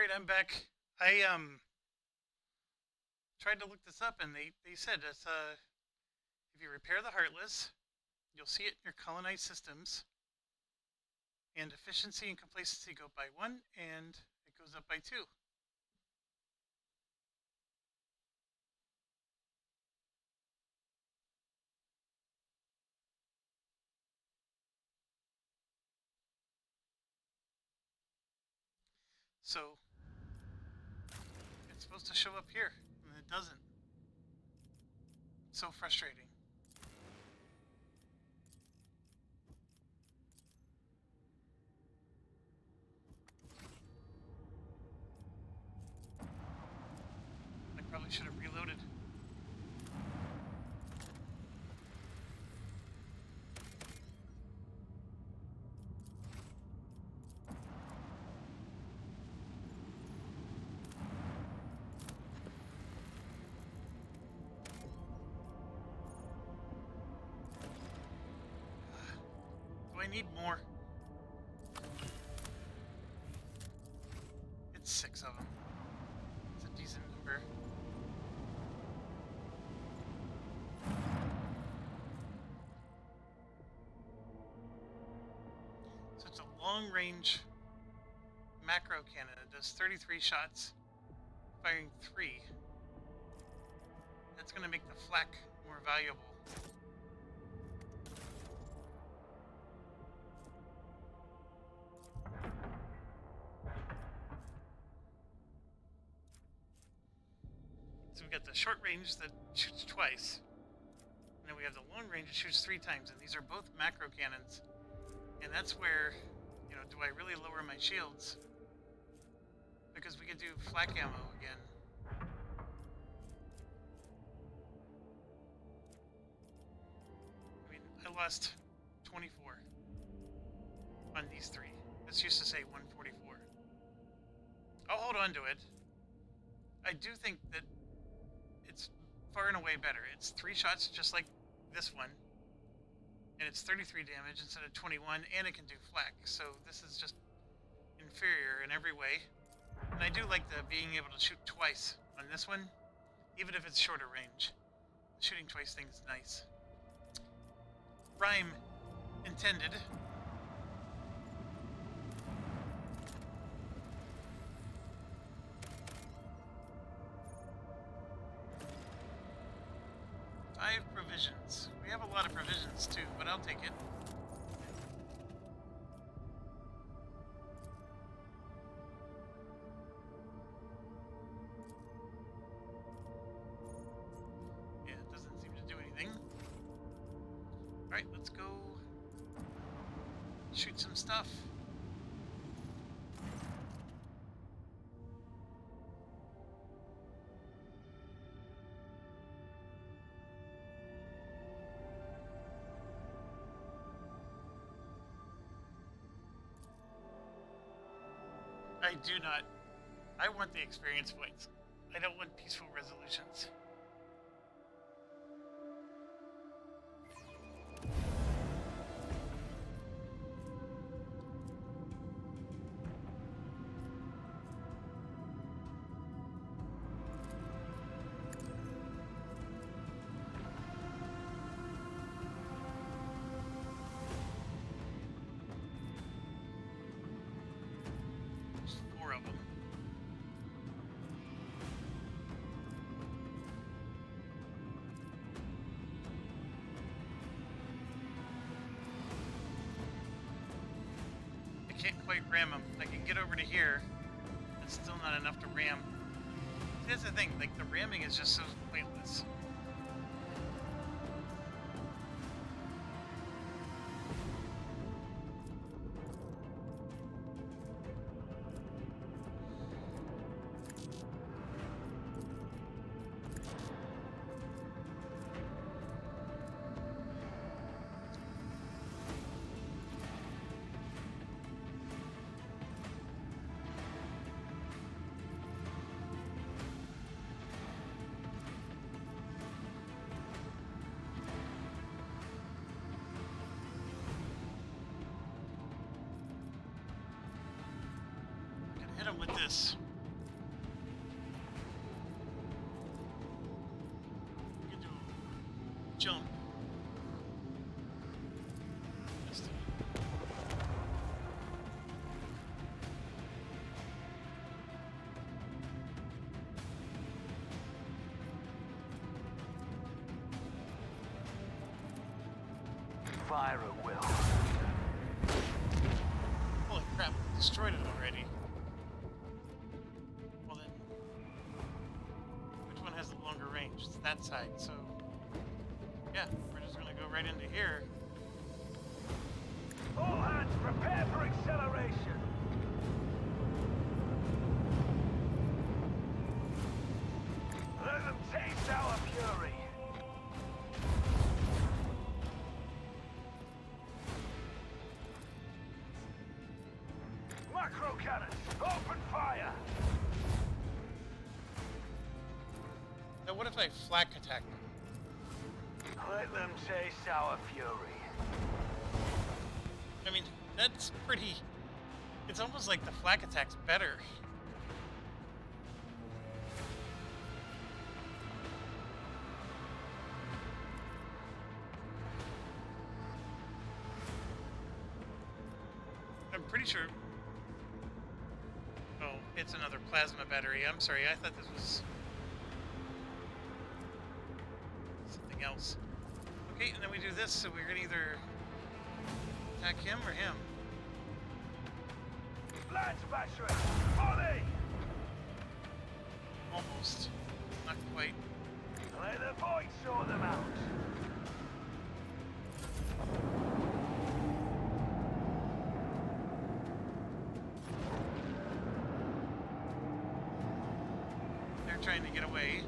Alright, I'm back. I tried to look this up and they said it's if you repair the Heartless, you'll see it in your colonized systems, and efficiency and complacency go by 1 and it goes up by 2. So it's supposed to show up here, and it doesn't. It's so frustrating. I probably should have reloaded. Do I need more? It's 6 of them. It's a decent number. So it's a long-range macro cannon. It does 33 shots, firing 3. That's going to make the flak more valuable. So we got the short range that shoots twice, and then we have the long range that shoots 3 times, and these are both macro cannons. And that's where, do I really lower my shields? Because we could do flak ammo again. I mean, I lost 24 on these 3. This used to say 144. I'll hold on to it. I do think that it's far and away better. It's 3 shots just like this one, and it's 33 damage instead of 21, and it can do flak, so this is just inferior in every way. And I do like the being able to shoot twice on this one, even if it's shorter range. The shooting twice thing is nice. Rhyme intended. Provisions. We have a lot of provisions too, but I'll take it. Yeah, it doesn't seem to do anything. Alright, let's go shoot some stuff. I do not. I want the experience points. I don't want peaceful resolutions. There's 4 of them. I can't quite ram them. I can get over to here. It's still not enough to ram. That's the thing, like, the ramming is just so pointless. Hit him with this. jump. Just Fire at will. holy crap, destroyed it already. Well then, which one has the longer range? It's that side, so yeah, we're just gonna go right into here. All hands prepare for acceleration. Let them taste our fury. Macro cannons, open fire. Now what if I flak attack them? Let them taste our fury. I mean, that's pretty... It's almost like the flak attack's better. I'm pretty sure... Oh, it's another plasma battery. I'm sorry, I thought this was... something else. Okay, and then we do this, so we're gonna either attack him or him. Lance battery, volley! Almost. Not quite. Let the void sort them out. They're trying to get away.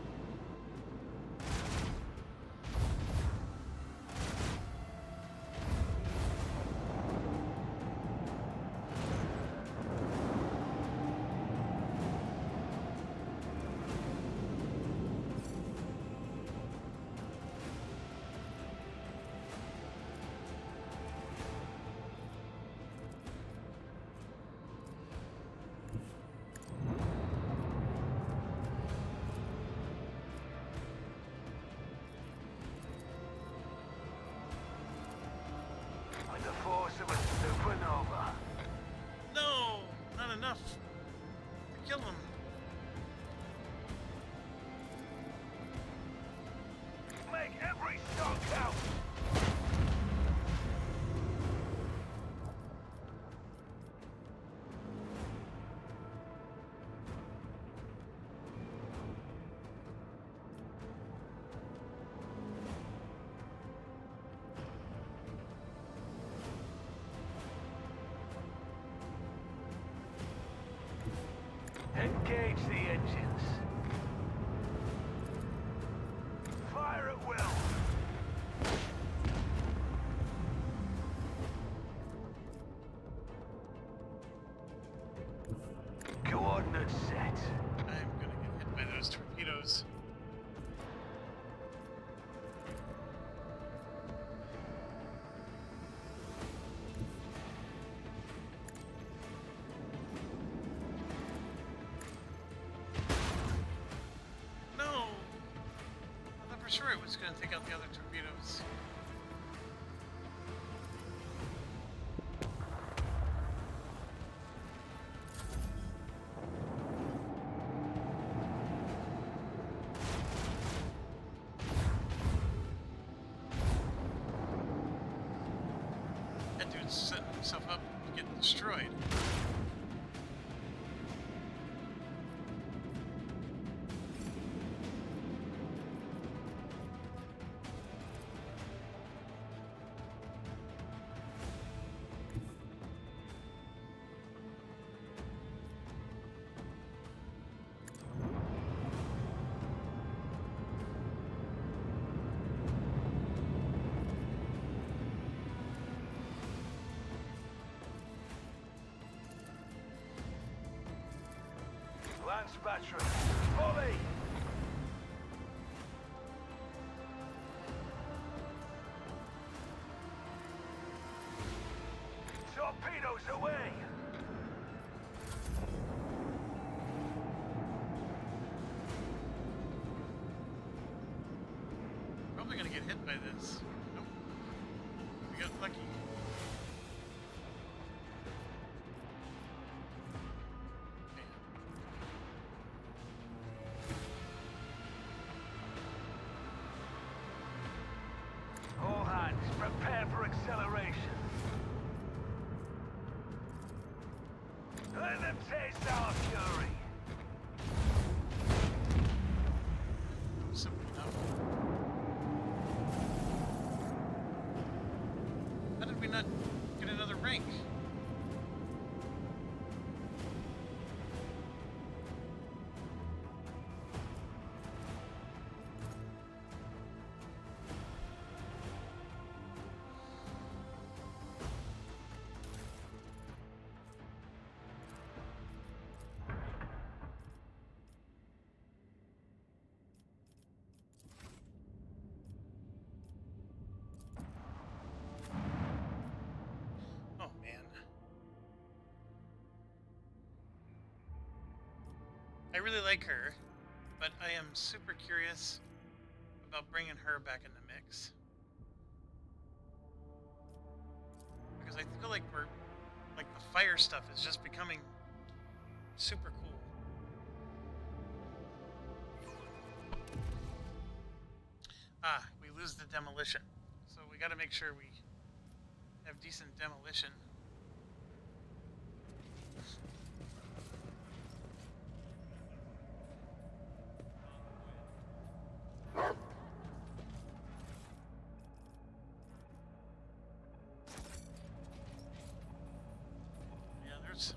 With the force of a supernova. No! Not enough to kill him. Make every shot count. Engage the engines. Fire at will. Coordinates set. I'm gonna get hit by those torpedoes. No! I thought for sure it was gonna take out the other torpedoes. That dude's setting himself up to get destroyed. Lance battery. Volley! Torpedoes away! Probably gonna get hit by this. Nope. We got lucky. All hands, prepare for acceleration. Let them taste our fury. That was simple enough. How did we not get another rank? Oh man. I really like her, but I am super curious about bringing her back in the mix. Because I feel like like the fire stuff is just becoming super cool. Ah, we lose the demolition. So we gotta make sure we have decent demolition. Yeah, there's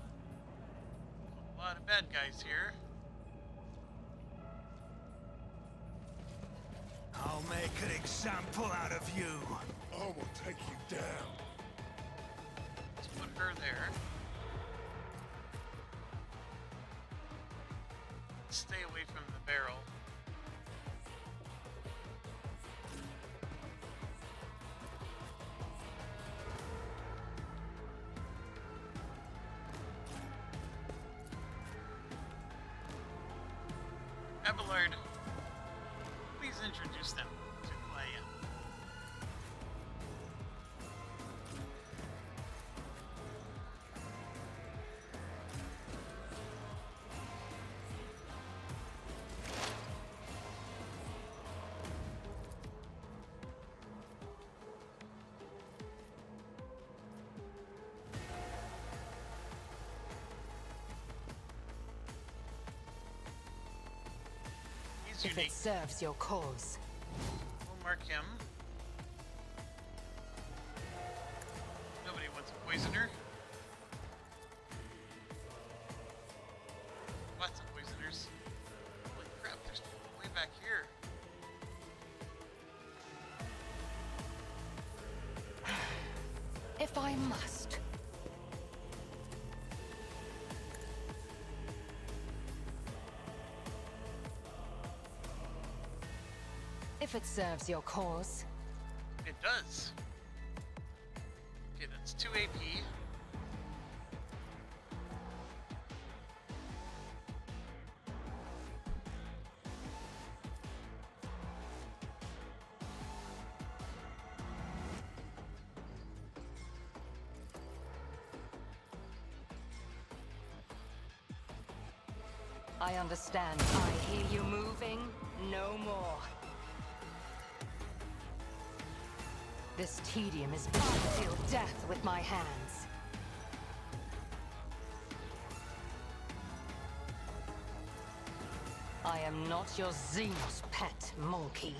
a lot of bad guys here. I'll make an example out of you. I will take you down. Let's put her there. Stay away from the barrel. Abelard, please introduce them to who I am. He's If it unique. serves your cause. We'll mark him. Nobody wants a poisoner. Lots of poisoners. Holy crap, there's people way back here. If I must. If it serves your cause. It does. Okay, that's 2 AP. I understand. I hear you moving. No more. This tedium is bound to deal death with my hands. I am not your Xenos pet, monkey.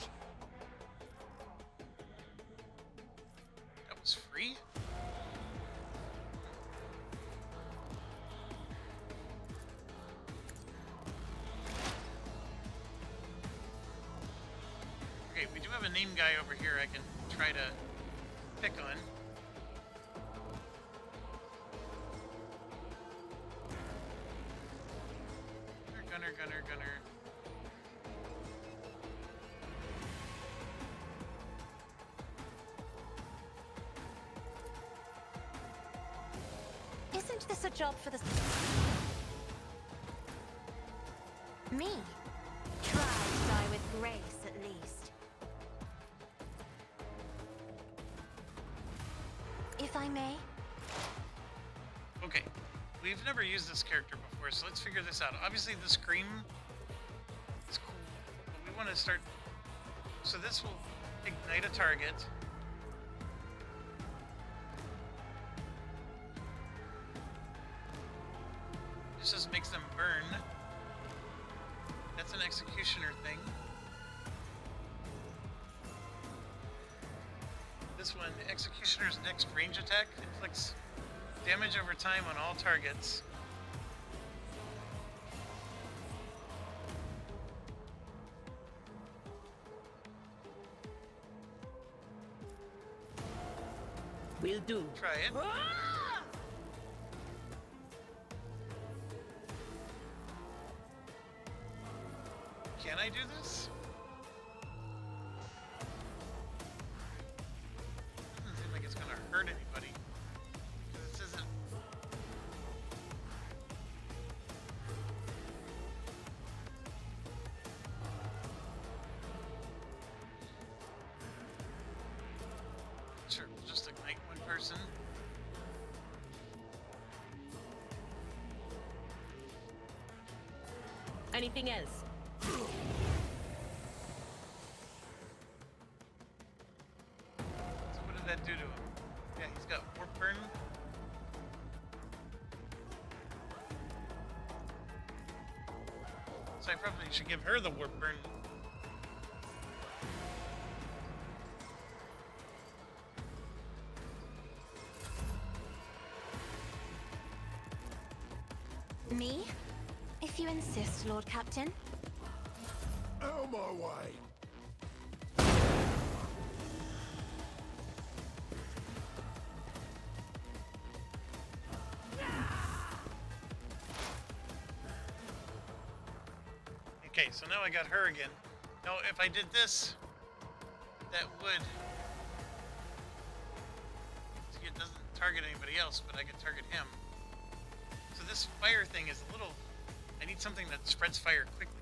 That was free? Okay, we do have a name guy over here I can try to pick on. Gunner. Isn't this a job for the... Me? Try to die with grace, at least. if I may. Okay, we've never used this character before, so let's figure this out. Obviously, the scream is cool, but we want to start. So this will ignite a target. This just makes them burn. That's an executioner thing. This one, Executioner's next range attack inflicts damage over time on all targets. Will do. Try it. Can I do this? Doesn't seem like it's gonna hurt anybody. Because this isn't. Sure, we'll just ignite one person. Anything else? So what did that do to him? Yeah, he's got warp burn. So I probably should give her the warp burn. Me? If you insist, Lord Captain. Out of my way. Okay, so now I got her again. Now, if I did this, that would... See, it doesn't target anybody else, but I can target him. So this fire thing is a little... I need something that spreads fire quickly.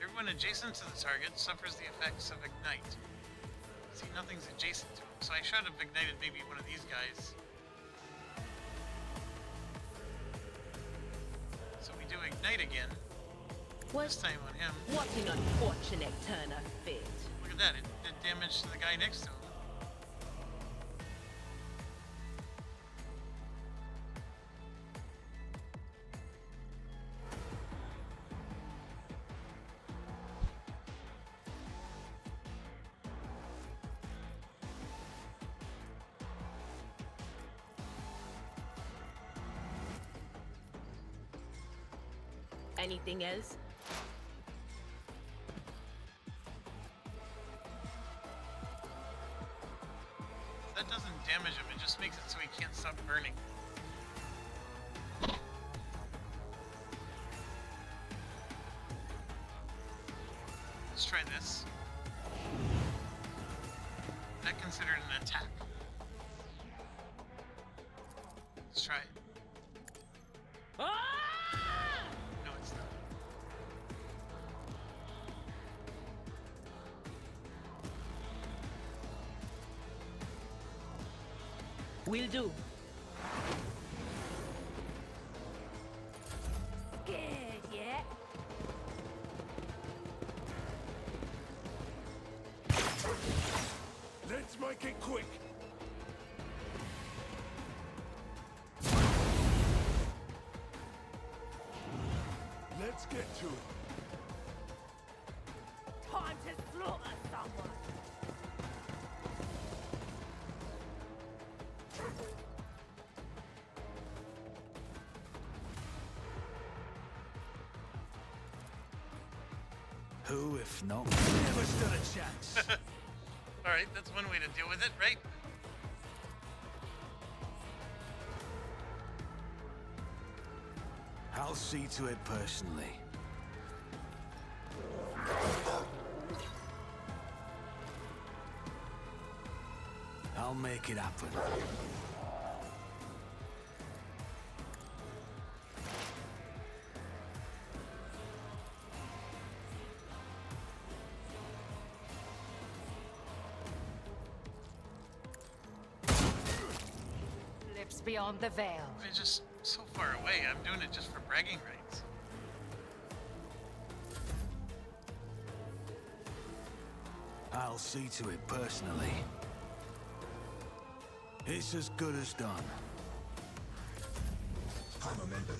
Everyone adjacent to the target suffers the effects of ignite. See, nothing's adjacent to him, so I should have ignited maybe one of these guys. So we do ignite again. This time on him. What an unfortunate turn of fate. Look at that, it did damage to the guy next to him. Anything else? That doesn't damage him, it just makes it so he can't stop burning. Let's try this. Is that considered an attack? Let's try it. No, it's not. Will do. Scared yet? Let's make it quick. Let's get to it. Time to slaughter someone. Who, if not, never stood a chance. Alright, that's one way to deal with it, right? I'll see to it personally. I'll make it happen. lives beyond the veil. I'm just so far away. I'm doing it just for bragging rights. I'll see to it personally. It's as good as done. High momentum.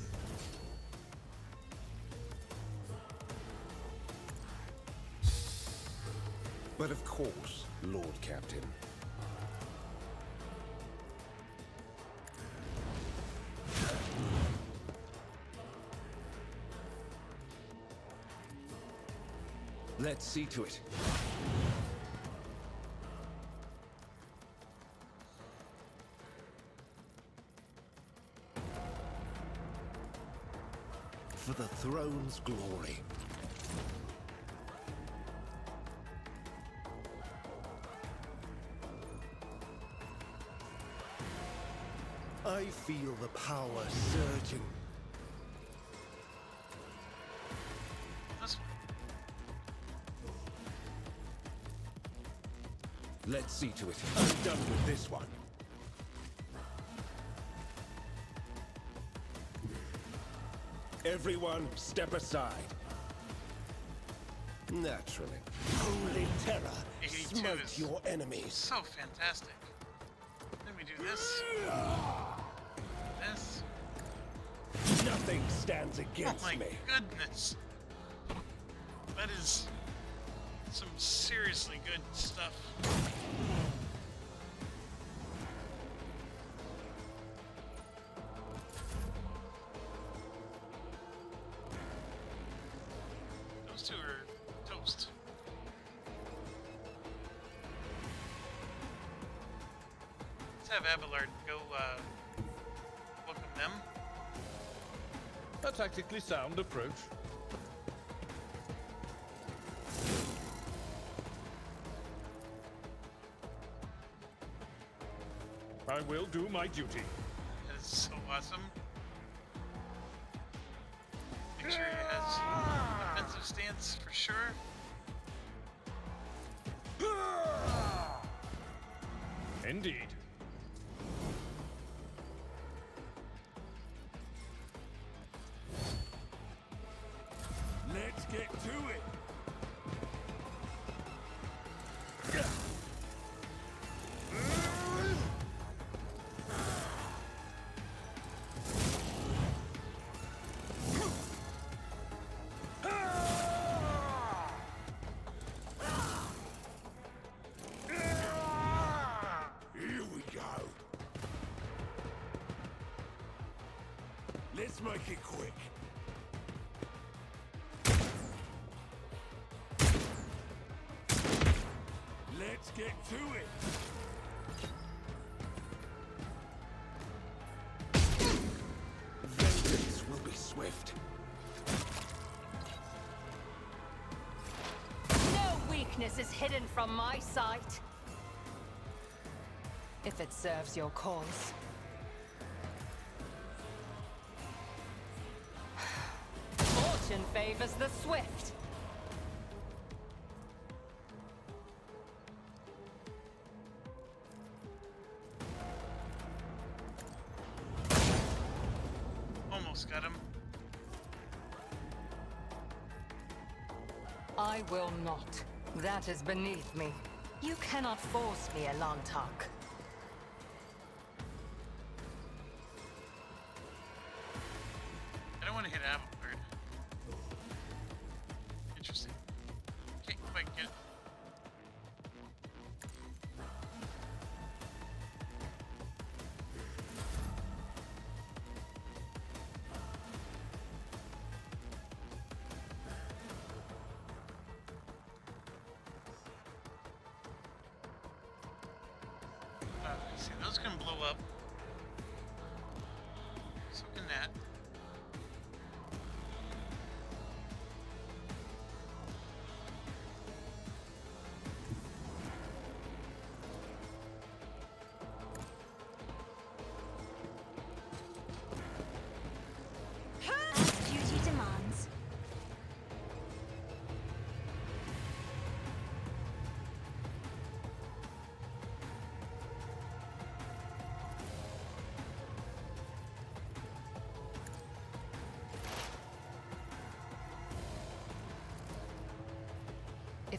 But of course, Lord Captain. Let's see to it. For the throne's glory. I feel the power surging. This one. Let's see to it. I'm done with this one. Everyone, step aside. Naturally. Holy terror, 82 smite is your enemies. so fantastic. Then we do this. This. Nothing stands Oh against my me. goodness. That is some seriously good stuff. Those two are toast. Let's have Abelard go welcome them. A tactically sound approach. I will do my duty. That is so awesome. Make sure he has defensive stance for sure. Indeed. Let's get to it. Here we go. Let's make it quick. Let's get to it. Vengeance will be swift. No weakness is hidden from my sight. If it serves your cause. Fortune favors the swift. Almost got him. I will not. That is beneath me. You cannot force me, Elantak. I don't want to hit Abelard. Interesting. Can't quite get it. See, those can blow up. So can that. As duty demands.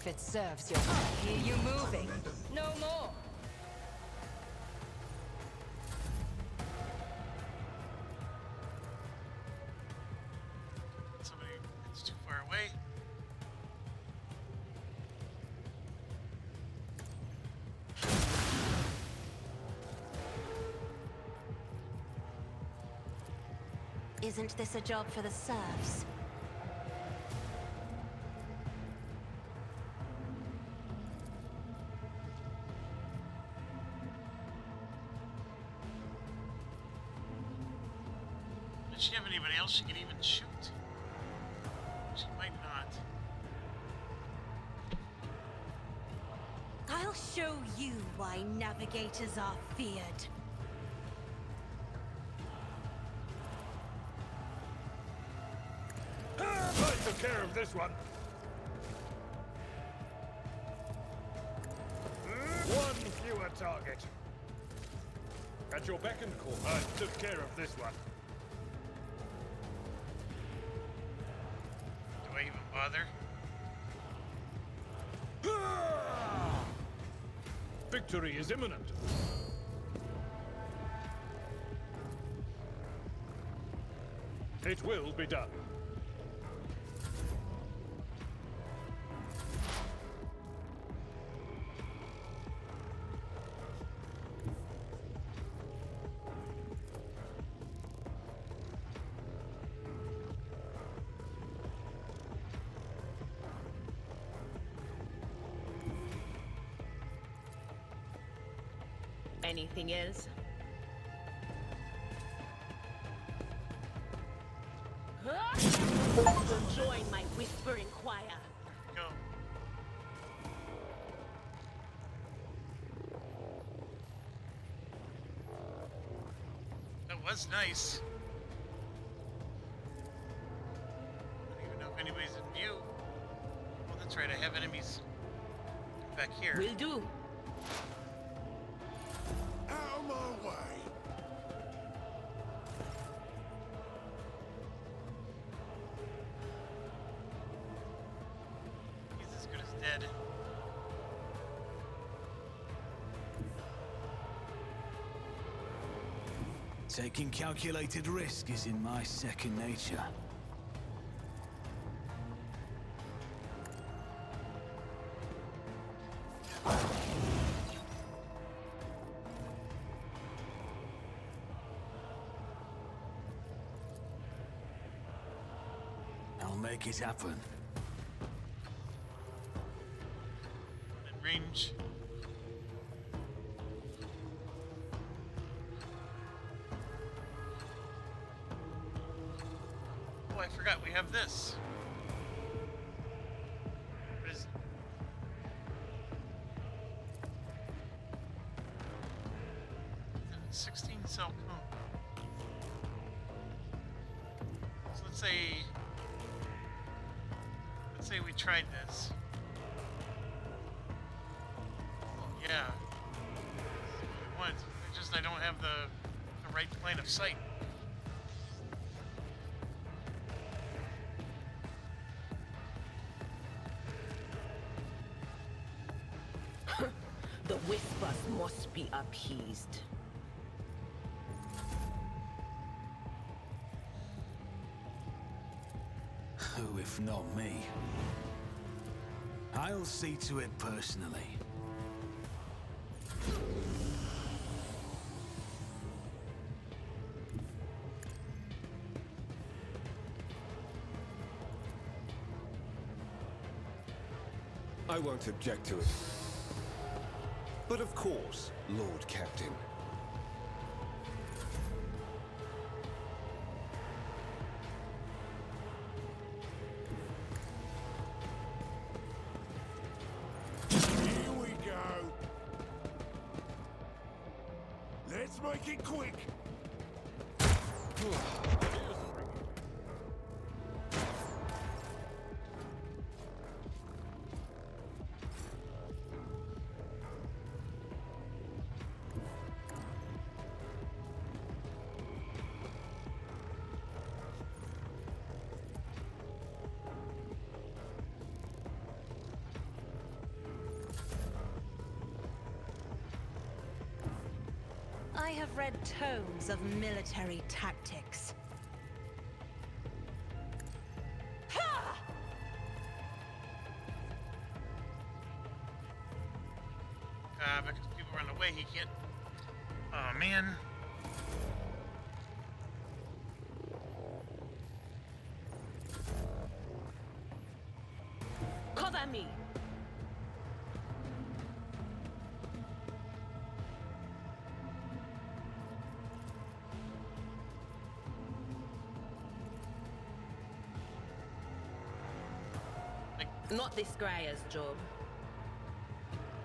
If it serves your... I hear you moving. No more. Somebody that's too far away. Isn't this a job for the serfs? Does she have anybody else she can even shoot? She might not. I'll show you why navigators are feared. I took care of this one. One fewer target. At your beck and call, I took care of this one. Do I even bother? Victory is imminent. It will be done. Anything else? Join my whispering choir. Go. That was nice. I don't even know if anybody's in view. Oh, that's right. I have enemies back here. Will do. Out of my way. He's as good as dead. Taking calculated risk is in my second nature. I'll make it happen. In range. Oh, I forgot we have this. What is it? 16 cell cone. So let's say we tried this. Yeah. What? I don't have the right plane of sight. The whispers must be appeased. Who, if not me? I'll see to it personally. I won't object to it. But of course, Lord Captain. Here we go. Let's make it quick. I have read tomes of military tactics. Ha! Because people run away, he can't. Oh man. Cover me! Not this Greyer's job.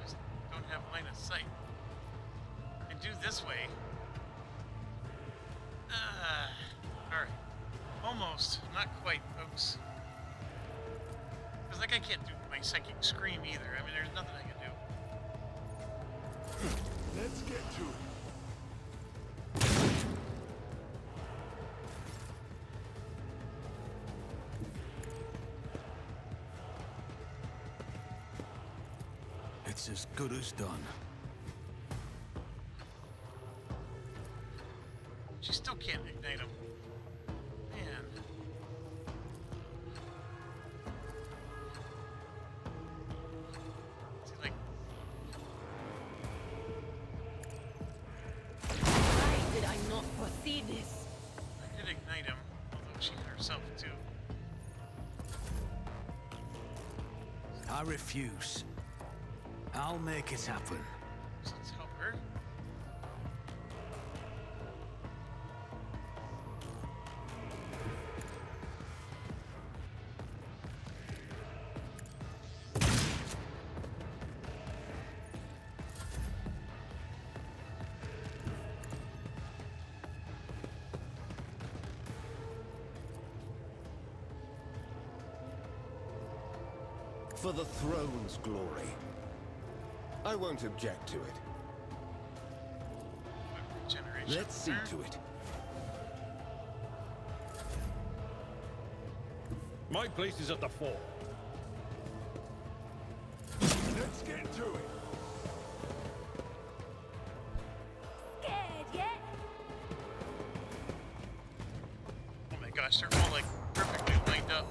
Just don't have line of sight. I do this way. Alright. Almost. Not quite, folks. Because, like, I can't do my psychic scream either. I mean, there's nothing I can do. Let's get to it. It's as good as done. She still can't ignite him. Man. Is he like... Why did I not foresee this? I did ignite him, although she hit herself too. I refuse. I'll make it happen. So let's help her. For the throne's glory. I won't object to it. Regeneration. Let's see to it. My place is at the fore. Let's get to it. Scared yet? Oh my gosh, they're all like perfectly lined up.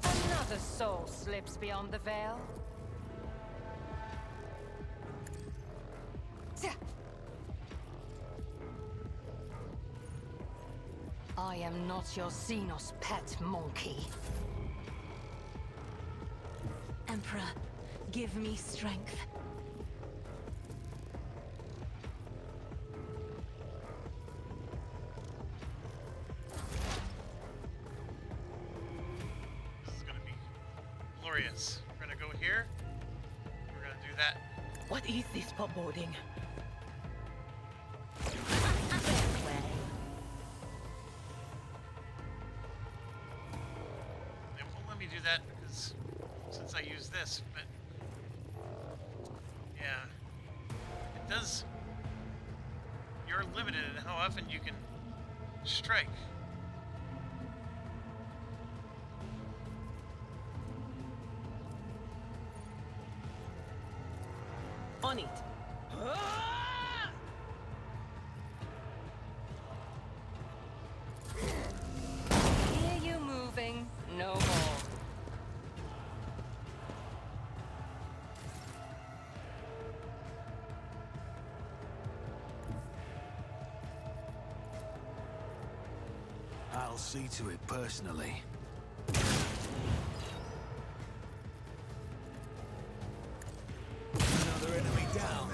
Another soul slips beyond the veil. I am not your Xenos pet monkey. Emperor, give me strength. This is gonna be glorious. We're gonna go here. We're gonna do that. What is this foreboding? They won't let me do that because since I use this, but yeah, it does. You're limited in how often you can strike. On it. Hear you moving, no more. I'll see to it personally. Another enemy down.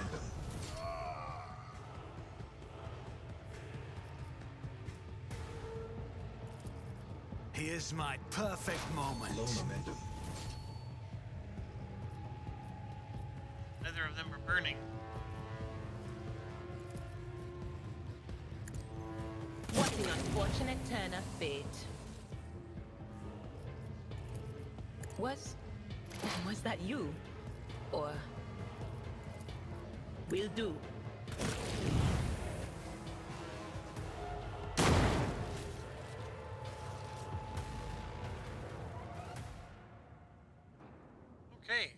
Here's my perfect moment. Neither of them are burning. What an unfortunate turn of fate. Was that you? Or... will do. Okay.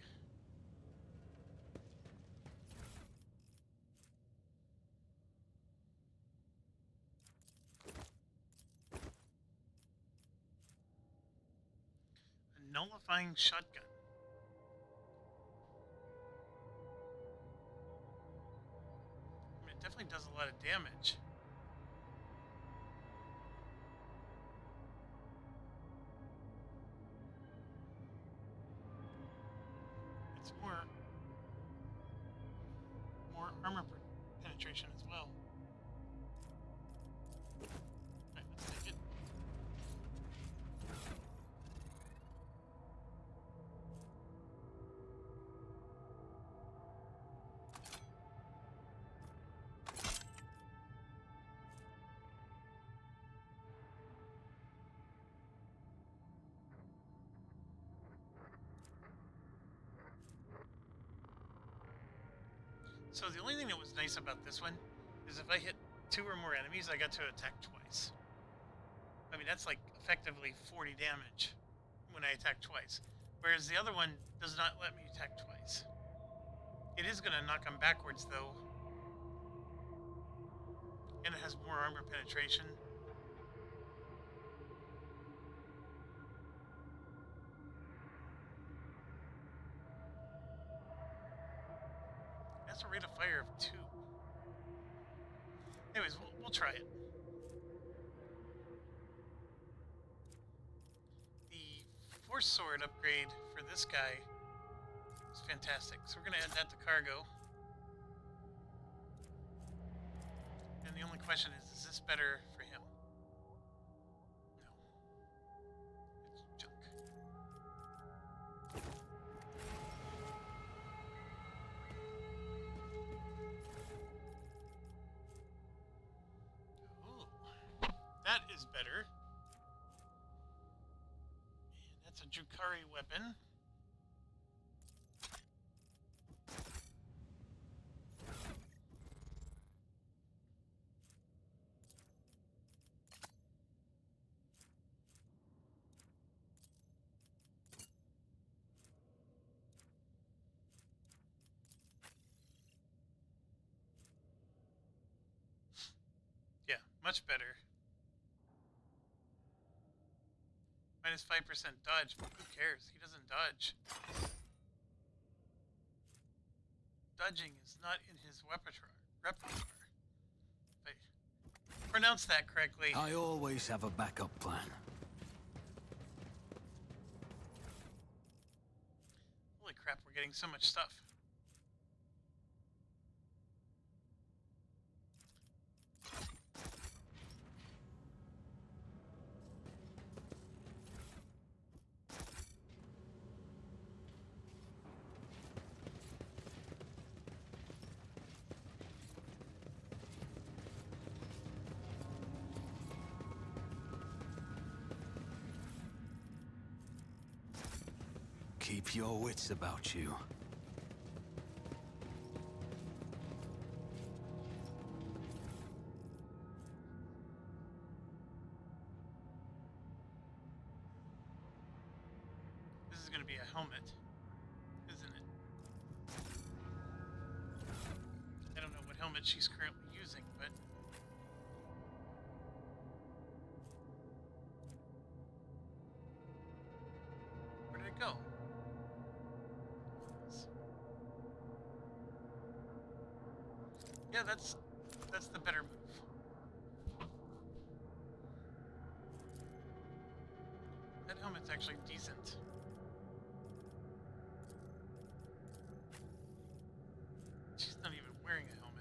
A nullifying shotgun. I mean, it definitely does a lot of damage. It's more armor penetration as well. Right, let's take it. So the only thing that was nice about this one is if I hit 2 or more enemies, I got to attack twice. I mean, that's like effectively 40 damage when I attack twice. Whereas the other one does not let me attack twice. It is going to knock them backwards though. And it has more armor penetration. That's a rate of fire of 2. Anyways, we'll try it. The Force Sword upgrade for this guy is fantastic. So we're going to add that to cargo. And the only question is this better for him? No. It's junk. Ooh, that is better. And that's a Drukhari weapon. Yeah, much better. Minus 5% dodge, but who cares? He doesn't dodge. Dodging is not in his repertoire. If I pronounce that correctly. I always have a backup plan. Holy crap, we're getting so much stuff. Keep your wits about you. This is going to be a helmet, isn't it? I don't know what helmet she's currently using, but... Where did it go? Yeah, that's the better move. That helmet's actually decent. She's not even wearing a helmet.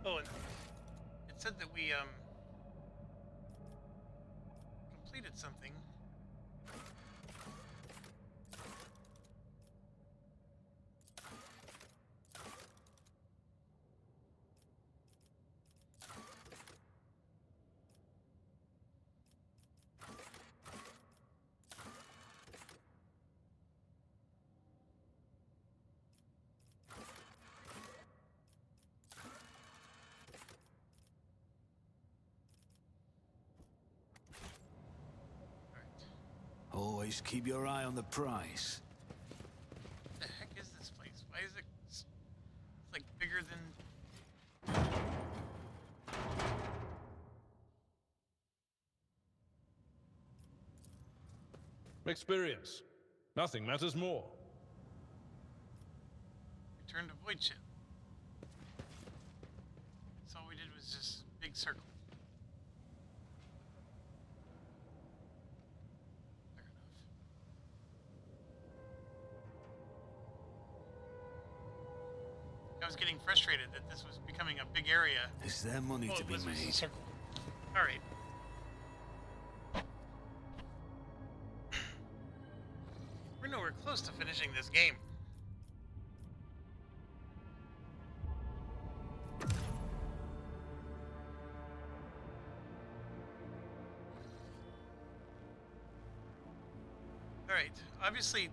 Oh, and it said that we completed something. Always keep your eye on the prize. What the heck is this place? Why is it... It's like bigger than... Experience. Nothing matters more. Return to void ship. So all we did was just big circle. Fair enough. I was getting frustrated that this was becoming a big area. Is there money to be this was a made? circle. All right. We're nowhere close to finishing this game. Alright, obviously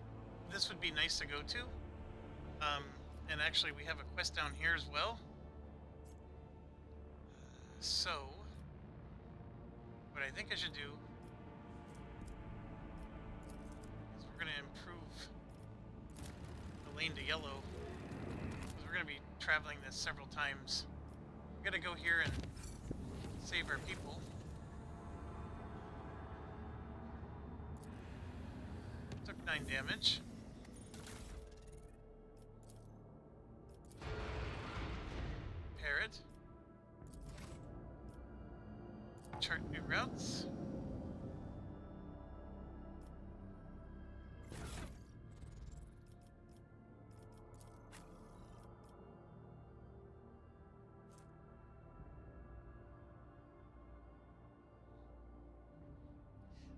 this would be nice to go to. And actually we have a quest down here as well. So, what I think I should do is we're going to improve the lane to yellow. Because we're going to be traveling this several times. We're going to go here and save our people. Took 9 damage. Parrot. Chart new routes.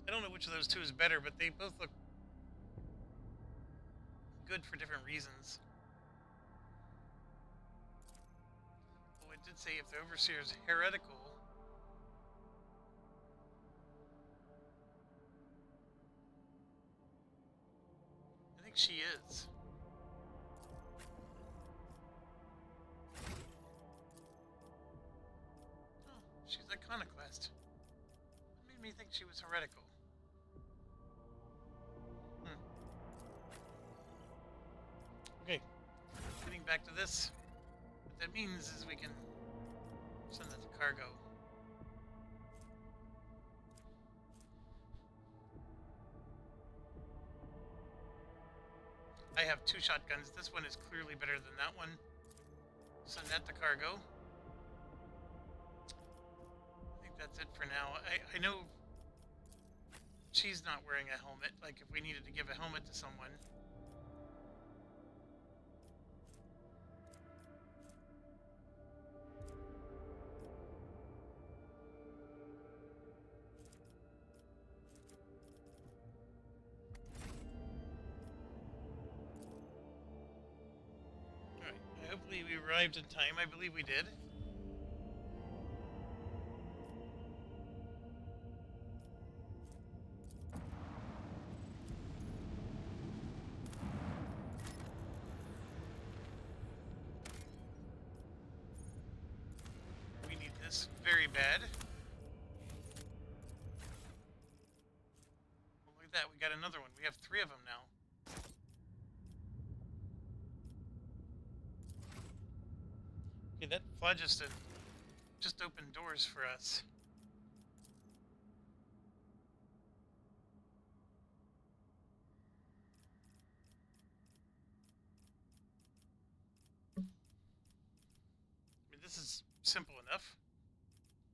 I don't know which of those two is better, but they both look good for different reasons. Well, it did say if the Overseer is heretical. I think she is. Oh, she's iconoclast. What made me think she was heretical? Okay, getting back to this, what that means is we can send that to cargo. I have 2 shotguns. This one is clearly better than that one. Send that to cargo. I think that's it for now. I know she's not wearing a helmet, like if we needed to give a helmet to someone. Hopefully we arrived in time. I believe we did. We need this very bad. Well, look at that. We got another one. We have 3 of them now. Okay, that phlogiston just opened doors for us. I mean, this is simple enough.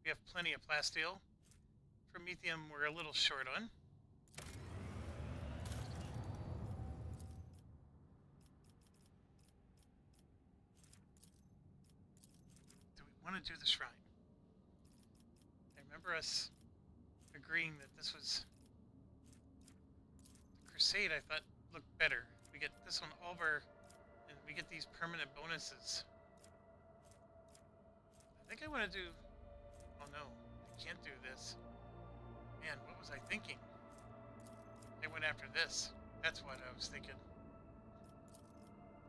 We have plenty of plasteel. Promethium we're a little short on. Want to do the shrine. I remember us agreeing that this was the crusade. I thought looked better. We get this one over, and we get these permanent bonuses. I think I want to do. Oh no, I can't do this. Man, what was I thinking? I went after this. That's what I was thinking.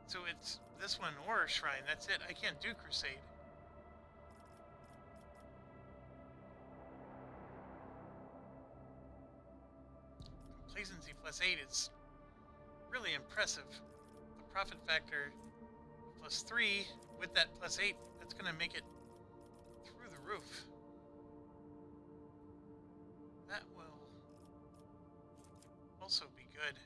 So it's this one or shrine. That's it. I can't do crusade. Complacency plus plus 8 is really impressive. The profit factor plus 3 with that plus 8, that's going to make it through the roof. That will also be good.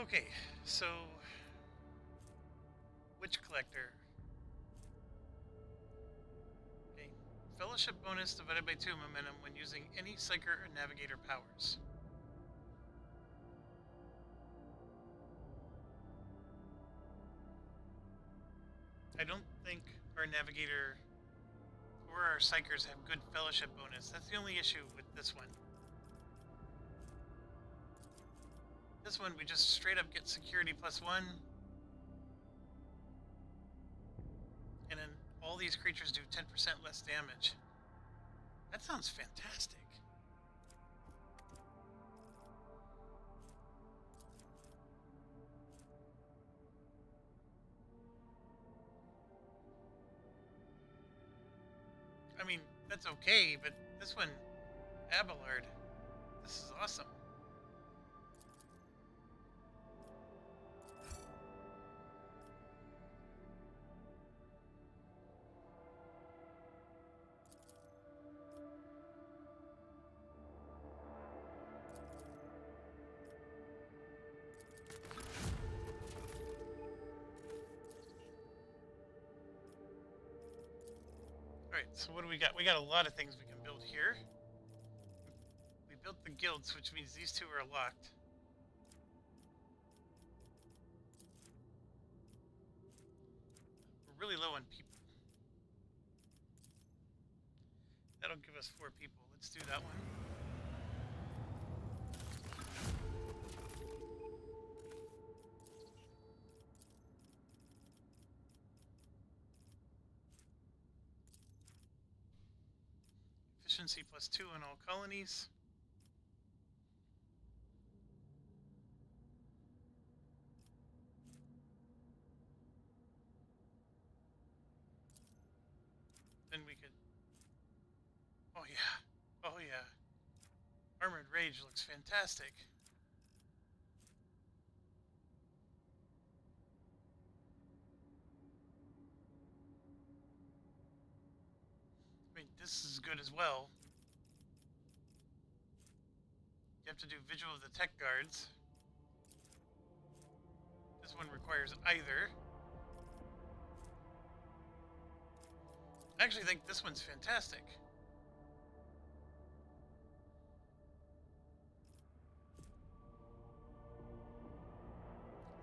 Okay, so Witch Collector. Okay. Fellowship bonus divided by 2 momentum when using any Psyker or Navigator powers. I don't think our Navigator or our Psychers have good Fellowship bonus. That's the only issue with this one. This one, we just straight up get security plus 1. And then all these creatures do 10% less damage. That sounds fantastic. I mean, that's okay, but this one, Abelard, this is awesome. Alright, so what do we got? We got a lot of things we can build here. We built the guilds, which means these two are locked. We're really low on people. That'll give us 4 people. Let's do that one. Efficiency plus 2 on all colonies. Then we could... Oh yeah. Oh yeah. Armored Rage looks fantastic. I mean, this is good as well. You have to do Vigil of the Tech Guards. This one requires either. I actually think this one's fantastic.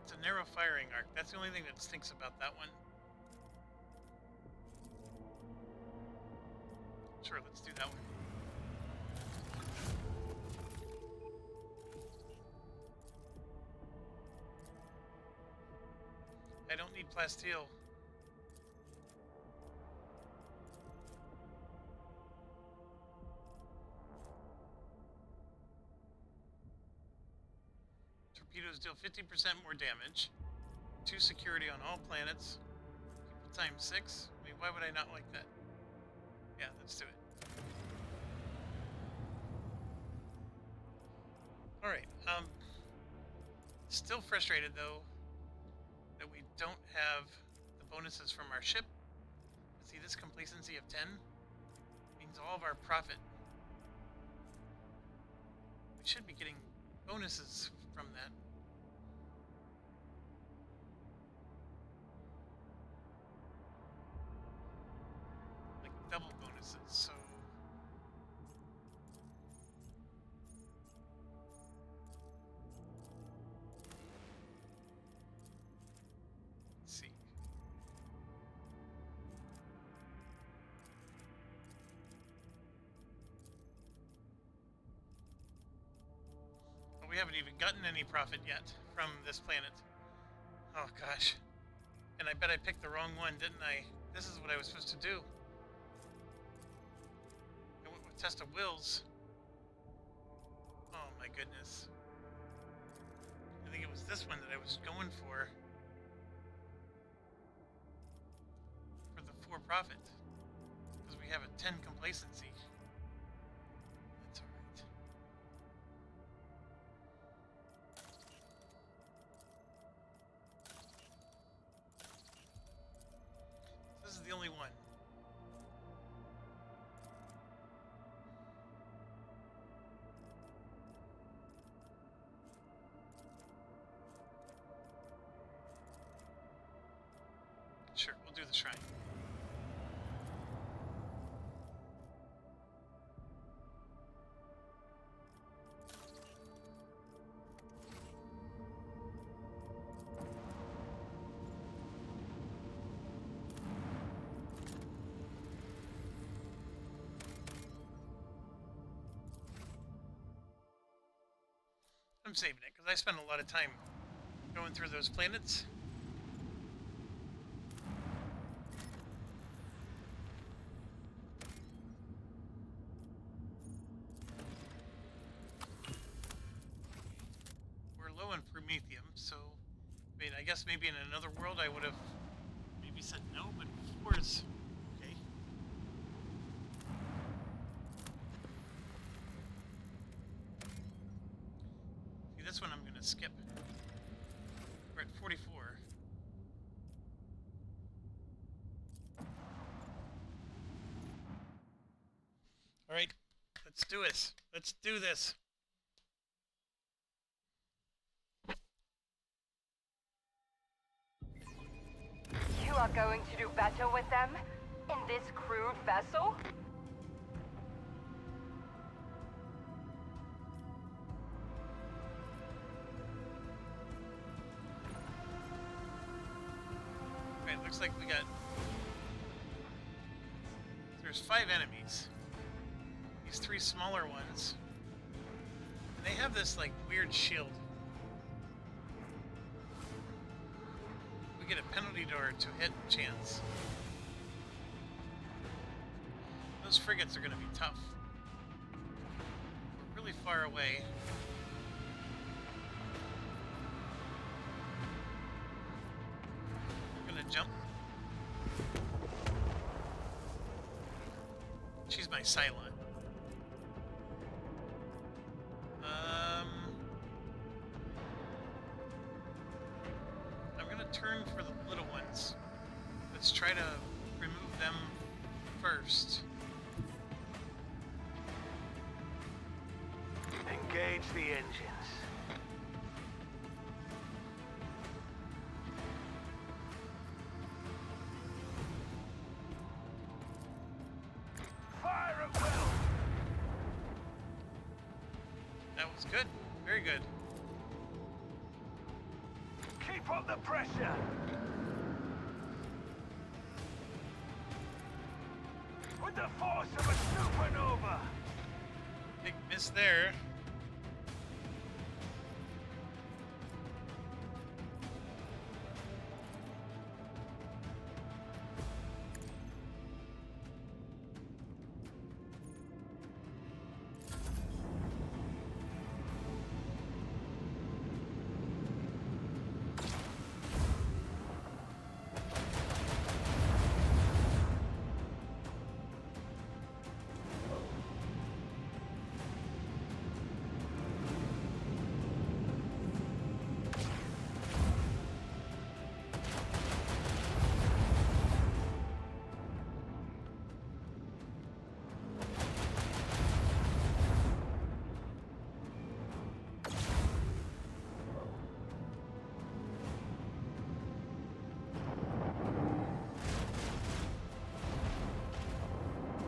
It's a narrow firing arc. That's the only thing that stinks about that one. Sure, let's do that one. I don't need plasteel. Torpedoes deal 50% more damage. 2 security on all planets. People times 6. I mean, why would I not like that? Yeah, let's do it. Alright, still frustrated though that we don't have the bonuses from our ship. See, this complacency of 10 means all of our profit. We should be getting bonuses from that. Like double bonuses, so... we haven't even gotten any profit yet from this planet. Oh gosh. And I bet I picked the wrong one, didn't I? This is what I was supposed to do. I went with Test of Wills. Oh my goodness. I think it was this one that I was going for. For the 4 profit. Because we have a 10 complacency. That's alright. This is the only one. Sure, we'll do the shrine. I'm saving it because I spent a lot of time going through those planets. We're low on promethium, so I mean, I guess maybe in another world I would have maybe said no, but 4 is okay. See, this one I'm going to skip. We're at 44. All right, let's do this. Let's do this. You are going to do better with them? In this crude vessel? Right, looks like we got... There's 5 enemies. These 3 smaller ones. And they have this, like, weird shield. We get a penalty door to hit chance. Those frigates are going to be tough. We're really far away. We're going to jump. She's my Cylon. I'm gonna turn for the little ones. Let's try to remove them first. Engage the engines. Fire at will. That was good. Very good. Keep up the pressure. With the force of a supernova. Big miss there.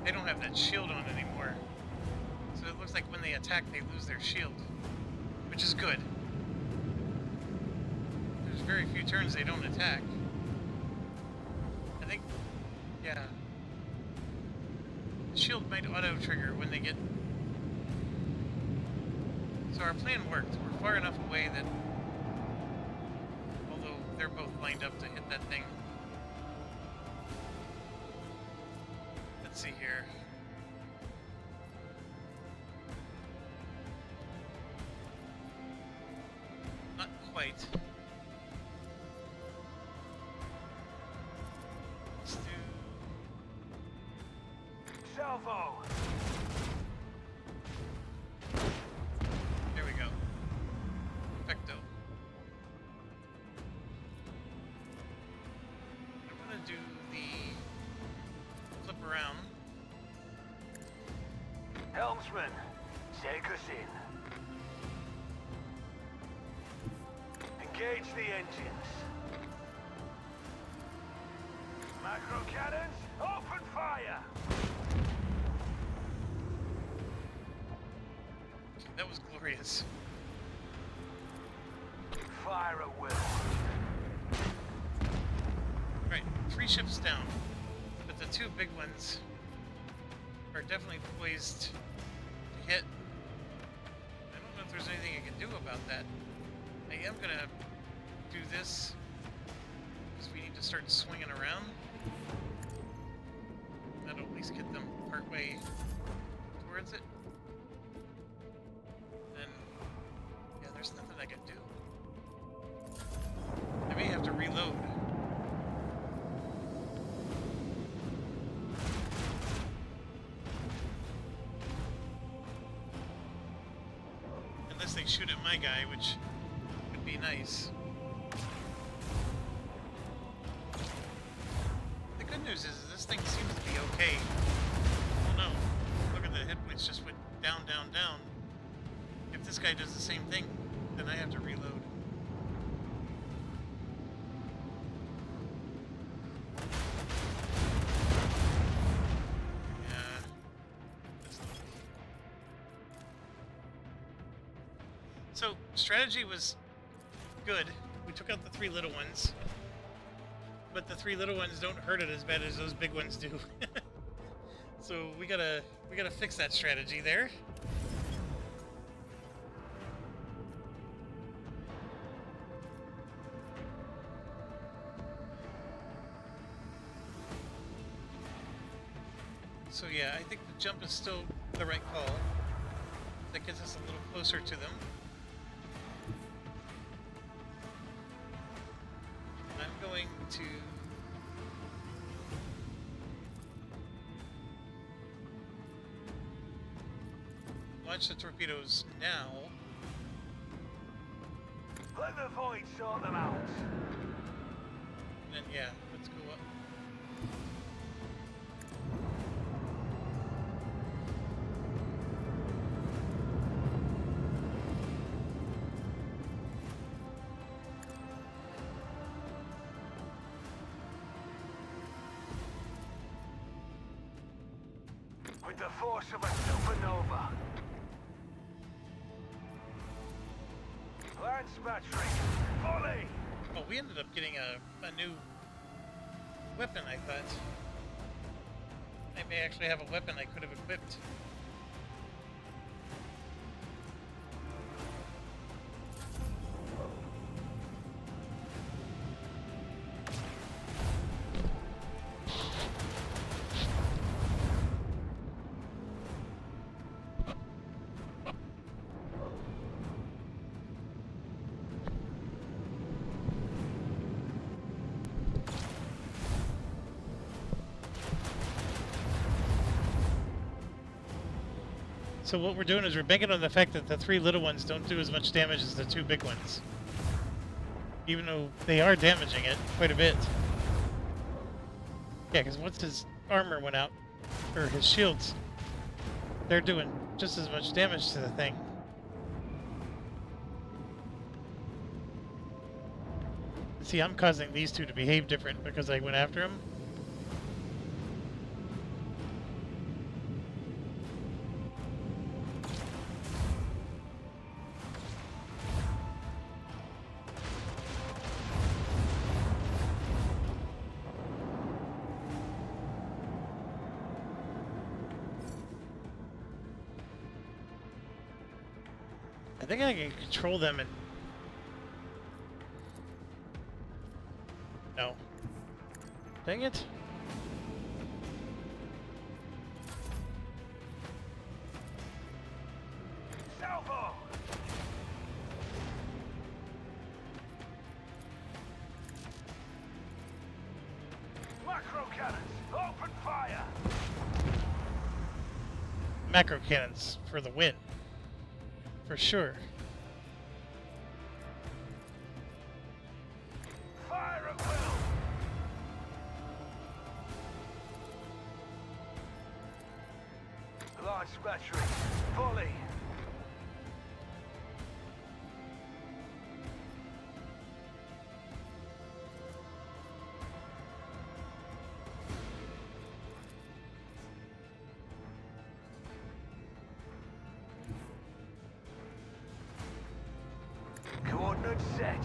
They don't have that shield on anymore. So it looks like when they attack, they lose their shield. Which is good. There's very few turns they don't attack. I think... yeah. The shield might auto-trigger when they get... So our plan worked. We're far enough away that, although they're both lined up to hit that thing. Let's see here. Not quite. Let's do... Salvo! There we go. Perfecto. I'm gonna do the flip around. Helmsman, take us in. Engage the engines. Macro cannons, open fire! That was glorious. Fire at will. Right, 3 ships down, but the 2 big ones are definitely poised to hit. I don't know if there's anything I can do about that. I am gonna do this because we need to start swinging around. That'll at least get them partway towards it. Then, yeah, there's nothing I can do. I may have to reload. Unless they shoot at my guy, which would be nice. The good news is this thing seems to be okay. Oh no, look at the hit points just went down, down, down. If this guy does the same thing, then I have to reload. Yeah. So, strategy was good. We took out the 3 little ones. But the 3 little ones don't hurt it as bad as those big ones do. So we gotta fix that strategy there. So yeah, I think the jump is still the right call. That gets us a little closer to them. I'm going to launch the torpedoes now. Let the void sort them out. And then yeah, let's go up. With the force of a supernova. Lance battery, volley! Oh, we ended up getting a new weapon, I thought. I may actually have a weapon I could have equipped. So what we're doing is we're banking on the fact that the 3 little ones don't do as much damage as the 2 big ones. Even though they are damaging it quite a bit. Yeah, because once his armor went out, or his shields, they're doing just as much damage to the thing. See, I'm causing these 2 to behave different because I went after him. I think I can control them and... No. Dang it. Salvo! Macro cannons, open fire! Macro cannons for the win. For sure. Fire at will! Large battery, volley! Coordinates set.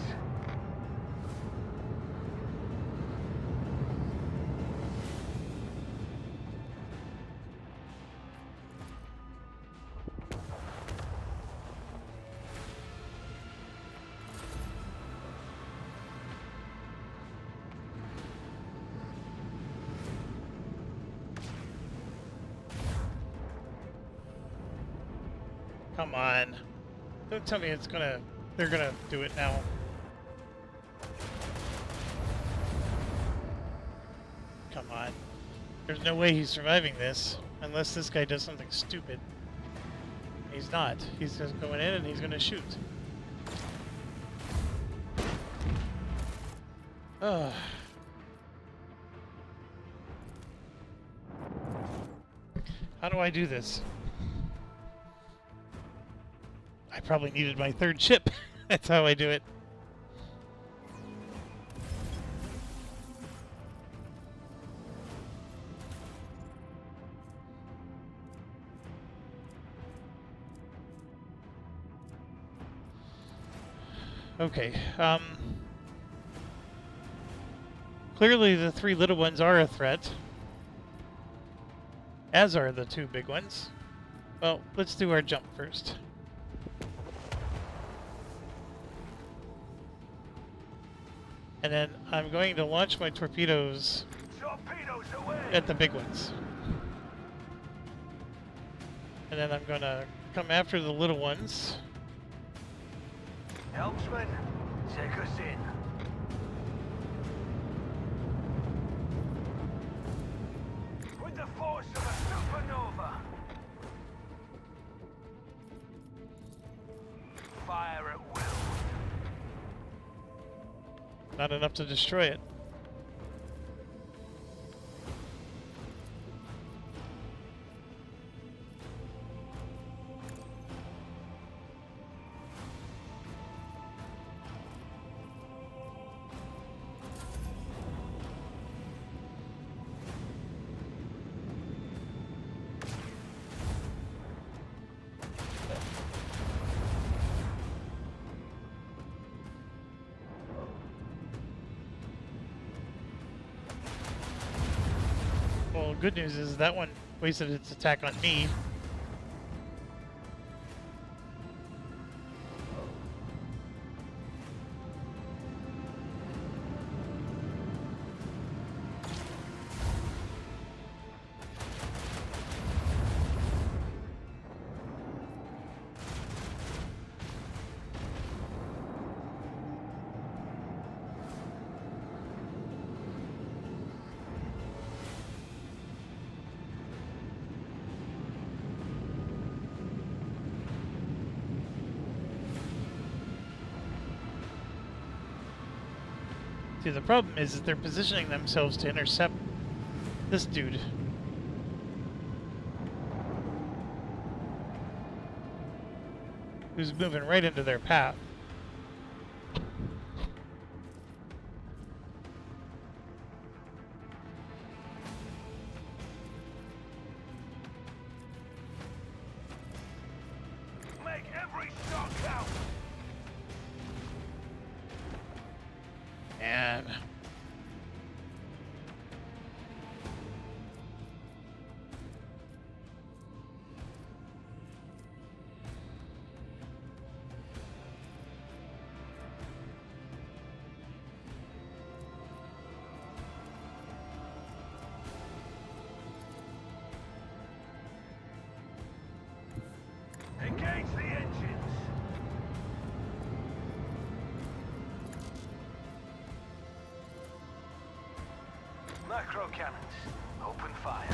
Come on. Don't tell me it's gonna... They're gonna do it now. Come on. There's no way he's surviving this. Unless this guy does something stupid. He's not. He's just going in and he's gonna shoot. Ugh. How do I do this? I probably needed my third ship. That's how I do it. Okay, clearly the three little ones are a threat, as are the two big ones. Well, let's do our jump first. And then I'm going to launch my torpedoes at the big ones. And then I'm going to come after the little ones. Helmsman, take us in. With the force of a supernova. Fire at will. Not enough to destroy it. Well, good news is that one wasted its attack on me. See, the problem is that they're positioning themselves to intercept this dude. Who's moving right into their path. Make every shot count. And macro cannons. Open fire.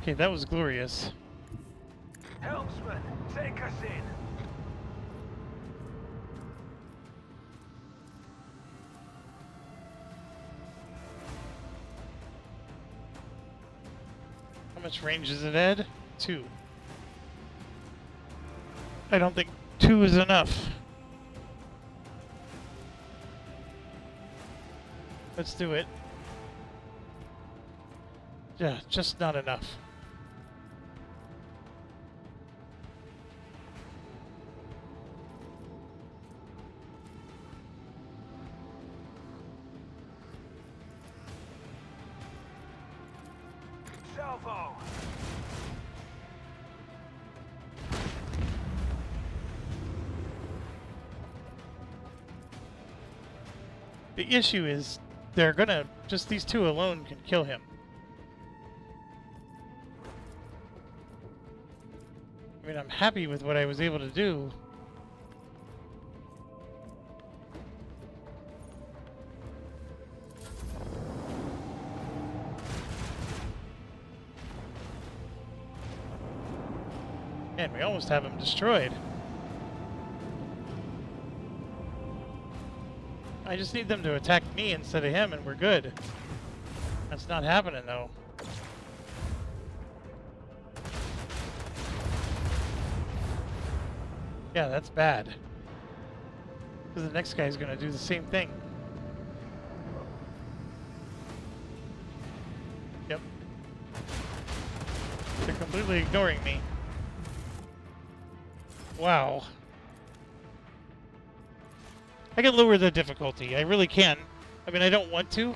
Okay, that was glorious. Helmsman, take us in. How much range is it at? 2. I don't think 2 is enough. Let's do it. Yeah, just not enough. Salvo. The issue is they're gonna, just these 2 alone can kill him. I mean, I'm happy with what I was able to do. Man, we almost have him destroyed. I just need them to attack me instead of him and we're good. That's not happening though. Yeah, that's bad. Because the next guy's gonna do the same thing. Yep. They're completely ignoring me. Wow. I can lower the difficulty. I really can. I mean, I don't want to.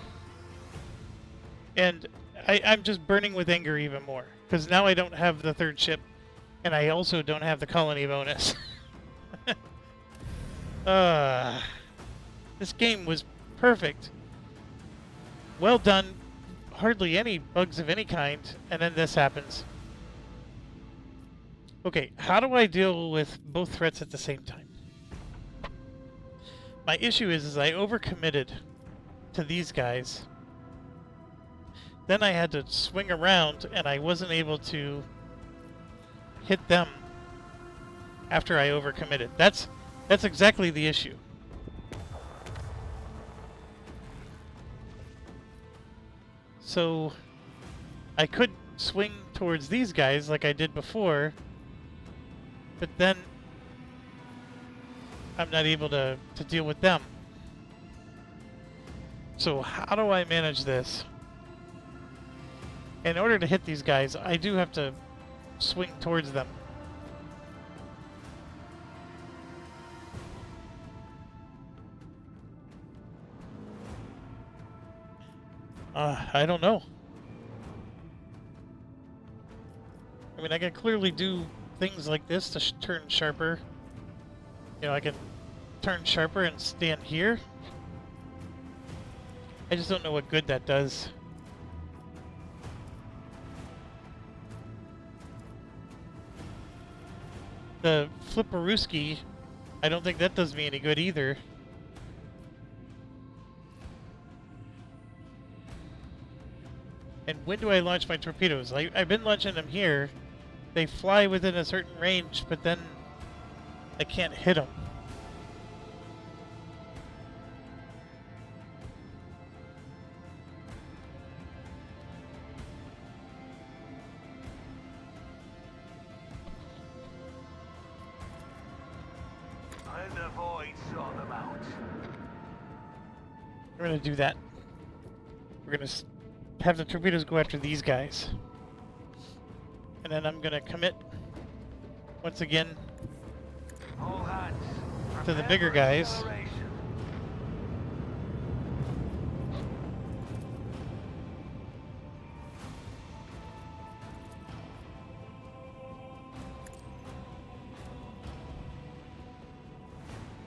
And I'm just burning with anger even more. Because now I don't have the 3rd ship. And I also don't have the colony bonus. This game was perfect. Well done. Hardly any bugs of any kind. And then this happens. Okay, how do I deal with both threats at the same time? My issue is I overcommitted to these guys. Then I had to swing around and I wasn't able to hit them after I overcommitted. That's exactly the issue. So I could swing towards these guys like I did before, but then I'm not able to deal with them. So how do I manage this? In order to hit these guys, I do have to swing towards them. I don't know. I mean, I can clearly do things like this to turn sharper. You know, I can turn sharper and stand here. I just don't know what good that does. The Flipperooski, I don't think that does me any good either. And when do I launch my torpedoes? I've been launching them here. They fly within a certain range, but then I can't hit them. Let the void sort them out. We're gonna do that. We're gonna have the torpedoes go after these guys. And then I'm gonna commit once again All hands. to the Prepare bigger for guys. acceleration.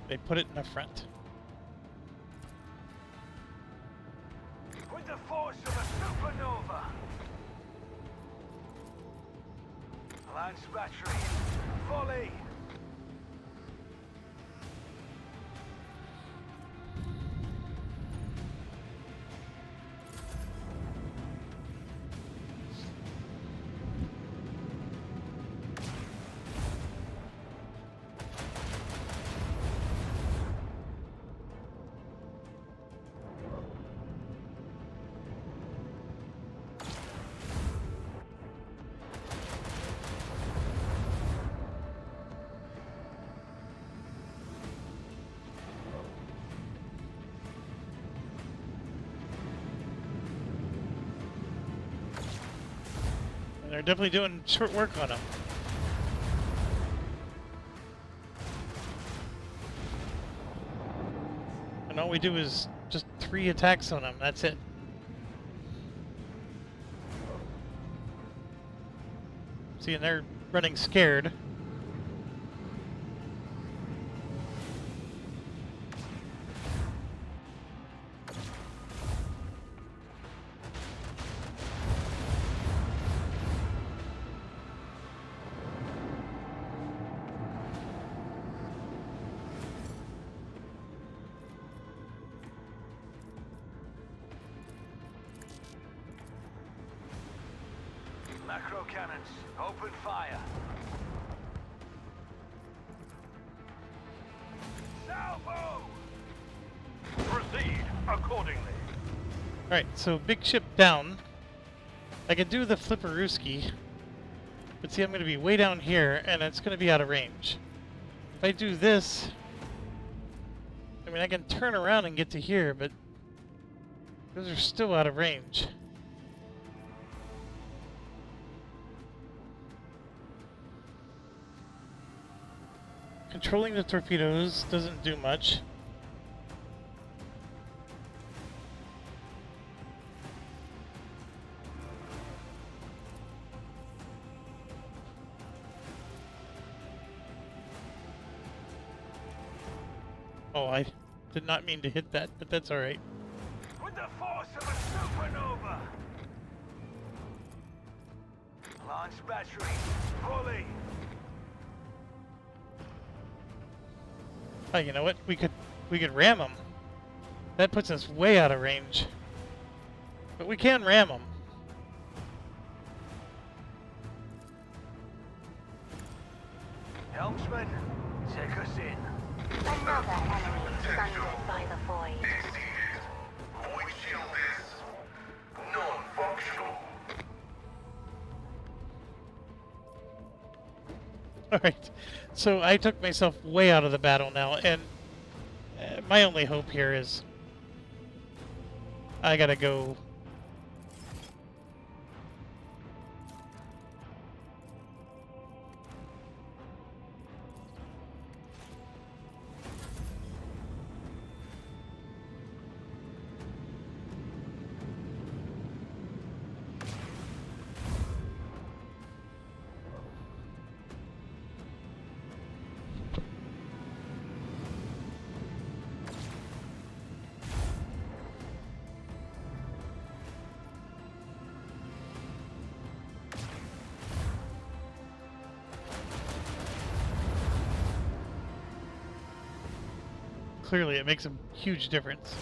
They put it in the front. With the force of a supernova. Lance battery. Volley. they're definitely doing short work on them. And all we do is just 3 attacks on them. That's it. See, and they're running scared. Macro cannons, open fire. Salvo! Proceed accordingly. Alright, so big ship down. I can do the Flipperooski, but see, I'm going to be way down here, and it's going to be out of range. If I do this, I mean, I can turn around and get to here, but those are still out of range. Controlling the torpedoes doesn't do much. Oh, I did not mean to hit that, but that's alright. With the force of a supernova. Launch battery, fully. Oh, you know what? We could ram them. That puts us way out of range. But we can ram them. Helmsman, take us in. Another enemy sundered by the void. Void shield is non-functional. Alright, so I took myself way out of the battle now, and my only hope here is I gotta go. Clearly, it makes a huge difference.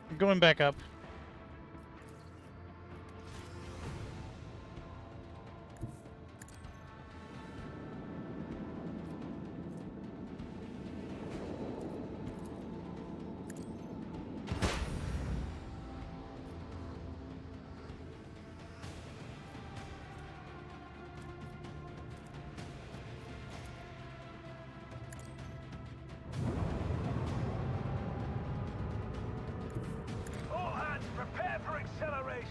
I'm going back up. All hands prepare for acceleration.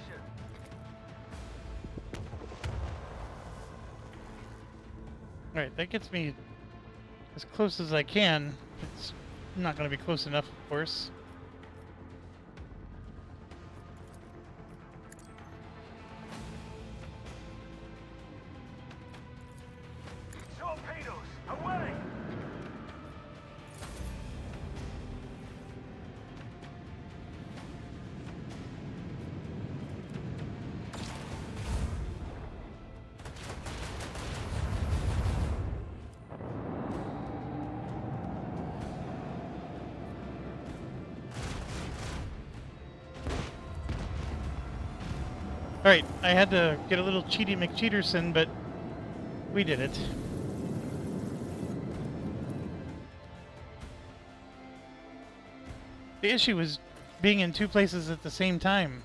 Alright, that gets me as close as I can. It's not going to be close enough, of course. Torpedoes, away! Alright, I had to get a little cheaty McCheaterson, but we did it. The issue is being in two places at the same time.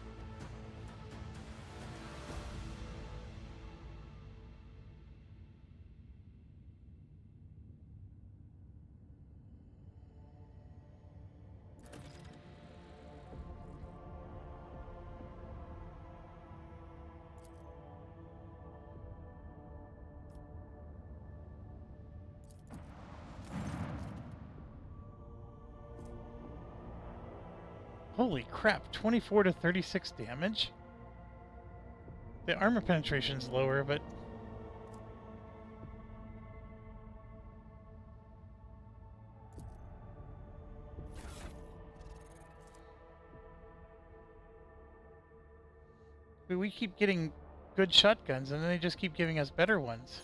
Holy crap, 24 to 36 damage? The armor penetration's lower, but... we keep getting good shotguns, and then they just keep giving us better ones.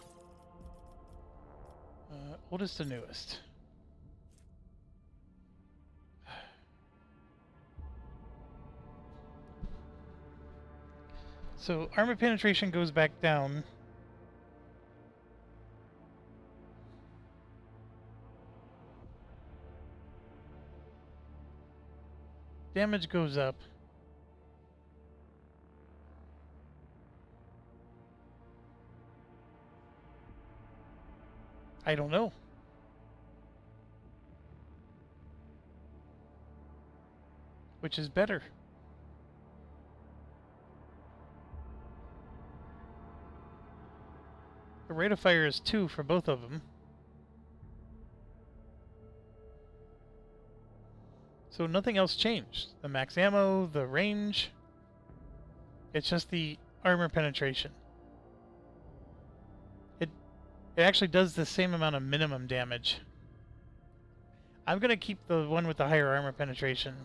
Oldest to newest. So, armor penetration goes back down. Damage goes up. I don't know. Which is better? The rate of fire is 2 for both of them. So nothing else changed. The max ammo, the range. It's just the armor penetration. It actually does the same amount of minimum damage. I'm gonna keep the one with the higher armor penetration.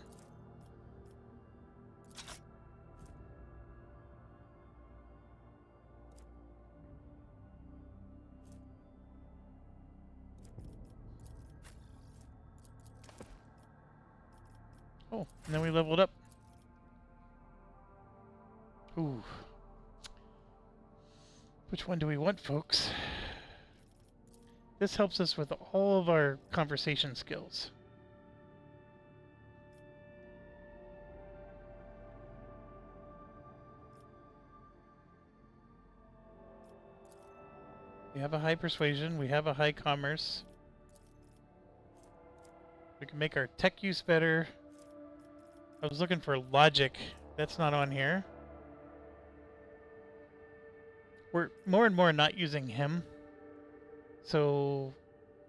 Oh, and then we leveled up. Ooh. Which one do we want, folks? This helps us with all of our conversation skills. We have a high persuasion, we have a high commerce. We can make our tech use better. I was looking for logic. That's not on here. We're more and more not using him. So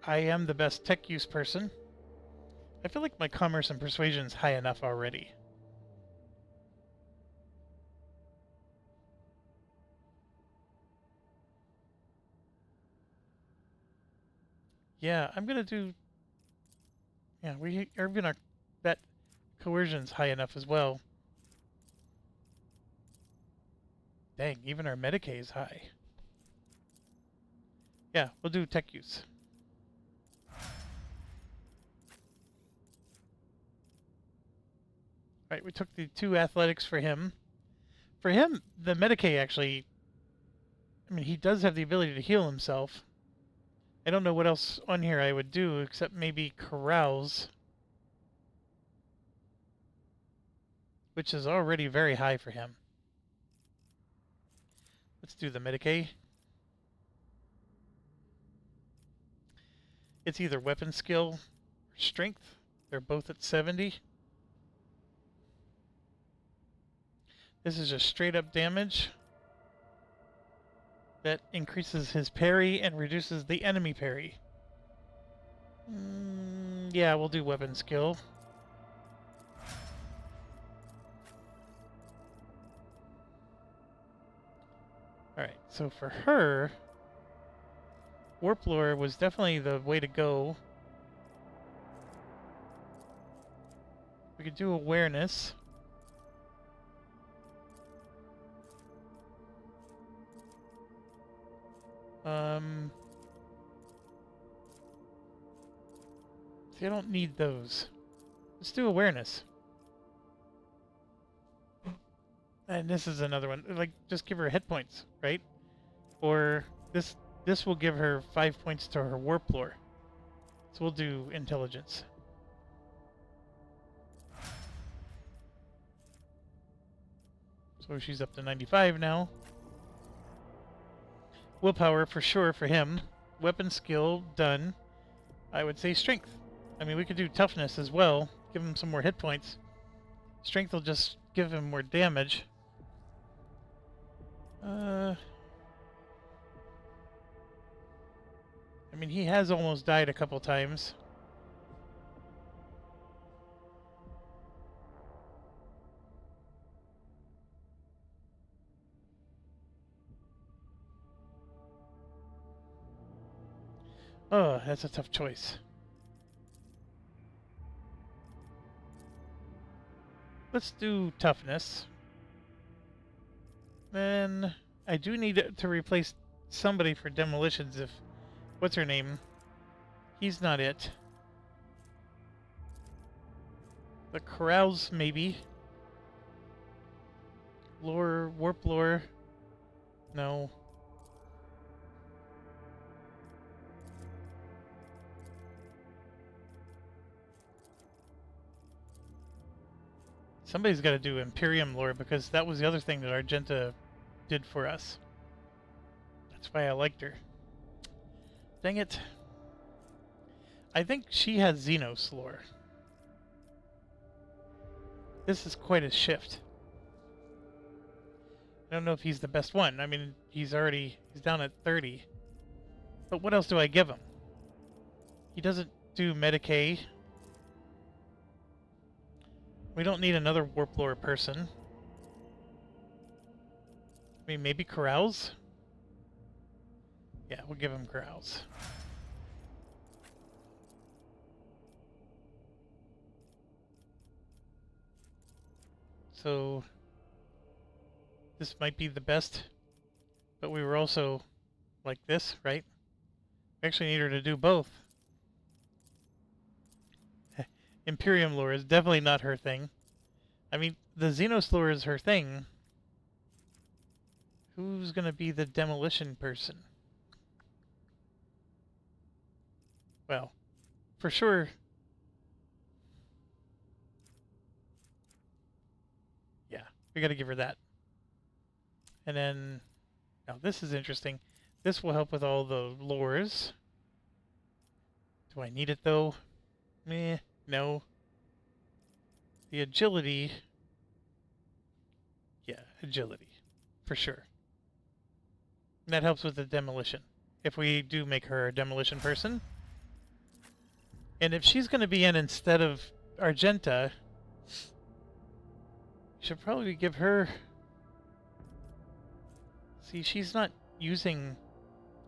I am the best tech use person. I feel like my commerce and persuasion is high enough already. Yeah, I'm gonna do... Yeah, we are gonna... That coercion's high enough as well. Dang, even our Medicaid is high. Yeah, we'll do tech use. Right, we took the 2 athletics for him. For him, the Medicaid actually... I mean, he does have the ability to heal himself. I don't know what else on here I would do, except maybe carouse. Which is already very high for him. Let's do the Medicaid. It's either weapon skill or strength. They're both at 70. This is just straight up damage. That increases his parry and reduces the enemy parry. Yeah, we'll do weapon skill. Alright, so for her, Warp Lore was definitely the way to go. We could do awareness. See, I don't need those. Let's do awareness. And this is another one. Like, just give her hit points, right? Or this will give her 5 points to her warp lore. So we'll do intelligence. So she's up to 95 now. Willpower for sure for him. Weapon skill, done. I would say strength. I mean, we could do toughness as well. Give him some more hit points. Strength will just give him more damage. I mean, he has almost died a couple times. Oh, that's a tough choice. Let's do toughness. Then I do need to replace somebody for demolitions if... What's her name? He's not it. The corrals, maybe. Lore, warp lore. No. Somebody's got to do Imperium lore because that was the other thing that Argenta did for us. That's why I liked her. Dang it. I think she has Xenos lore. This is quite a shift. I don't know if he's the best one. I mean, he's down at 30. But what else do I give him? He doesn't do Medicae. We don't need another warp lore person. I mean, maybe corrals? Yeah, we'll give him corrals. So this might be the best, but we were also like this, right? We actually need her to do both. Imperium lore is definitely not her thing. I mean, the Xenos lore is her thing. Who's gonna be the demolition person? Well, for sure. Yeah, we gotta give her that. And then, now this is interesting. This will help with all the lores. Do I need it though? Meh. No. The agility. Yeah, agility. For sure. And that helps with the demolition. If we do make her a demolition person. And if she's going to be in instead of Argenta, should probably give her... See, she's not using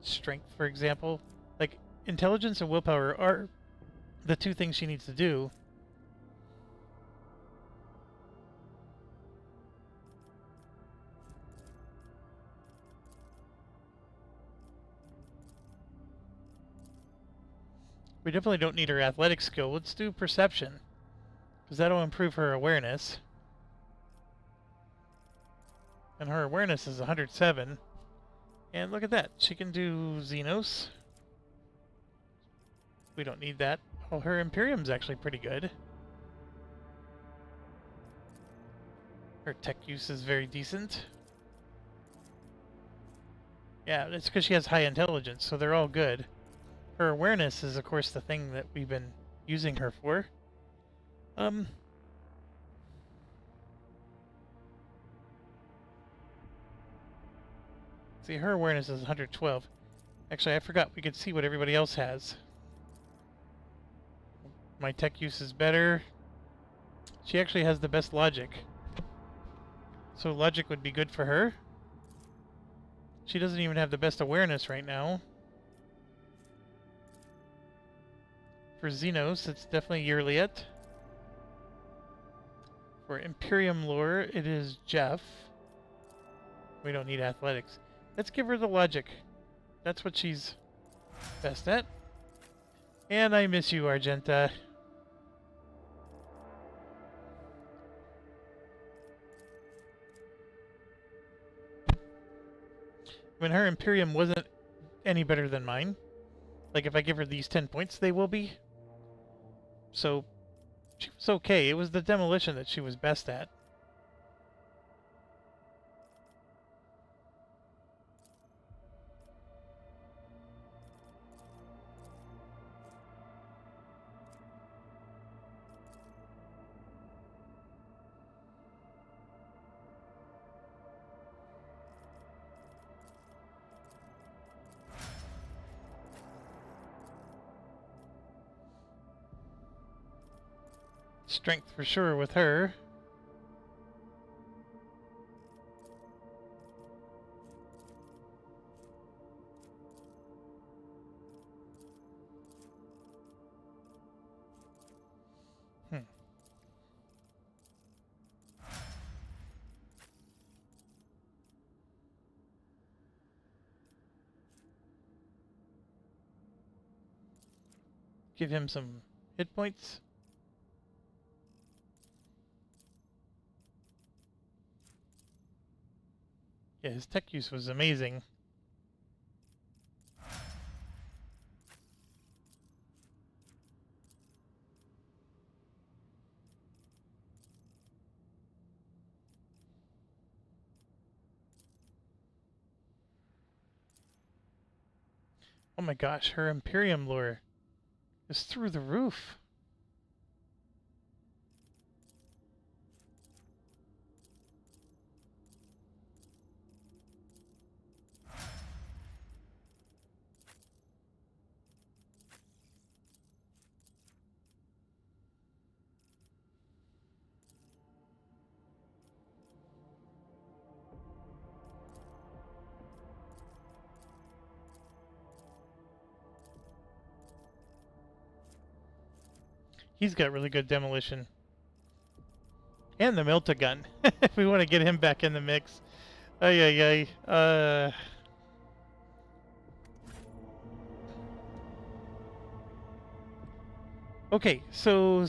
strength, for example. Like, intelligence and willpower are the two things she needs to do. We definitely don't need her athletic skill. Let's do perception, because that'll improve her awareness. And her awareness is 107. And look at that. She can do Xenos. We don't need that. Oh, her Imperium's actually pretty good. Her tech use is very decent. Yeah, it's because she has high intelligence, so they're all good. Her awareness is, of course, the thing that we've been using her for. See, her awareness is 112. Actually, I forgot. We could see what everybody else has. My tech use is better. She actually has the best logic. So logic would be good for her. She doesn't even have the best awareness right now. For Xenos, it's definitely Yearliet. For Imperium lore, it is Jeff. We don't need athletics. Let's give her the logic. That's what she's best at. And I miss you, Argenta. I mean, her Imperium wasn't any better than mine. Like, if I give her these 10 points, they will be. So, she was okay. It was the demolition that she was best at. strength for sure with her. Give him some hit points. Yeah, his tech use was amazing. Oh my gosh, her Imperium lore is through the roof. He's got really good demolition. And the Milta gun. If we want to get him back in the mix. Ay, ay, ay. Okay, so...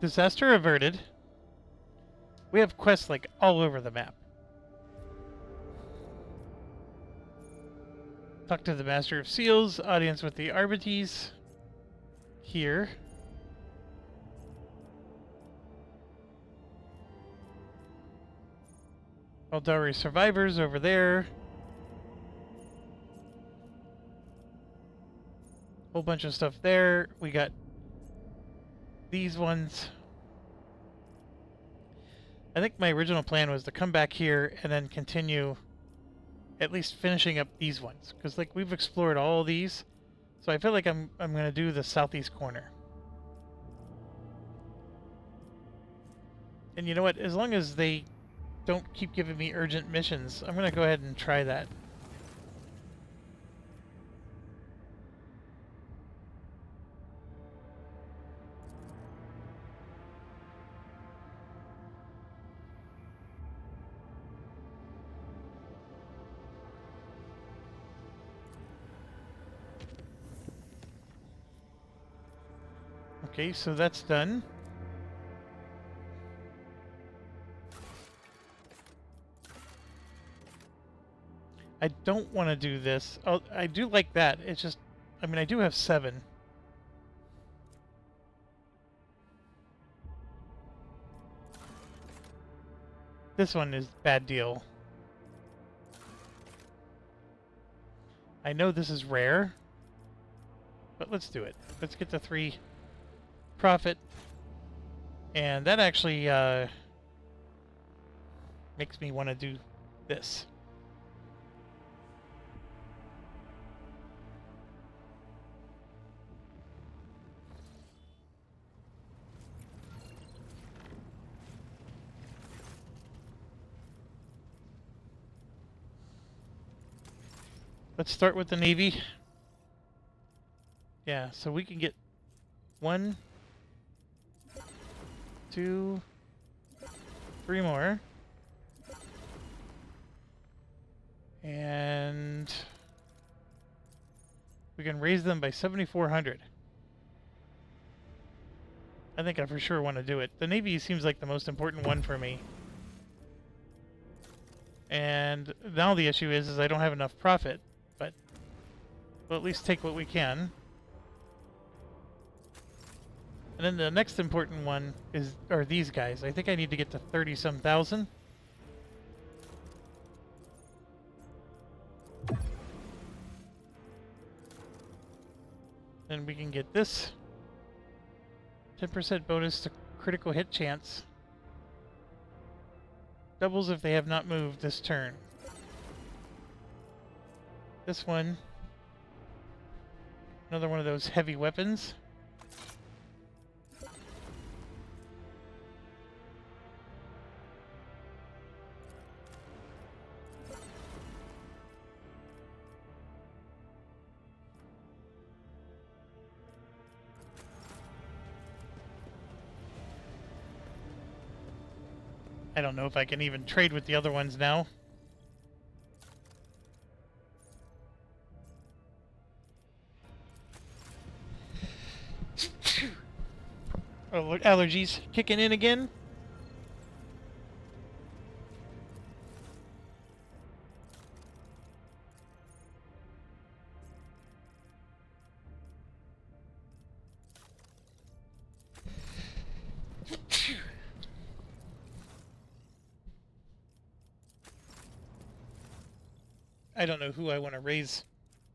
Disaster averted. We have quests like all over the map. Talk to the Master of Seals, audience with the Arbites. Here. Eldari survivors over there. Whole bunch of stuff there. We got these ones. I think my original plan was to come back here and then continue at least finishing up these ones, because like we've explored all these, so I feel like I'm gonna do the southeast corner. And you know what? As long as they don't keep giving me urgent missions, I'm gonna go ahead and try that. Okay, so that's done. I don't want to do this. Oh, I do like that. It's just, I mean, I do have 7. This one is bad deal. I know this is rare, but let's do it. Let's get the 3 profit, and that actually makes me want to do this. Let's start with the Navy. Yeah, so we can get 1, 2, 3 more. And we can raise them by 7,400. I think I for sure want to do it. The Navy seems like the most important one for me. And now the issue is I don't have enough profit, but we'll at least take what we can. And then the next important one are these guys. I think I need to get to 30-some thousand. And we can get this 10% bonus to critical hit chance. Doubles if they have not moved this turn. This one, another one of those heavy weapons. I don't know if I can even trade with the other ones now. Oh, look, allergies kicking in again. I don't know who I want to raise.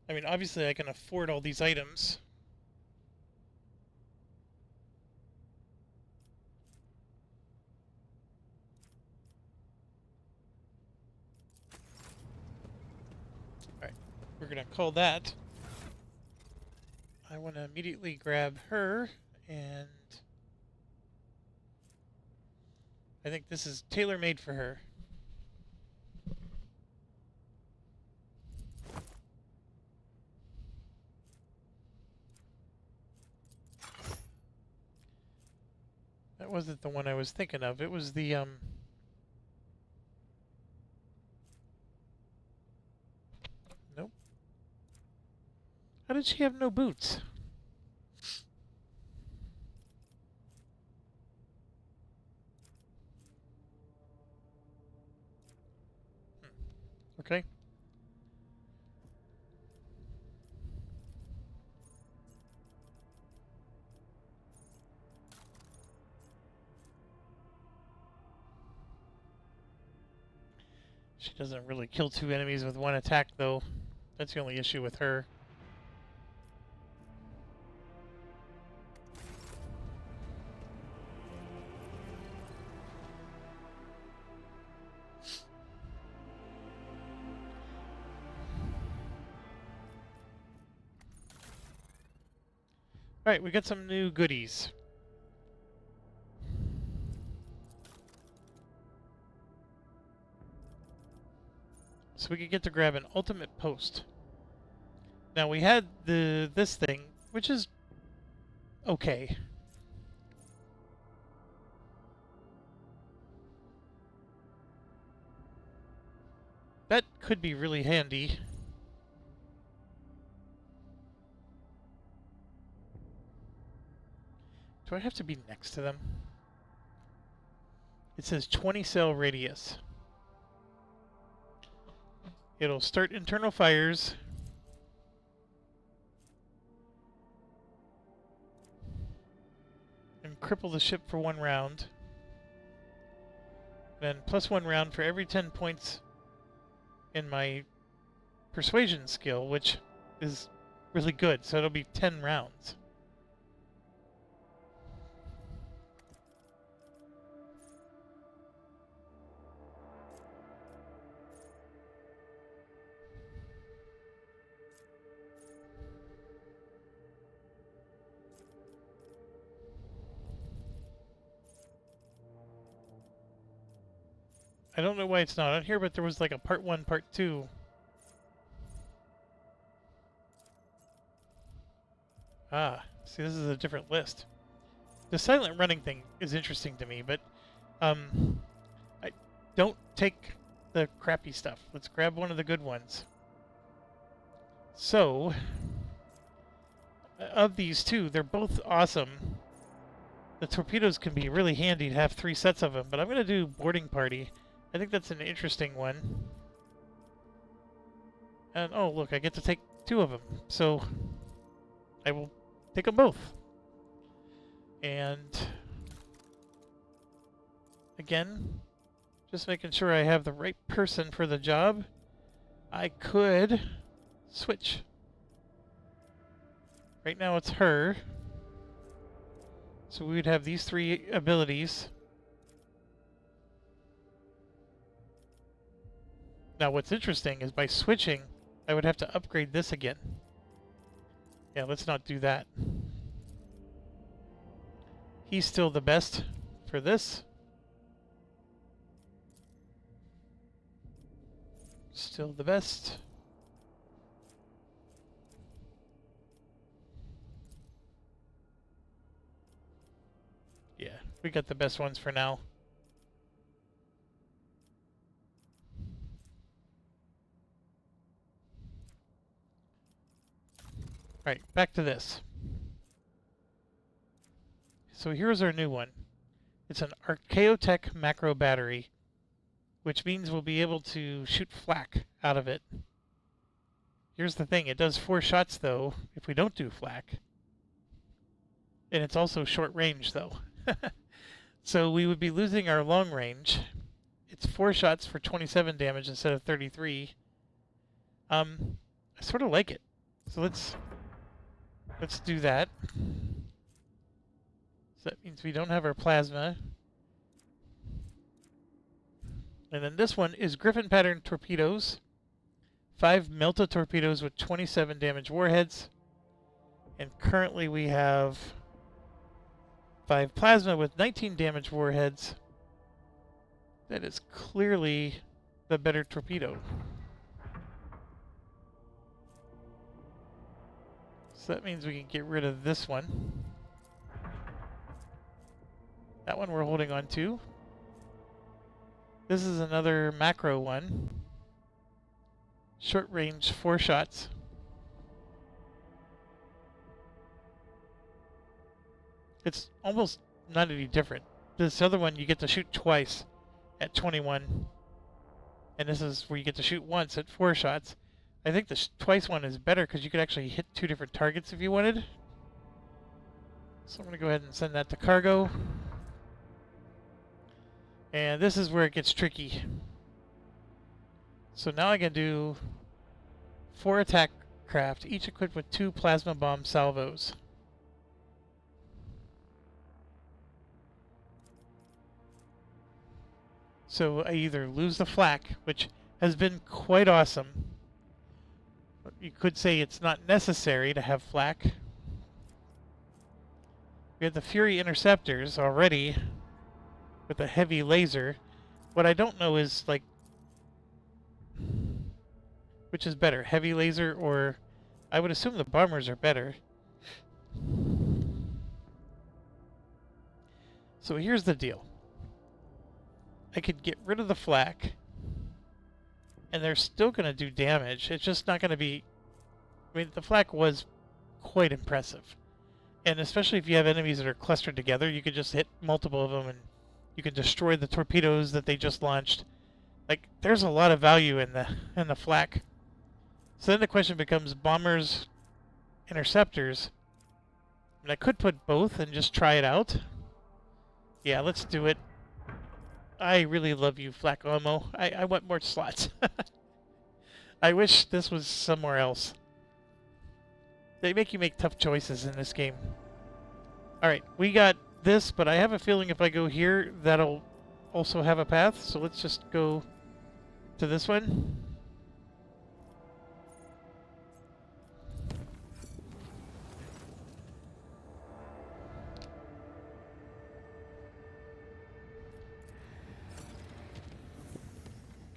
I mean, obviously I can afford all these items. Alright, we're going to call that. I want to immediately grab her, and I think this is tailor-made for her. That wasn't the one I was thinking of. It was the, Nope. How did she have no boots? Okay. She doesn't really kill two enemies with one attack, though. That's the only issue with her. Alright, we got some new goodies. So we could get to grab an ultimate post. Now we had this thing, which is okay. That could be really handy. Do I have to be next to them? It says 20 cell radius. It'll start internal fires. And cripple the ship for 1 round. Then plus 1 round for every 10 points in my persuasion skill, which is really good. So it'll be 10 rounds. I don't know why it's not on here, but there was like a part 1, part 2. Ah, see, this is a different list. The silent running thing is interesting to me, but I don't take the crappy stuff. Let's grab one of the good ones. So, of these two, they're both awesome. The torpedoes can be really handy to have 3 sets of them, but I'm going to do boarding party. I think that's an interesting one. And oh, look, I get to take 2 of them. So I will take them both. And again, just making sure I have the right person for the job. I could switch. Right now it's her. So we would have these 3 abilities. Now what's interesting is by switching, I would have to upgrade this again. Yeah, let's not do that. He's still the best for this. Still the best. Yeah, we got the best ones for now. Alright, back to this. So here's our new one. It's an Archaeotech macro battery, which means we'll be able to shoot flak out of it. Here's the thing, it does 4 shots though, if we don't do flak. And it's also short range though. So we would be losing our long range. It's 4 shots for 27 damage instead of 33. I sort of like it. So let's do that. So that means we don't have our plasma. And then this one is Griffin pattern torpedoes. 5 Melta torpedoes with 27 damage warheads. And currently we have 5 plasma with 19 damage warheads. That is clearly the better torpedo. So that means we can get rid of this one. That one we're holding on to. This is another macro one. Short range, 4 shots. It's almost not any different. This other one you get to shoot twice at 21. And this is where you get to shoot once at 4 shots. I think the twice one is better because you could actually hit 2 different targets if you wanted. So I'm going to go ahead and send that to cargo. And this is where it gets tricky. So now I can do 4 attack craft, each equipped with 2 plasma bomb salvos. So I either lose the flak, which has been quite awesome. You could say it's not necessary to have flak. We have the Fury interceptors already with a heavy laser. What I don't know is, like, which is better, heavy laser or... I would assume the bombers are better. So here's the deal. I could get rid of the flak, and they're still going to do damage. It's just not going to be... I mean, the flak was quite impressive. And especially if you have enemies that are clustered together, you could just hit multiple of them and you can destroy the torpedoes that they just launched. Like, there's a lot of value in the flak. So then the question becomes bombers, interceptors. And I could put both and just try it out. Yeah, let's do it. I really love you, flak ammo. I want more slots. I wish this was somewhere else. They make you make tough choices in this game. Alright, we got this, but I have a feeling if I go here, that'll also have a path. So let's just go to this one.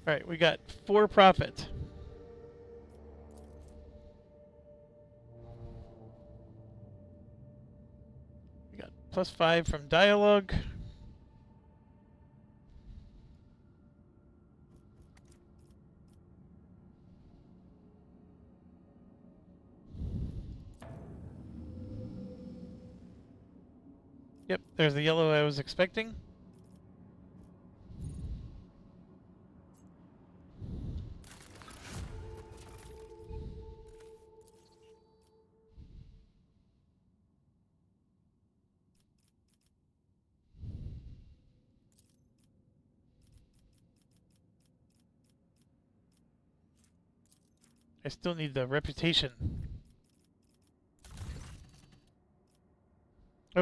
Alright, we got 4 profit. We got +5 from dialogue. Yep, there's the yellow I was expecting. I still need the reputation.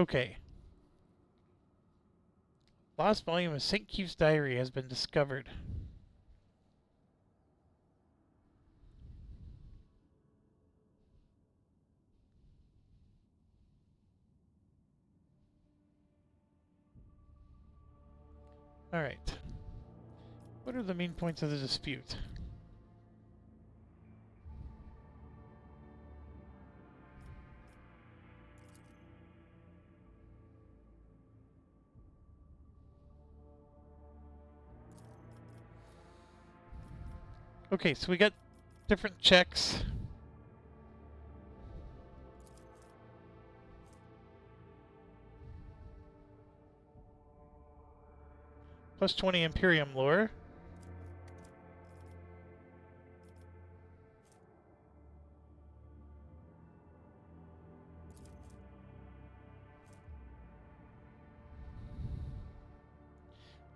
Okay. Lost volume of St. Keith's diary has been discovered. Alright. What are the main points of the dispute? Okay, so we got different checks. Plus 20 Imperium lore.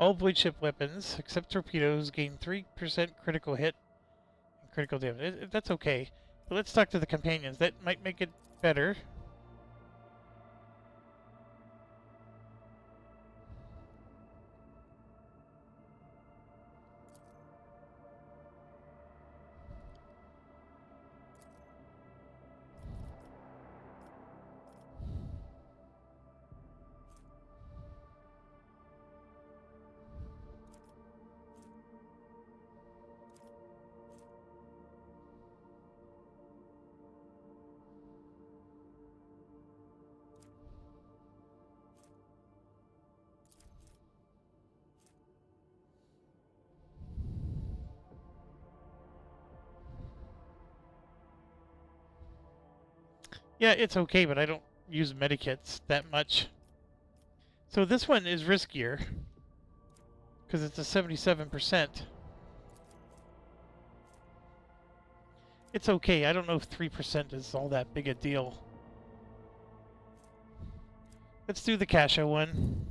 All void ship weapons, except torpedoes, gain 3% critical hit and critical damage. That's okay. But let's talk to the companions. That might make it better. Yeah, it's okay, but I don't use medikits that much. So this one is riskier because it's a 77%. It's okay. I don't know if 3% is all that big a deal. Let's do the Kasha one.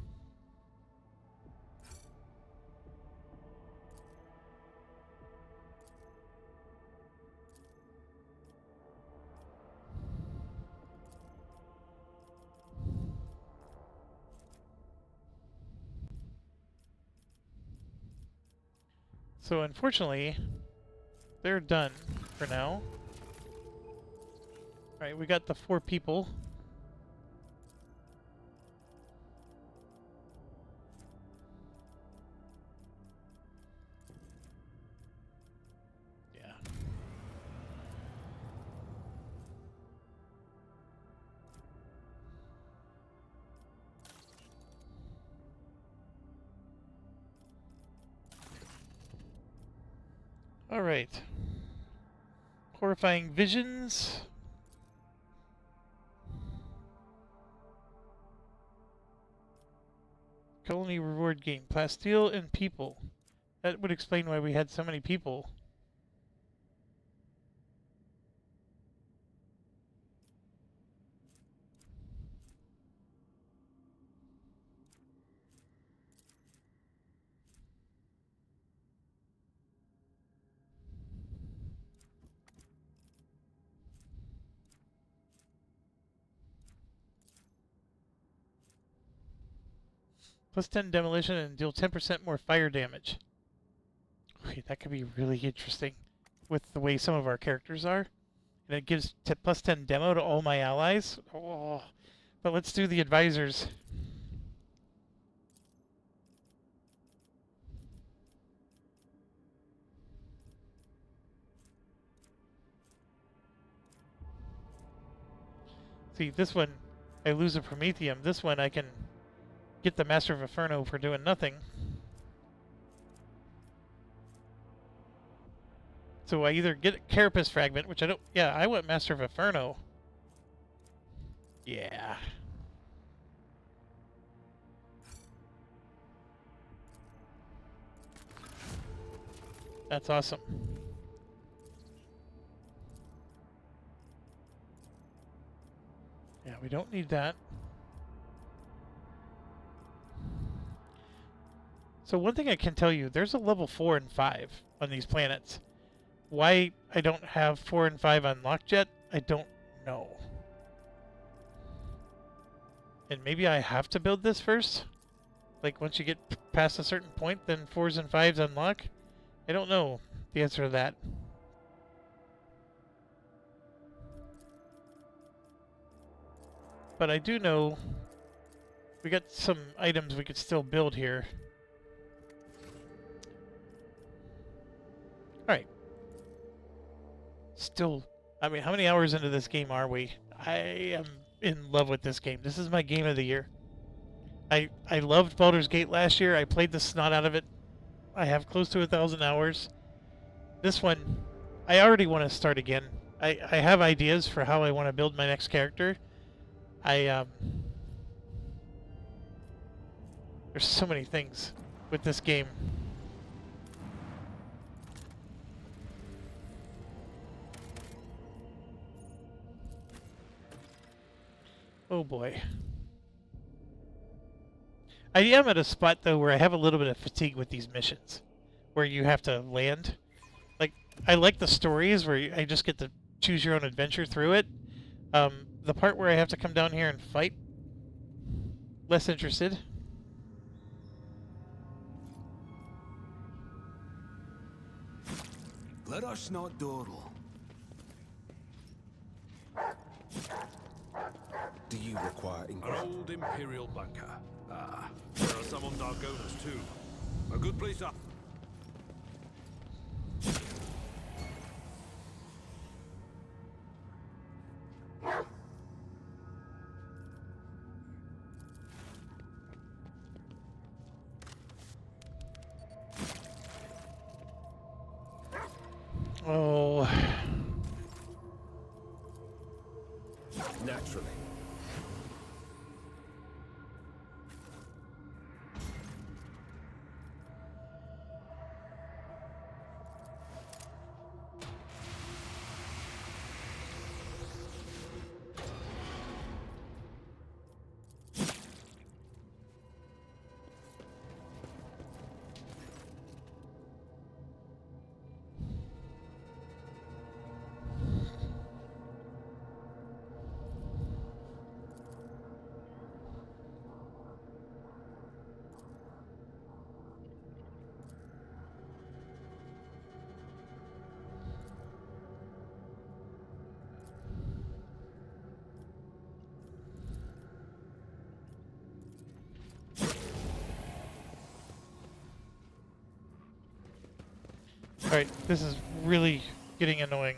So unfortunately, they're done for now. Alright, we got the 4 people. Yeah. Alright. Horrifying visions. Colony reward game. Plasteel and people. That would explain why we had so many people. Plus 10 demolition and deal 10% more fire damage. Okay, that could be really interesting with the way some of our characters are. And it gives plus 10 demo to all my allies. Oh, but let's do the advisors. See, this one, I lose a Prometheum. This one, I can get the Master of Inferno for doing nothing. So I either get a Carapace Fragment, which I don't... Yeah, I want Master of Inferno. Yeah. That's awesome. Yeah, we don't need that. So one thing I can tell you, there's a level 4 and 5 on these planets. Why I don't have 4 and 5 unlocked yet, I don't know. And maybe I have to build this first? Like, once you get past a certain point, then 4s and 5s unlock? I don't know the answer to that. But I do know we got some items we could still build here. Alright. Still, I mean, how many hours into this game are we? I am in love with this game. This is my game of the year. I loved Baldur's Gate last year. I played the snot out of it. I have close to 1,000 hours. This one, I already want to start again. I have ideas for how I want to build my next character. There's so many things with this game. Oh boy. I am at a spot though where I have a little bit of fatigue with these missions, where you have to land. Like, I like the stories where I just get to choose your own adventure through it. The part where I have to come down here and fight, less interested. Let us not dawdle. Do you require An old Imperial bunker. Ah, there are some on Dargonas too. A good place up. Oh. naturally? Alright, this is really getting annoying.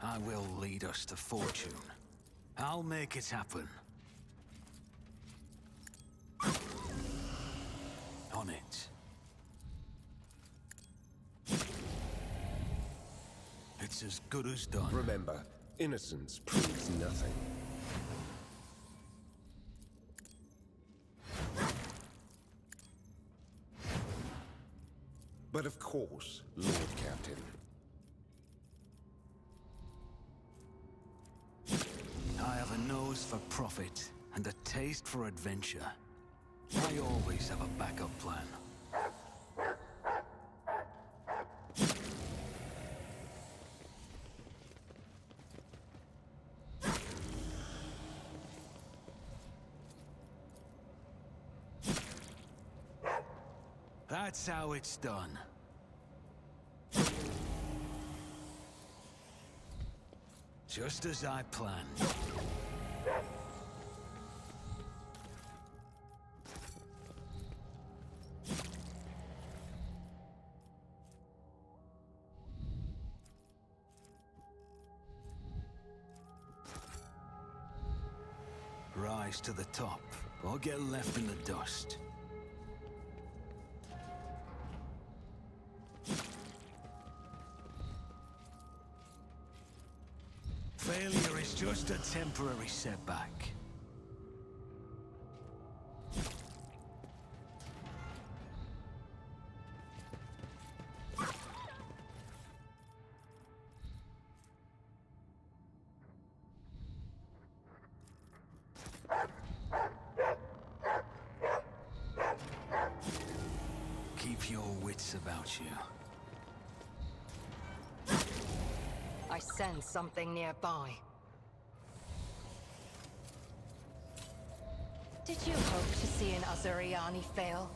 I will lead us to fortune. I'll make it happen. On it. It's as good as done. Remember, innocence proves nothing. But of course, Lord Captain. I have a nose for profit and a taste for adventure. I always have a backup plan. That's how it's done. Just as I planned. Rise to the top, or get left in the dust. Failure is just a temporary setback. Keep your wits about you. I sense something nearby. Did you hope to see an Azuriani fail?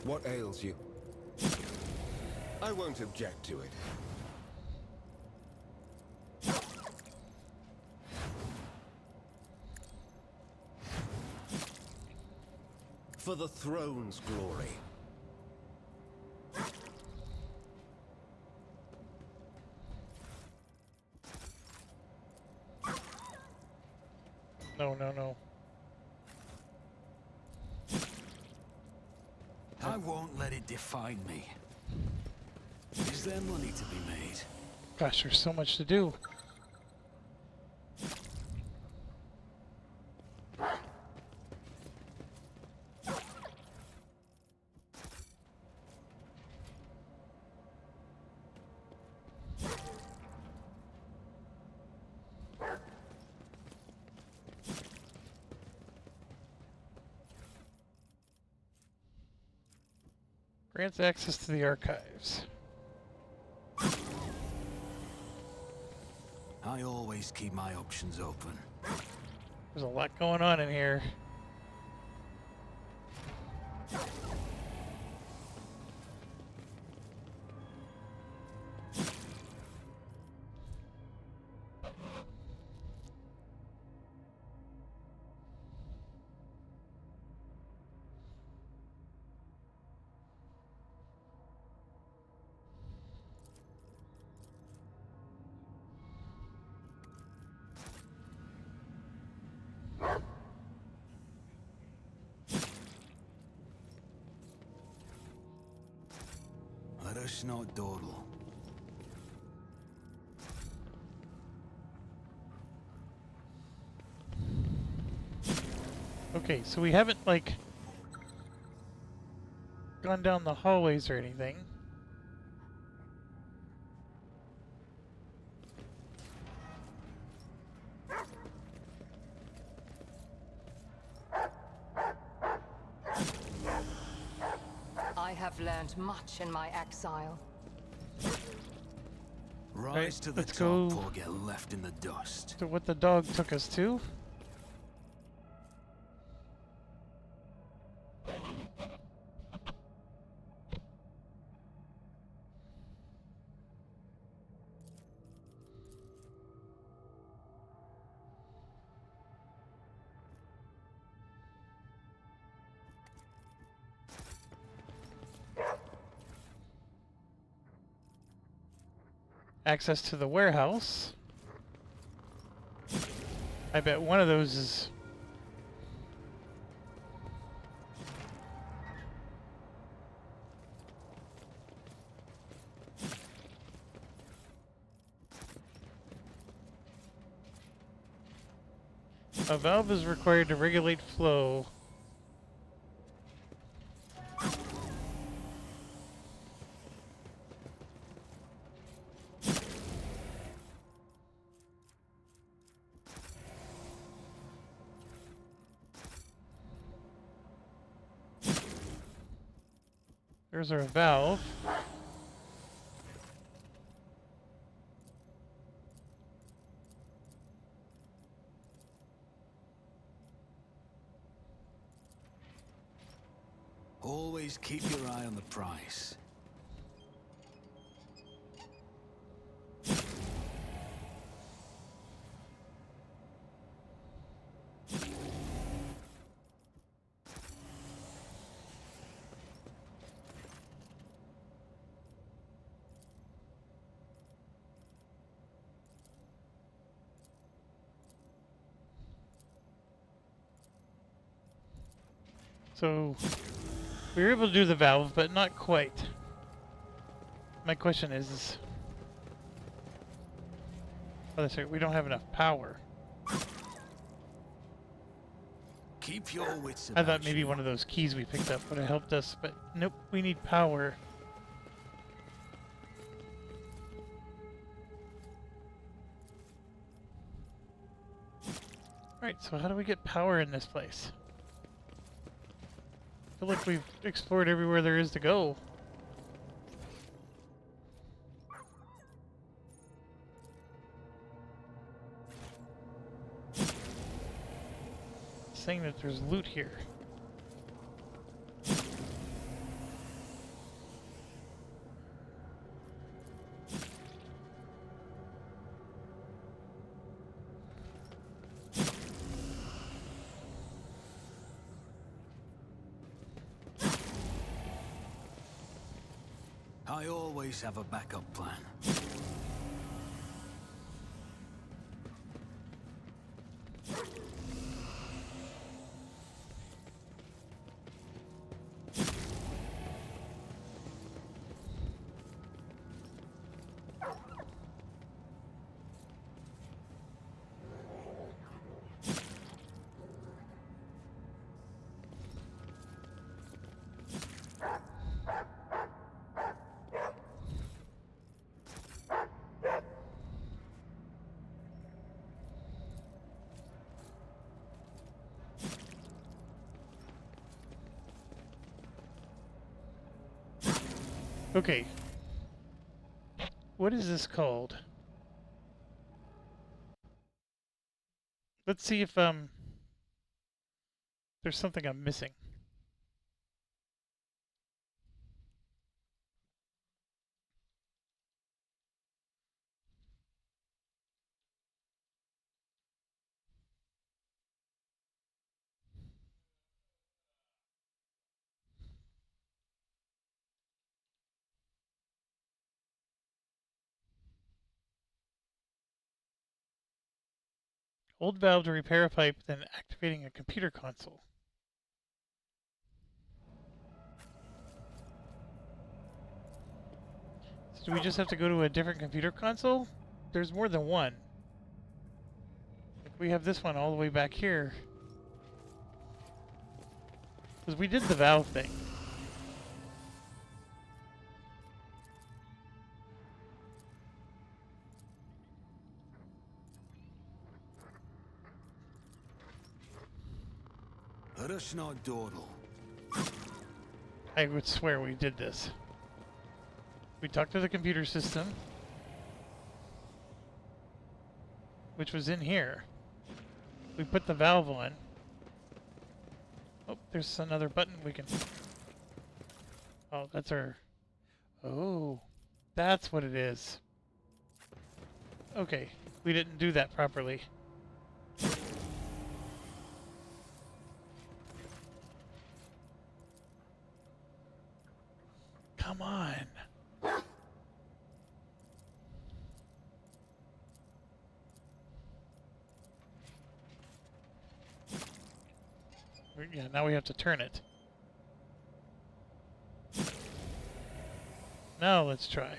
What ails you? I won't object to it. For the throne's glory. No, no, no. I won't let it define me. Is there money to be made? Gosh, there's so much to do. Grants access to the archives. I always keep my options open. There's a lot going on in here. Let us not dawdle. Okay, so we haven't, like, gone down the hallways or anything. I have learned much in my exile. Rise to the let's top go or get left in the dust. to what the dog took us to. Access to the warehouse. I bet one of those is... A valve is required to regulate flow. There's our valve. Always keep your eye on the price. So we were able to do the valve, but not quite. My question is, oh, that's right, we don't have enough power. Keep your wits I about thought maybe you. one of those keys we picked up would have helped us, but nope, we need power. Right, so how do we get power in this place? I feel like we've explored everywhere there is to go. It's saying that there's loot here. I always have a backup plan. Okay. What is this called? Let's see if there's something I'm missing. Old valve to repair a pipe, then activating a computer console. So do we just have to go to a different computer console? There's more than one. Like we have this one all the way back here. Because we did the valve thing. Rush not dawdle. I would swear we did this. We talked to the computer system, which was in here. We put the valve on. Oh, there's another button we can... Oh, that's our... Oh, that's what it is. Okay, we didn't do that properly. Come on. Yeah, now we have to turn it. Now let's try.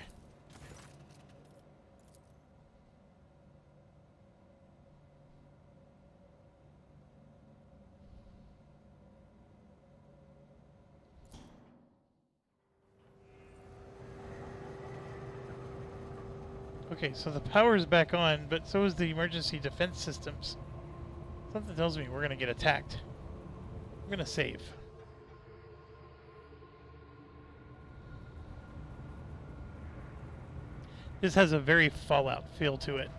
Okay, so the power's back on, but so is the emergency defense systems. Something tells me we're gonna get attacked. I'm gonna save. This has a very Fallout feel to it.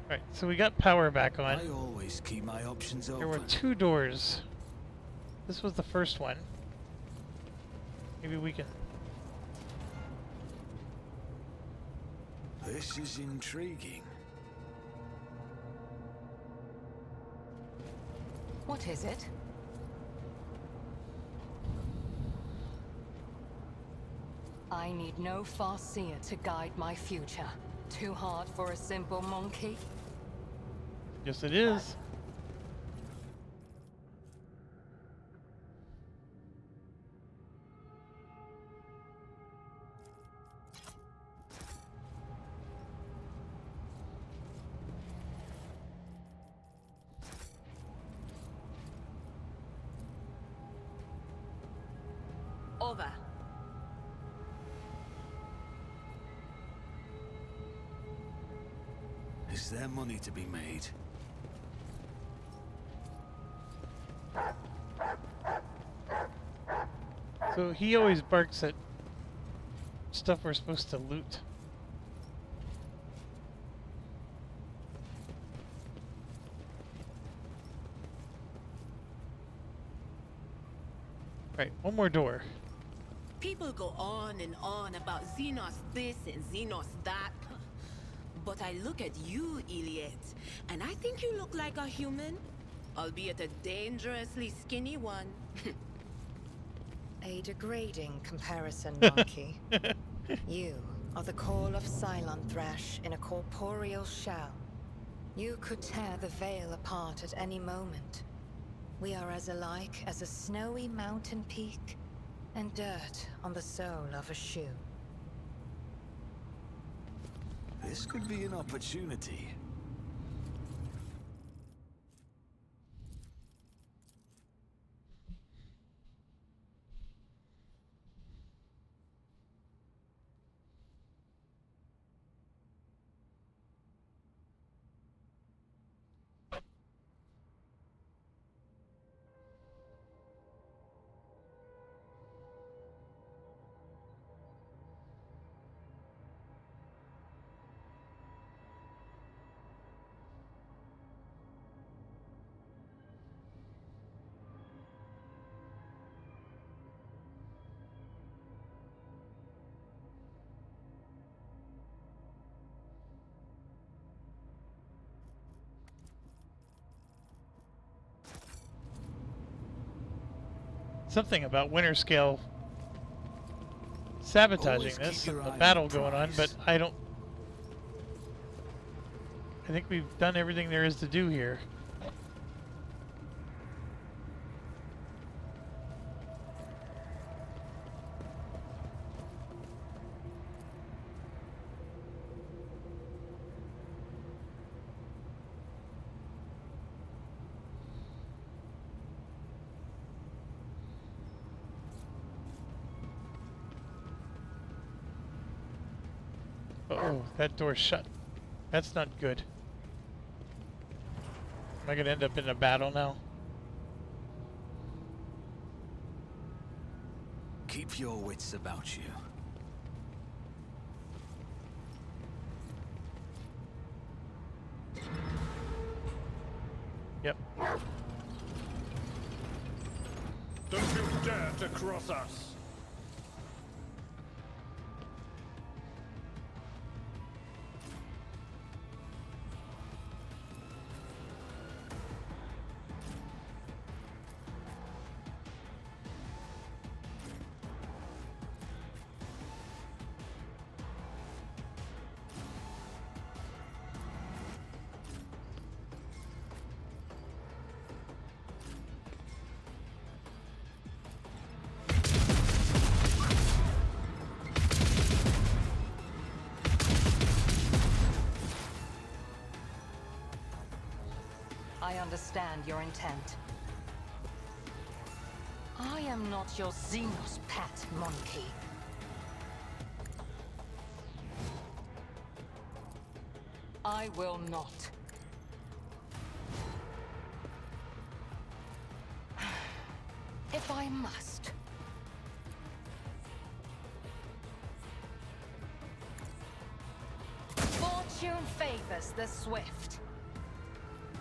Alright, so we got power back on. I always keep my options open. There were 2 doors. This was the first one. Maybe we can... This is intriguing. What is it? I need no farseer to guide my future. Too hard for a simple monkey? Yes, it is. Over. Is there money to be made? So he always barks at stuff we're supposed to loot. Right, one more door. People go on and on about Xenos this and Xenos that. But I look at you, Iliet, and I think you look like a human, albeit a dangerously skinny one. A degrading comparison, monkey. You are the call of Cylon Thrash in a corporeal shell. You could tear the veil apart at any moment. We are as alike as a snowy mountain peak and dirt on the sole of a shoe. This could be an opportunity. Something about Winter Scale sabotaging Always this keep and your the eye on battle the going on, but prize. I think we've done everything there is to do here. Uh-oh, that door's shut. That's not good. Am I gonna end up in a battle now? Keep your wits about you. Yep. Don't you dare to cross us! I understand your intent. I am not your Xenos pet, monkey. I will not. If I must. Fortune favors the swift.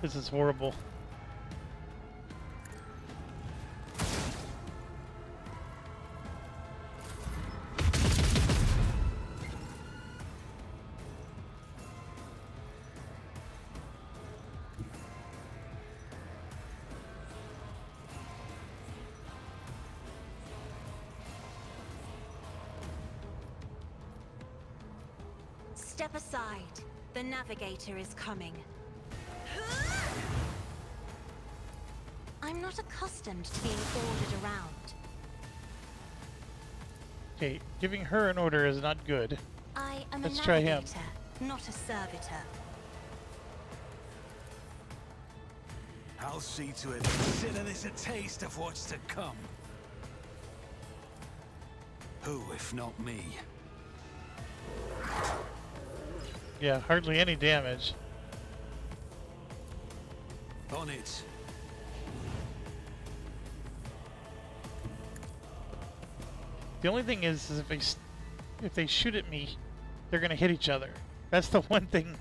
This is horrible. Step aside. The navigator is coming. I'm not accustomed to being ordered around. Okay, giving her an order is not good. I am Let's a try him. navigator, not a servitor. I'll see to it. Consider this a taste of what's to come. Who, if not me? Yeah, hardly any damage. On it. The only thing is if they shoot at me, they're gonna hit each other. That's the one thing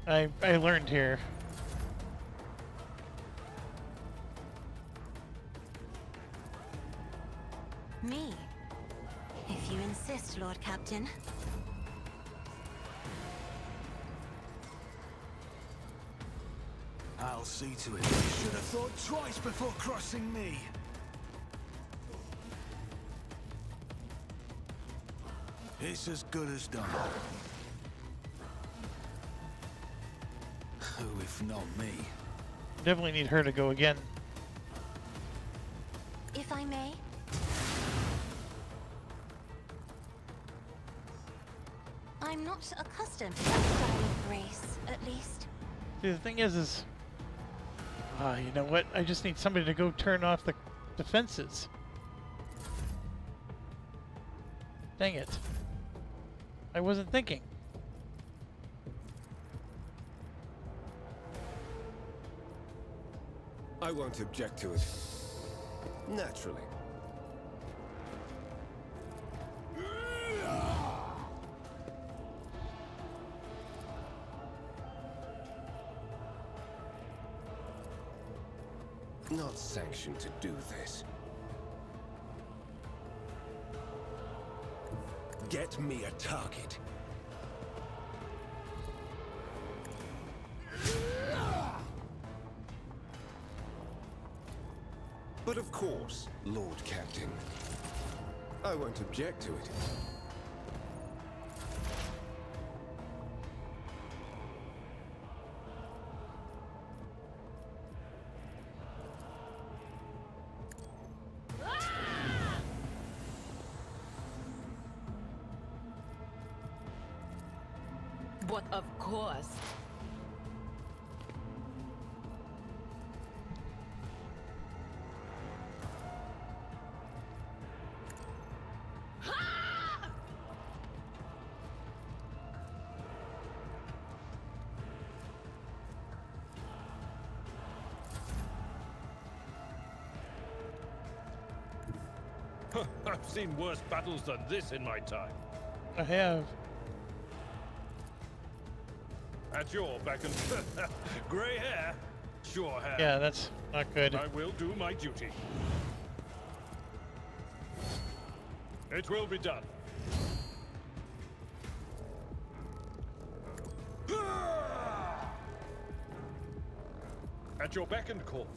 I learned here. Me? If you insist, Lord Captain. I'll see to it. You should have thought twice before crossing me. It's as good as done. Who, if not me? Definitely need her to go again. If I may. I'm not accustomed to that style of grace, at least. See, the thing is you know what? I just need somebody to go turn off the defenses. Dang it. I wasn't thinking. I won't object to it. Naturally. Not sanctioned to do this. Get me a target. But of course, Lord Captain. I won't object to it. But of course. I've seen worse battles than this in my time. I have. At your beck and grey hair, sure hair. Yeah, that's not good. I will do my duty. It will be done. At your beck and call.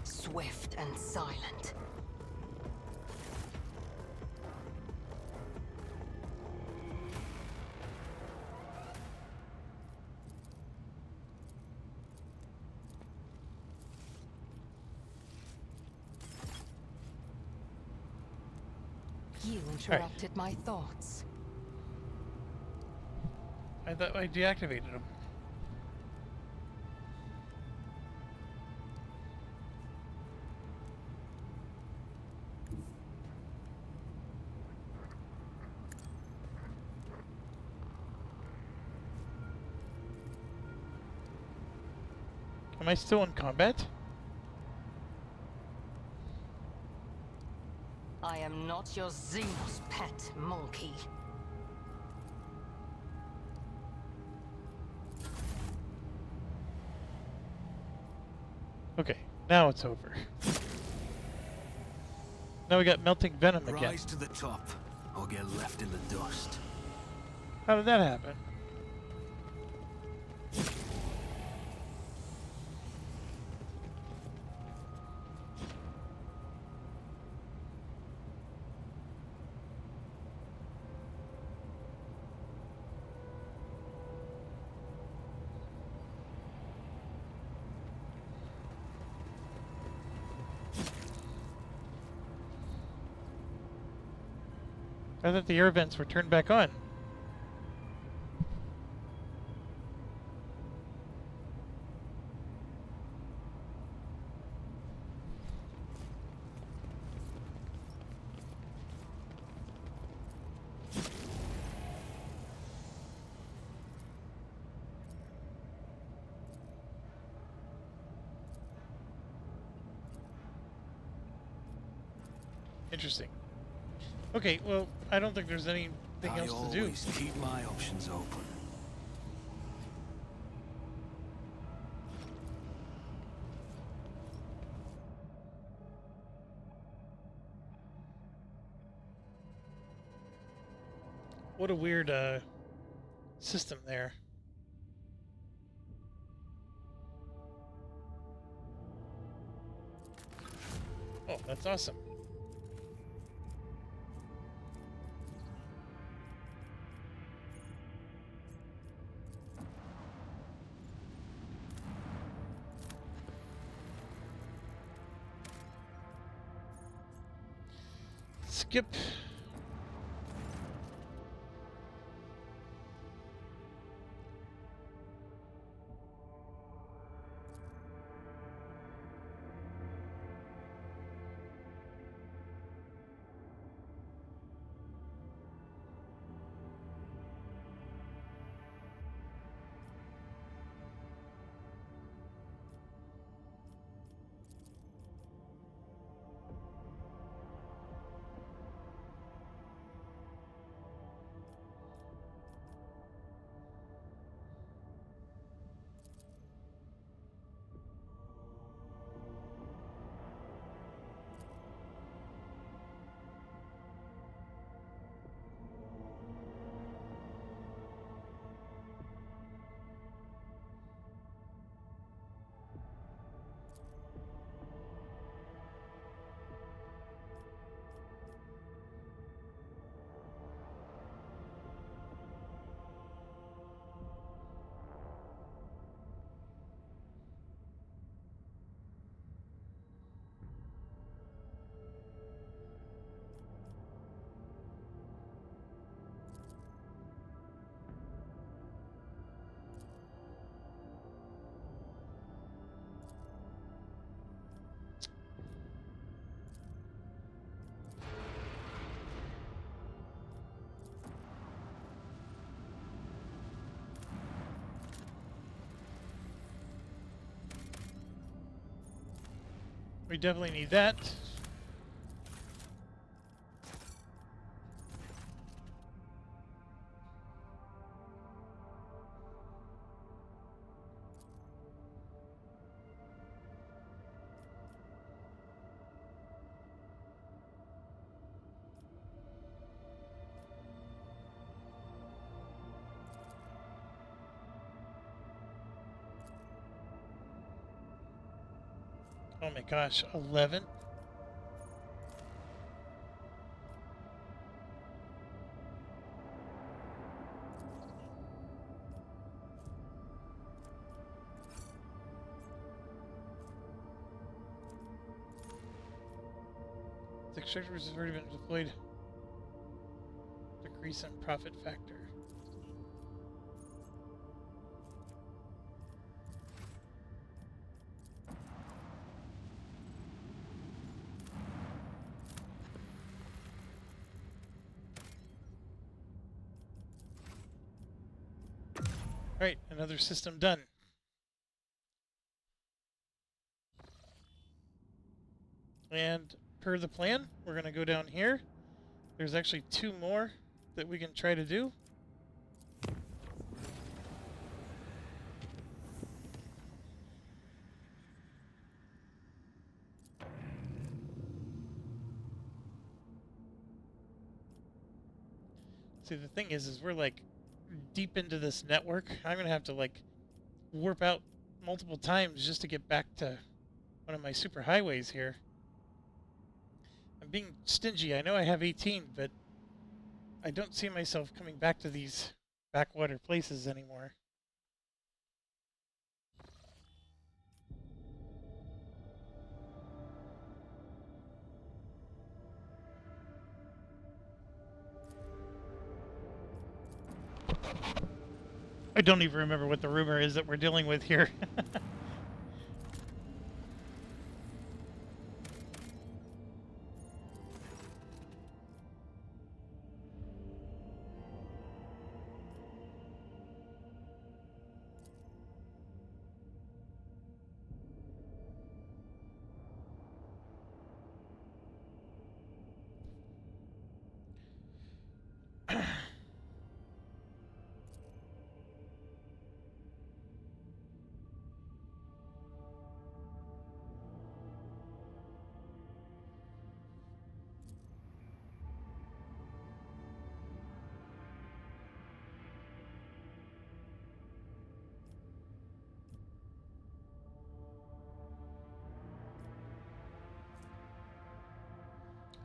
Swift and silent. You interrupted my thoughts. I thought I deactivated them. Am I still in combat? I am not your Xenos pet, monkey. Okay, now it's over. Now we got melting venom again. Rise to the top, or get left in the dust. How did that happen? I thought the air vents were turned back on. Interesting. Okay, well, I don't think there's anything I else to do. always keep my options open. What a weird system there. Oh, that's awesome. Skip. We definitely need that. Oh my gosh, 11? The extractor has already been deployed. Decrease in profit factor. Alright, another system done. And per the plan, we're going to go down here. There's actually 2 more that we can try to do. See, the thing is we're like deep into this network. I'm going to have to like warp out multiple times just to get back to one of my super highways here. I'm being stingy. I know I have 18, but I don't see myself coming back to these backwater places anymore. I don't even remember what the rumor is that we're dealing with here.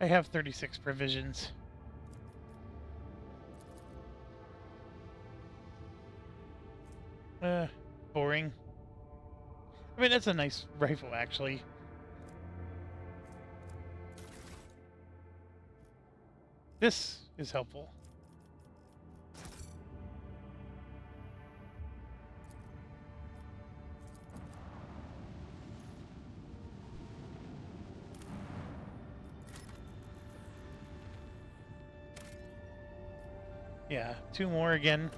I have 36 provisions. Boring. I mean, that's a nice rifle, actually. This is helpful. Yeah, 2 more again.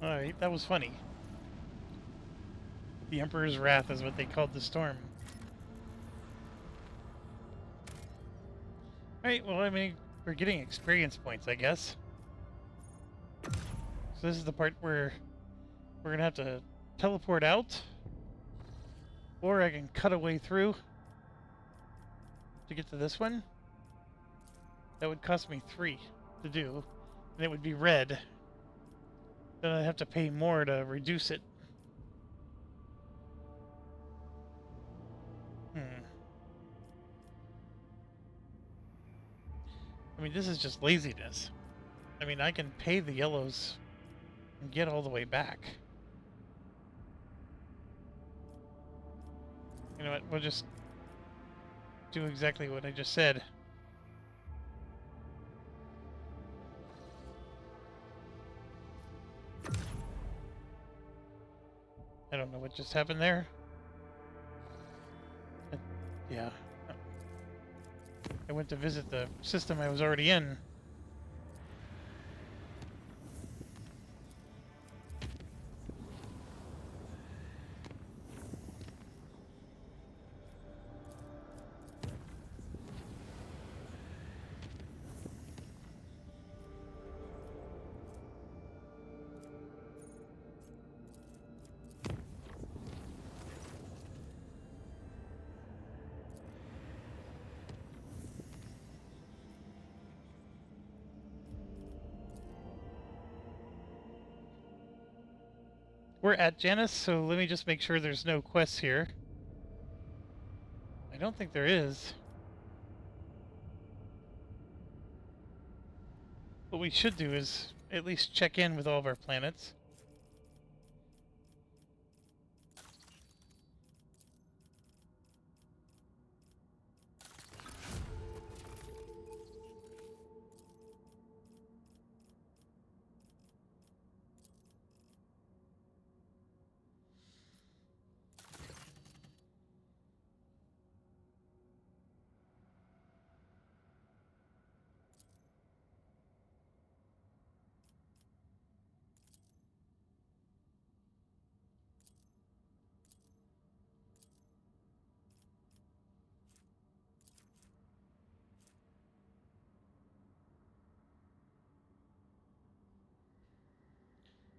Alright, that was funny. The Emperor's Wrath is what they called the storm. Alright, well, I mean, we're getting experience points, I guess. So this is the part where we're gonna have to teleport out. Or I can cut a way through to get to this one. That would cost me 3 to do. And it would be red. Then I'd have to pay more to reduce it. I mean, this is just laziness. I mean, I can pay the yellows and get all the way back. You know what? We'll just do exactly what I just said. I don't know what just happened there. Yeah. I went to visit the system I was already in. We're at Janus, so let me just make sure there's no quests here. I don't think there is. What we should do is at least check in with all of our planets.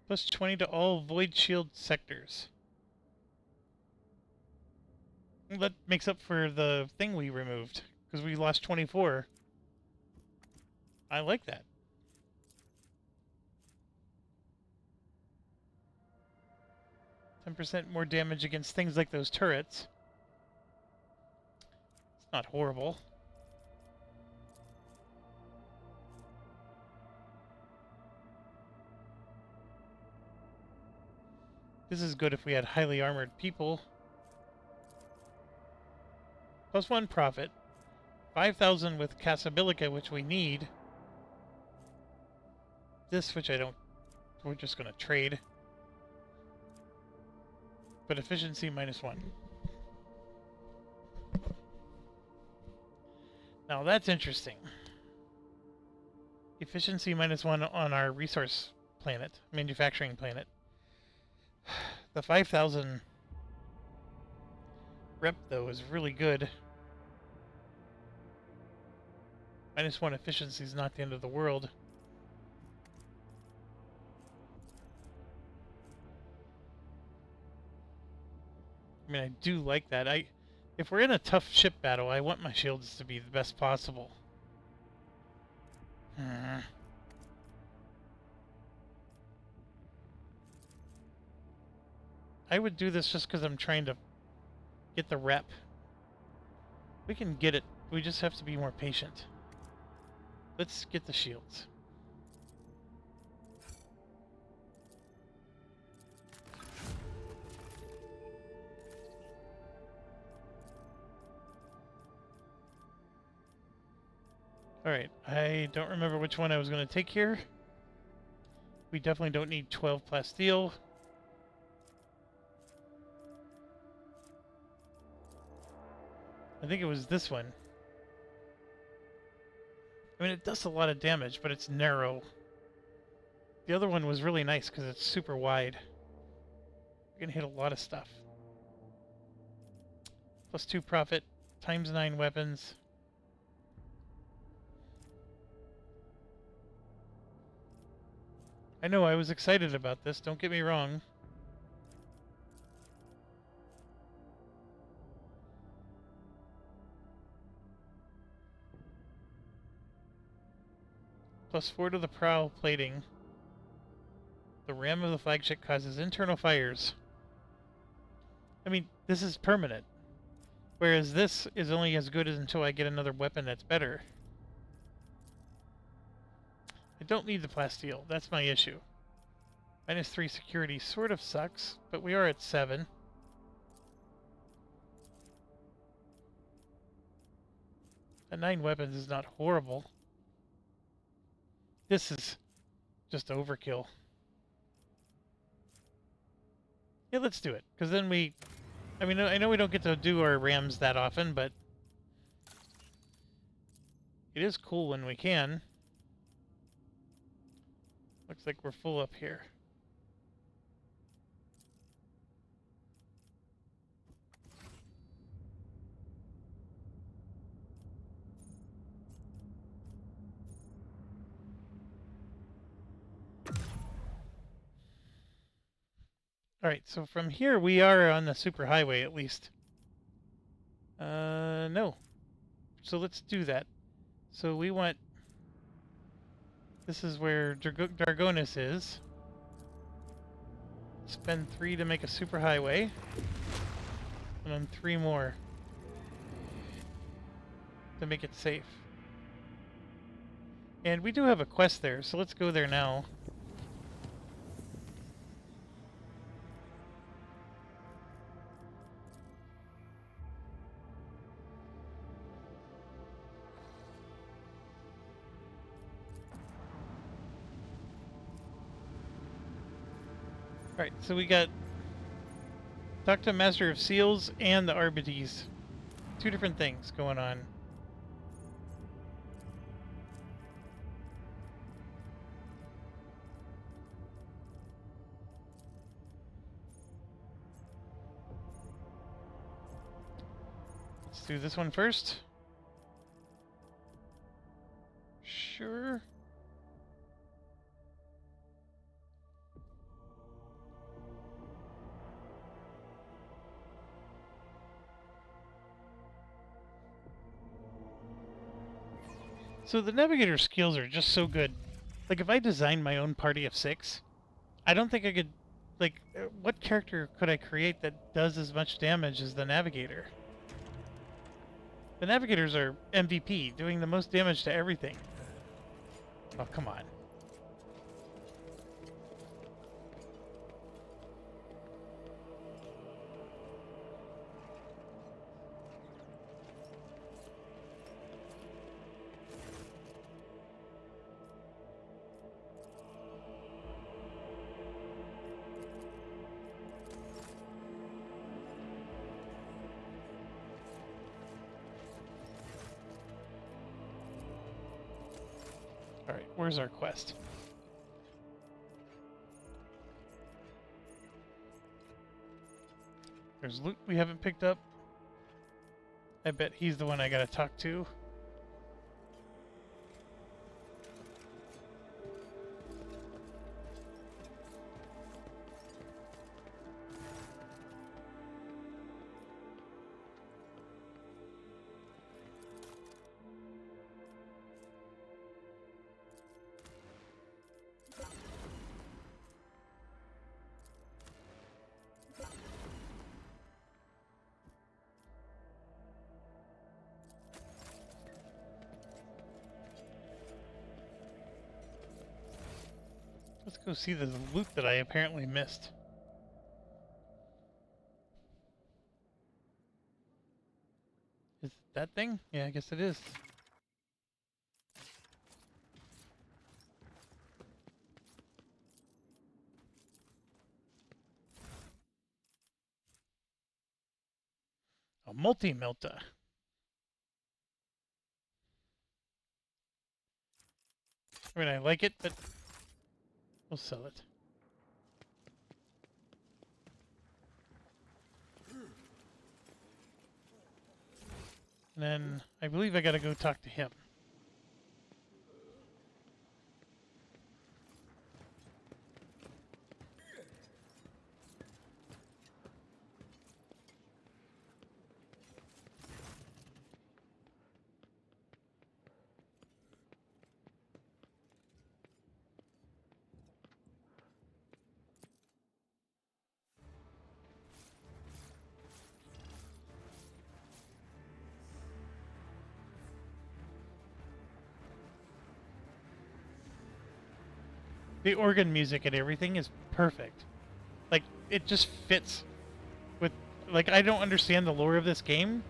Plus 20 to all Void Shield sectors. Well, that makes up for the thing we removed, because we lost 24. I like that. %10 more damage against things like those turrets. It's not horrible. This is good if we had highly armored people. Plus 1 profit. 5,000 with Casabilica, which we need. This, which I don't... We're just going to trade. But efficiency -1. Now that's interesting. Efficiency -1 on our resource planet, manufacturing planet. The 5,000 rep, though, is really good. -1 efficiency is not the end of the world. I mean, I do like that. If we're in a tough ship battle, I want my shields to be the best possible. I would do this just because I'm trying to get the rep. We can get it. We just have to be more patient. Let's get the shields. Alright, I don't remember which one I was going to take here. We definitely don't need 12 plasteel. I think it was this one. I mean, it does a lot of damage, but it's narrow. The other one was really nice because it's super wide. You can hit a lot of stuff. Plus 2 profit, ×9 weapons. I know I was excited about this, don't get me wrong. Plus 4 to the prow plating. The ram of the flagship causes internal fires. I mean, this is permanent. Whereas this is only as good as until I get another weapon that's better. I don't need the plasteel, that's my issue. -3 security sort of sucks, but we are at 7. A 9 weapons is not horrible. This is just overkill. Yeah, let's do it, because then we... I mean, I know we don't get to do our rams that often, but it is cool when we can. Looks like we're full up here. Alright, so from here we are on the superhighway at least. No. So let's do that. So we want... This is where Dargonis is. Spend 3 to make a superhighway. And then 3 more to make it safe. And we do have a quest there, so let's go there now. Alright, so we got talk to Master of Seals and the Arbites. 2 different things going on. Let's do this one first. Sure. So the navigator skills are just so good. Like, if I designed my own party of 6, I don't think I could... Like, what character could I create that does as much damage as the navigator? The navigators are MVP, doing the most damage to everything. Oh, come on. Alright, where's our quest? There's loot we haven't picked up. I bet he's the one I gotta talk to. Let's go see the loot that I apparently missed. Is it that thing? Yeah, I guess it is. A multi-melta. I mean, I like it, but we'll sell it. And then I believe I gotta go talk to him. The organ music and everything is perfect. Like, it just fits with... Like, I don't understand the lore of this game,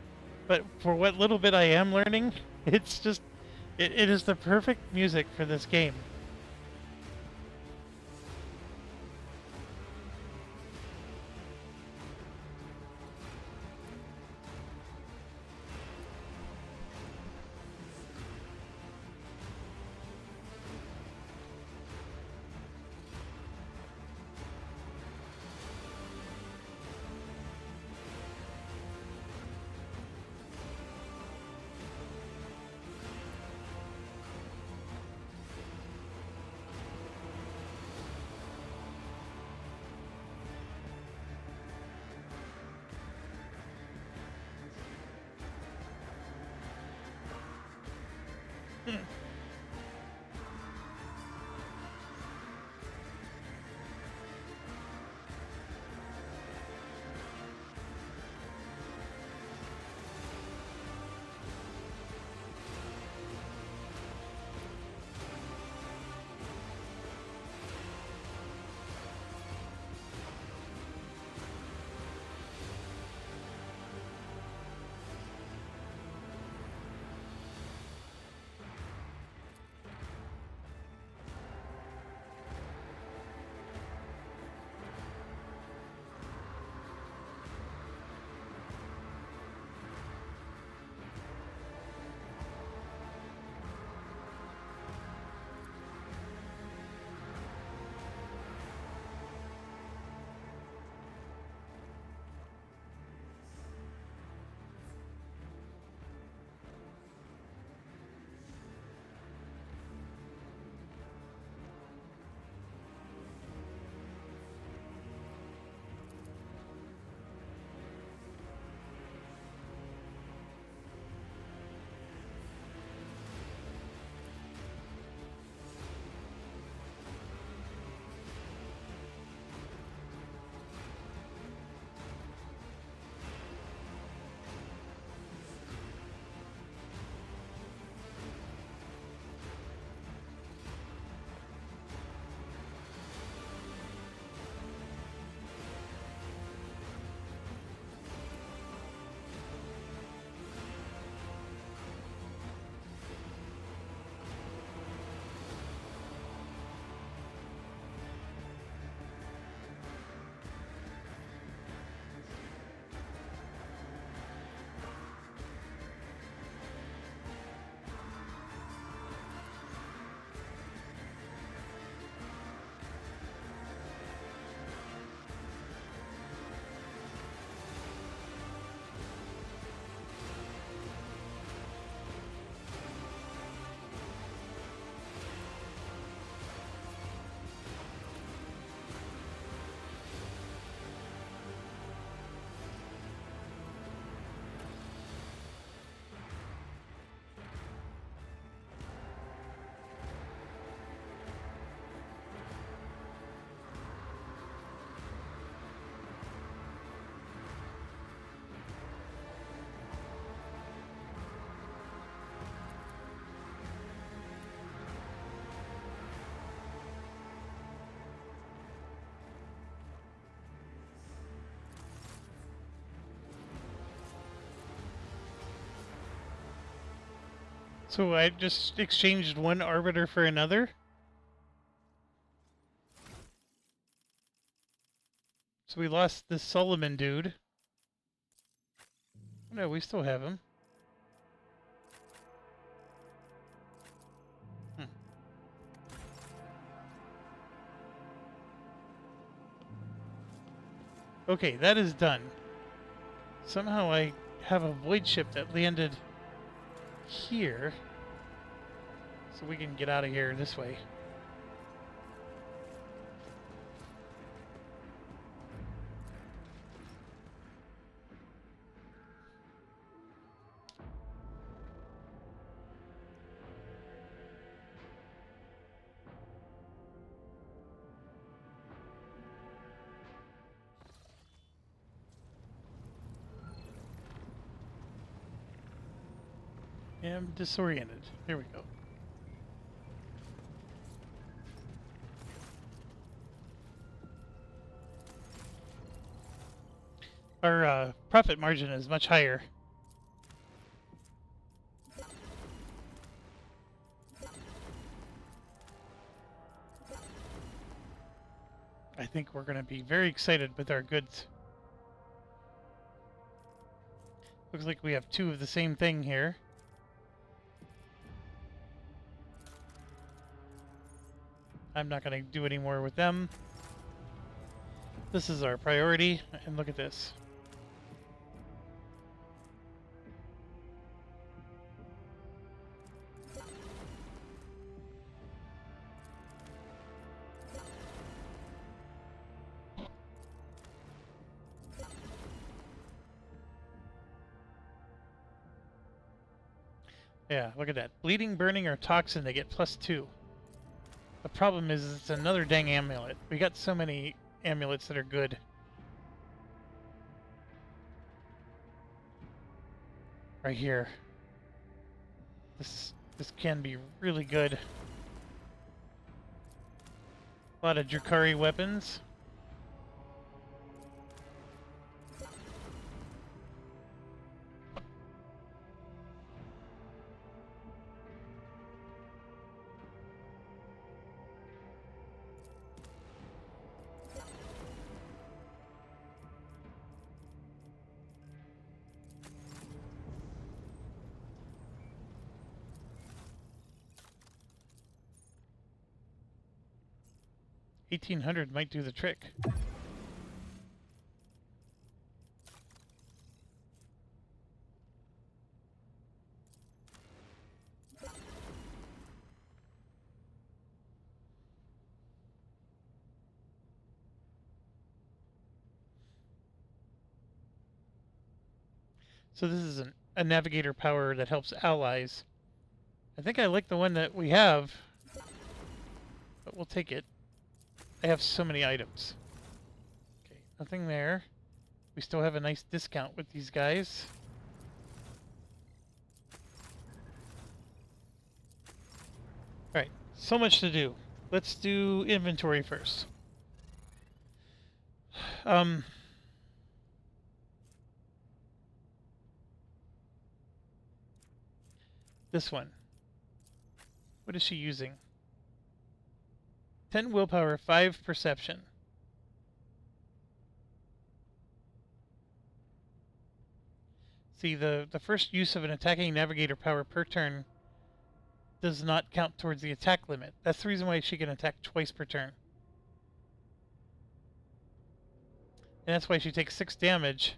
but for what little bit I am learning, it's just... It is the perfect music for this game. So I just exchanged one arbiter for another? So we lost this Solomon dude. No, we still have him. Okay, that is done. Somehow I have a void ship that landed here. So we can get out of here this way. I'm disoriented. Here we go. Our profit margin is much higher. I think we're going to be very excited with our goods. Looks like we have two of the same thing here. I'm not going to do any more with them. This is our priority, and look at this. Yeah, look at that. Bleeding, burning, or toxin, they get +2. The problem is it's another dang amulet. We got so many amulets that are good. Right here. This can be really good. A lot of Drukhari weapons. $1,800 might do the trick. So this is a navigator power that helps allies. I think I like the one that we have, but we'll take it. I have so many items. Okay, nothing there. We still have a nice discount with these guys. Alright, so much to do. Let's do inventory first. This one. What is she using? 10 willpower, 5 perception. See, the first use of an attacking navigator power per turn does not count towards the attack limit. That's the reason why she can attack twice per turn. And that's why she takes 6 damage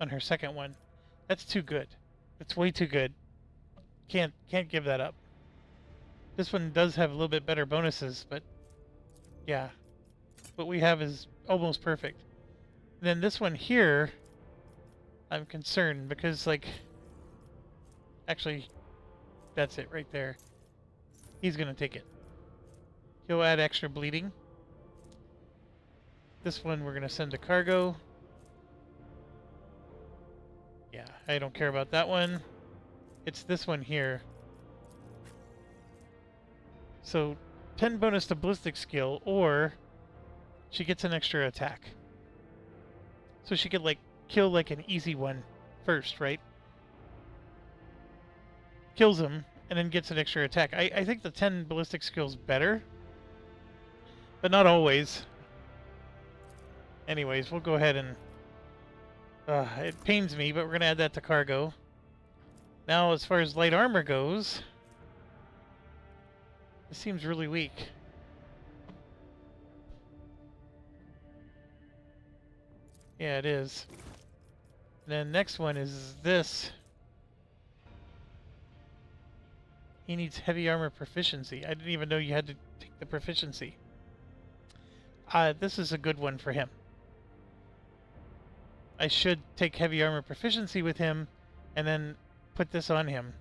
on her second one. That's too good. That's way too good. Can't give that up. This one does have a little bit better bonuses, but yeah. What we have is almost perfect. And then this one here, I'm concerned because, like, actually, that's it right there. He's gonna take it. He'll add extra bleeding. This one we're gonna send to cargo. Yeah, I don't care about that one. It's this one here. So, 10 bonus to ballistic skill, or she gets an extra attack. So she could, like, kill, like, an easy one first, right? kills him and then gets an extra attack. I think the 10 ballistic skill's better, but not always. Anyways, we'll go ahead and... it pains me, but we're going to add that to cargo. Now, as far as light armor goes, it seems really weak. Yeah, it is. And then next one is this. He needs heavy armor proficiency. I didn't even know you had to take the proficiency. This is a good one for him. I should take heavy armor proficiency with him and then put this on him.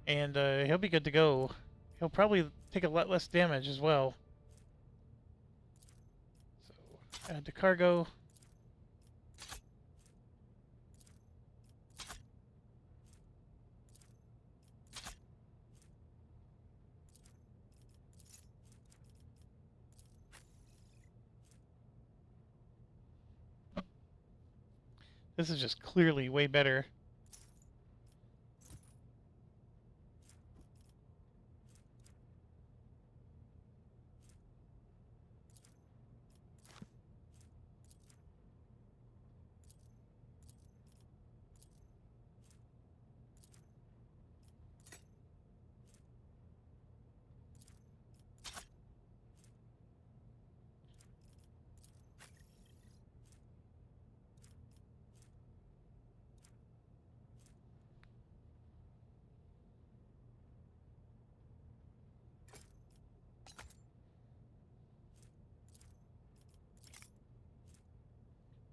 And he'll be good to go. He'll probably take a lot less damage as well. So, add to cargo. This is just clearly way better.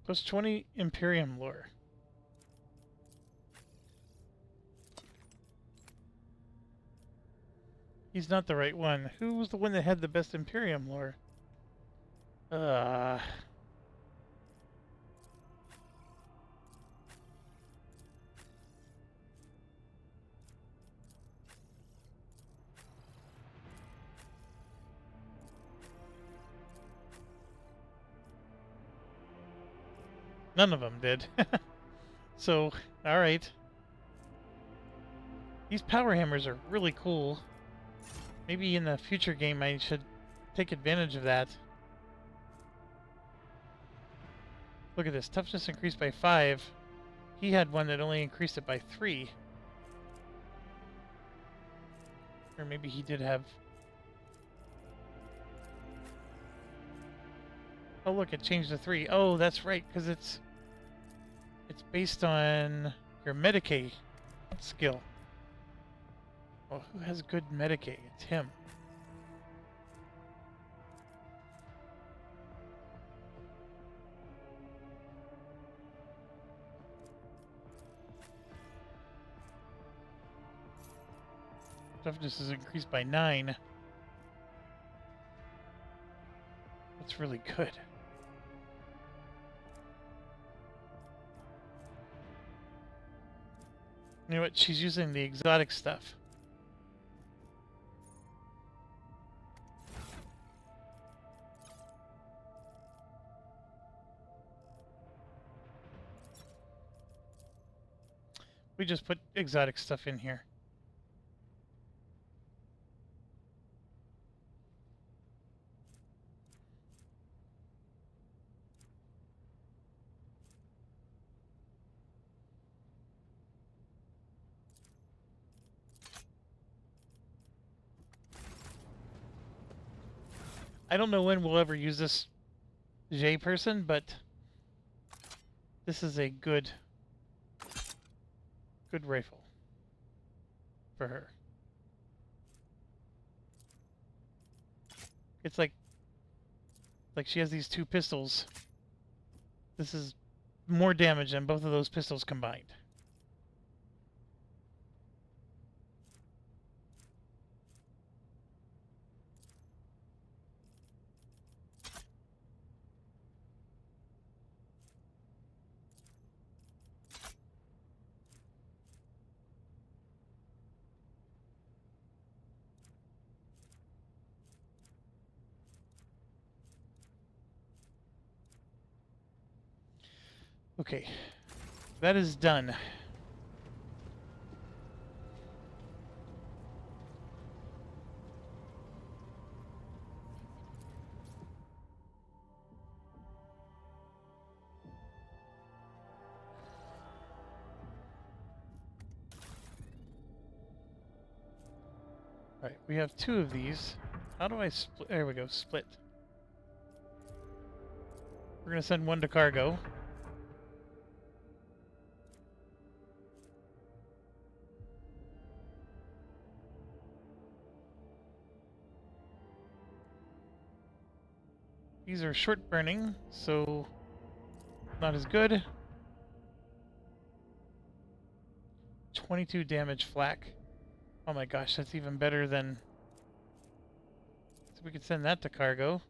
Plus 20 Imperium lore. He's not the right one. Who was the one that had the best Imperium lore? None of them did. So, alright. These power hammers are really cool. Maybe in the future game I should take advantage of that. Look at this. Toughness increased by 5. He had one that only increased it by 3. Or maybe he did have... Oh look, it changed to 3. Oh, that's right, because it's based on your Medicae skill. Well, who has good Medicae? It's him. Toughness is increased by 9. That's really good. You know what? She's using the exotic stuff. We just put exotic stuff in here. I don't know when we'll ever use this J person, but this is a good rifle for her. It's like she has these 2 pistols. This is more damage than both of those pistols combined. Okay, that is done. Alright, we have 2 of these. How do I split? There we go, split. We're going to send 1 to cargo. These are short burning, so not as good. 22 damage flak. Oh my gosh, that's even better than... So we could send that to cargo.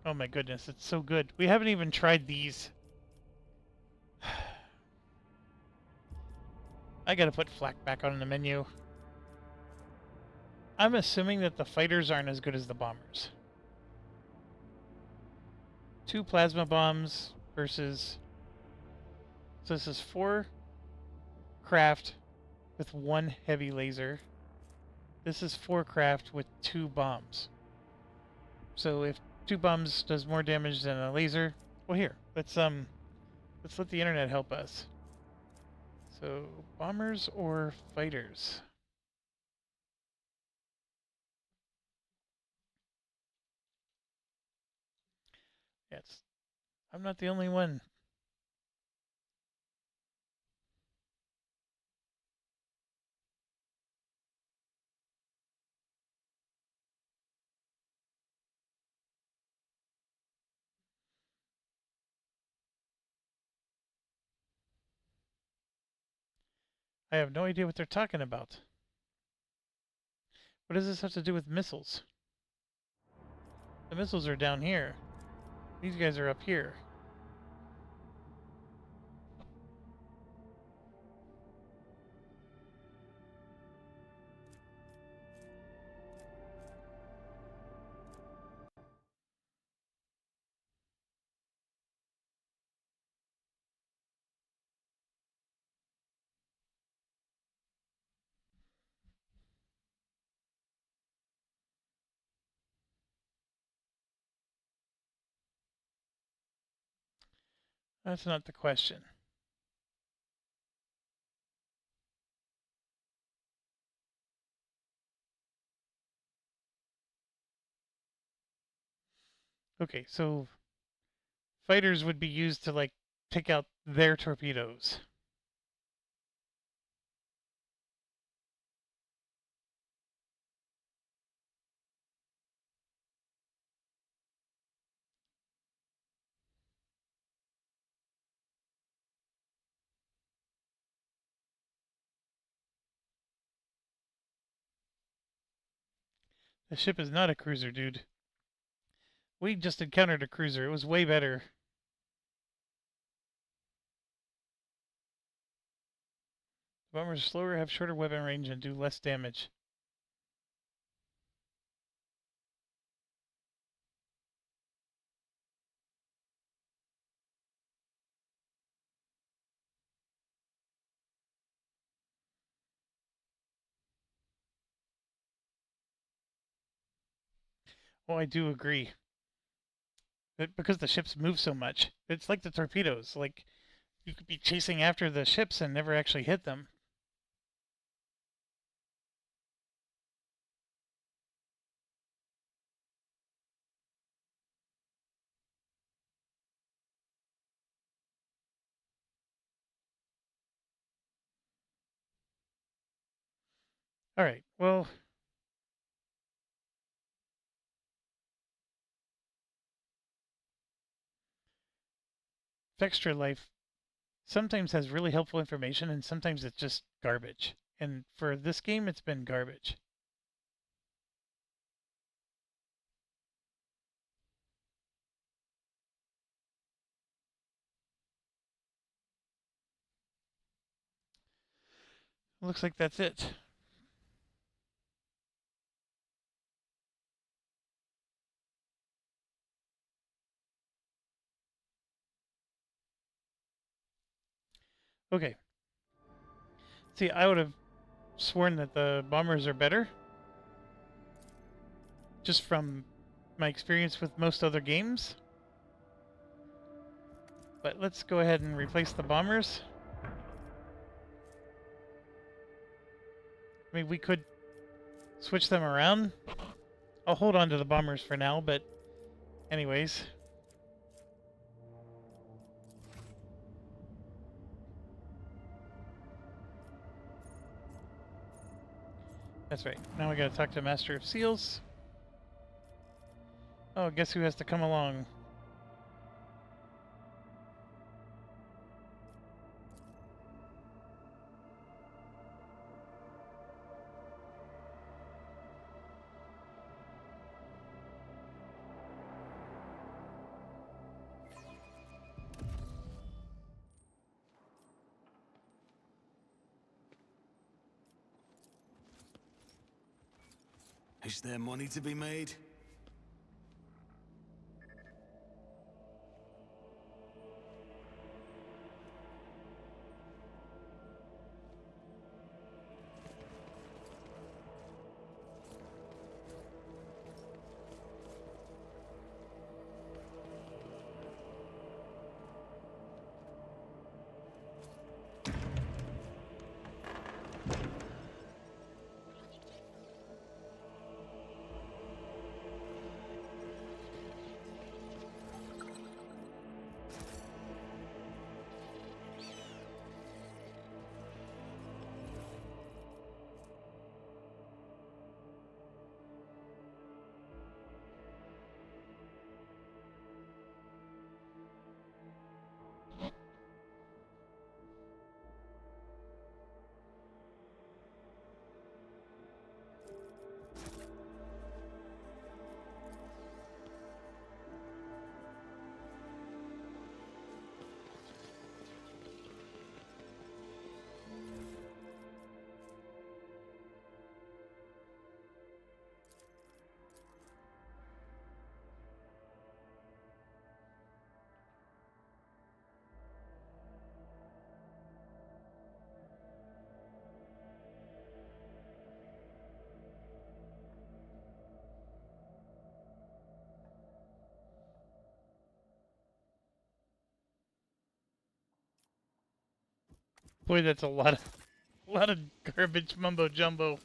Oh my goodness, it's so good. We haven't even tried these. I gotta put flak back on the menu. I'm assuming that the fighters aren't as good as the bombers. 2 plasma bombs versus... So this is 4 craft with 1 heavy laser. This is 4 craft with 2 bombs. So if 2 bombs does more damage than a laser, well here, let's let the internet help us. So bombers or fighters? Yes. I'm not the only one. I have no idea what they're talking about. What does this have to do with missiles? The missiles are down here. These guys are up here. That's not the question. Okay, so fighters would be used to, like, take out their torpedoes. The ship is not a cruiser, dude. We just encountered a cruiser. It was way better. Bombers are slower, have shorter weapon range, and do less damage. Well, I do agree. But because the ships move so much, it's like the torpedoes. Like, you could be chasing after the ships and never actually hit them. Alright, well... Extra Life sometimes has really helpful information and sometimes it's just garbage. And for this game, it's been garbage. Looks like that's it. Okay. See, I would have sworn that the bombers are better. Just from my experience with most other games. But let's go ahead and replace the bombers. I mean, we could switch them around. I'll hold on to the bombers for now, but anyways. That's right. Now we gotta talk to Master of Seals. Oh, guess who has to come along? Is there money to be made? Boy, that's a lot of garbage mumbo jumbo.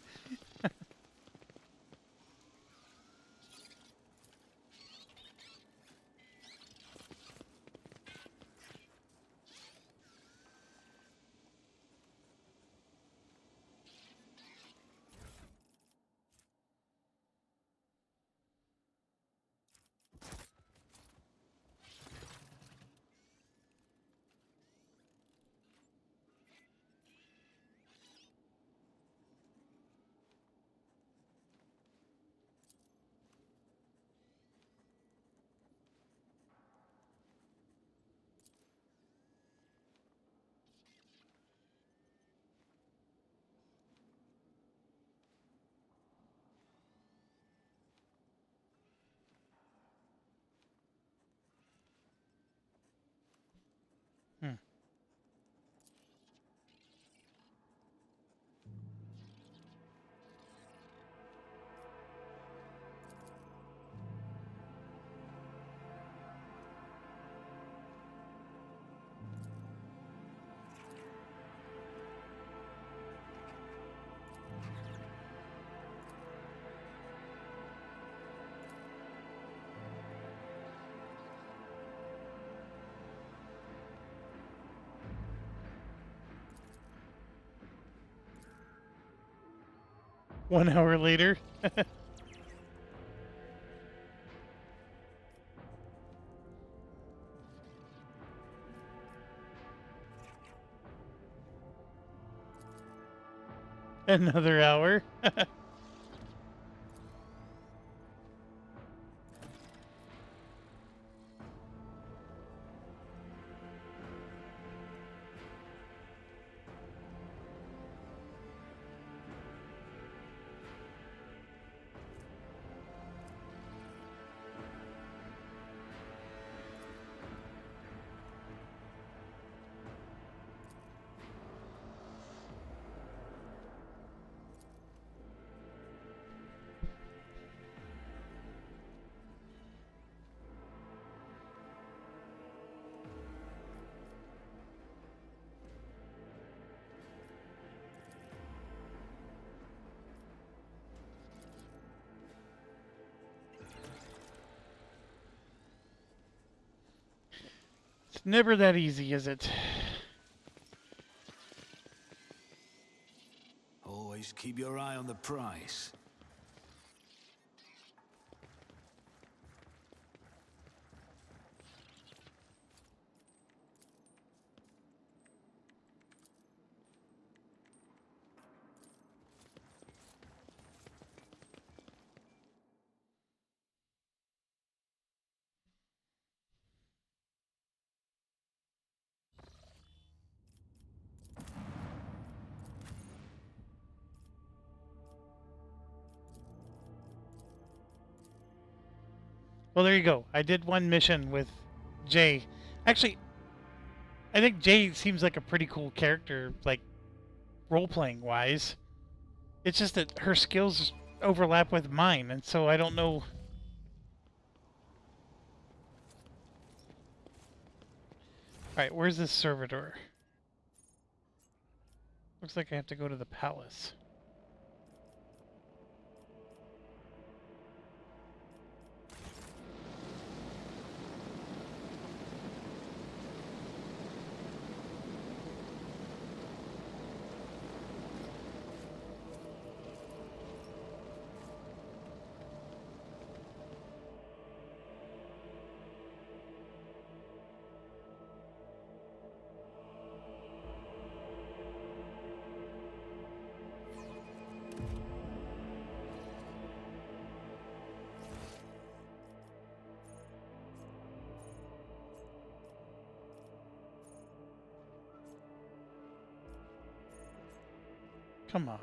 Hmm. One hour later. Another hour. never that easy, is it? Always keep your eye on the prize. Well, there you go. I did one mission with Jay. Actually, I think Jay seems like a pretty cool character, like, role-playing wise. It's just that her skills overlap with mine, and so I don't know... Alright, where's this servitor? Looks like I have to go to the palace. Come on.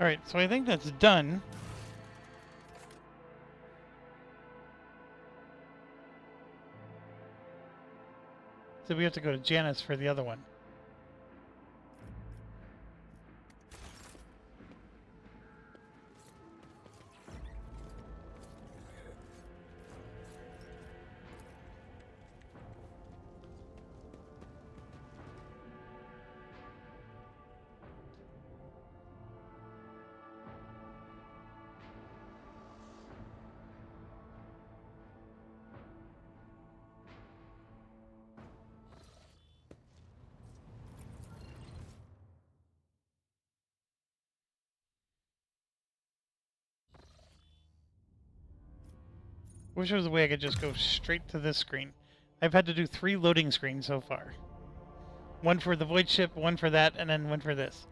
Alright, so I think that's done. So we have to go to Janice for the other one. Wish there was a way I could just go straight to this screen. I've had to do 3 loading screens so far. One for the void ship, one for that, and then one for this.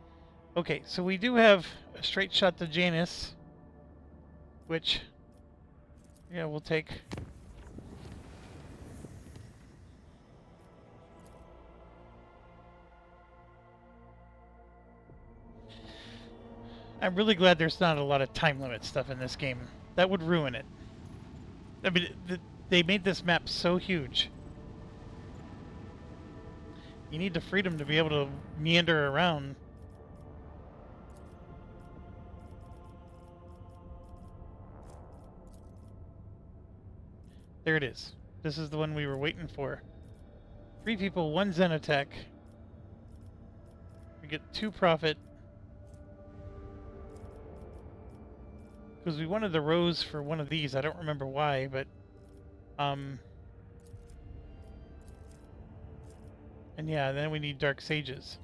Okay, so we do have a straight shot to Janice. which, yeah, we'll take. I'm really glad there's not a lot of time limit stuff in this game. That would ruin it. I mean, they made this map so huge. You need the freedom to be able to meander around. There it is. This is the one we were waiting for. 3 people, 1 Zenitech. We get 2 profit. Because we wanted the rose for one of these. I don't remember why, but... And yeah, then we need Dark Sages.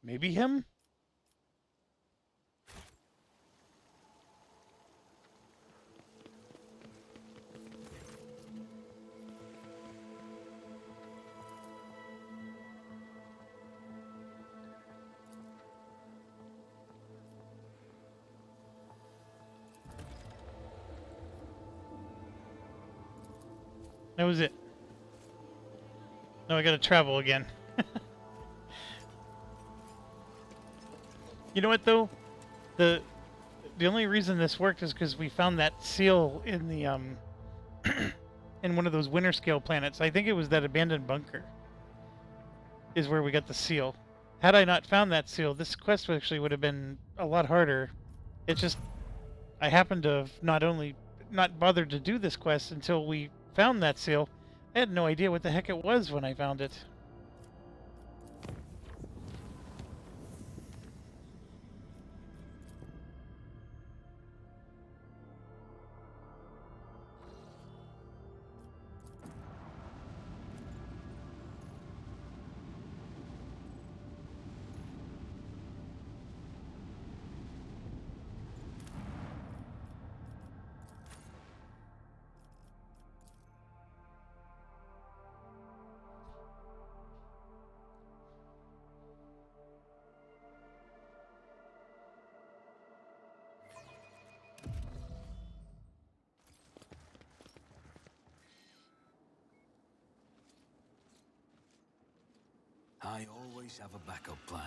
Maybe him? That was it. No, I gotta travel again. You know what though? The only reason this worked is because we found that seal in the in one of those winter scale planets. I think it was that abandoned bunker is where we got the seal. Had I not found that seal, this quest actually would have been a lot harder. It's just I happened to have not bothered to do this quest until we found that seal. I had no idea what the heck it was when I found it. I always have a backup plan.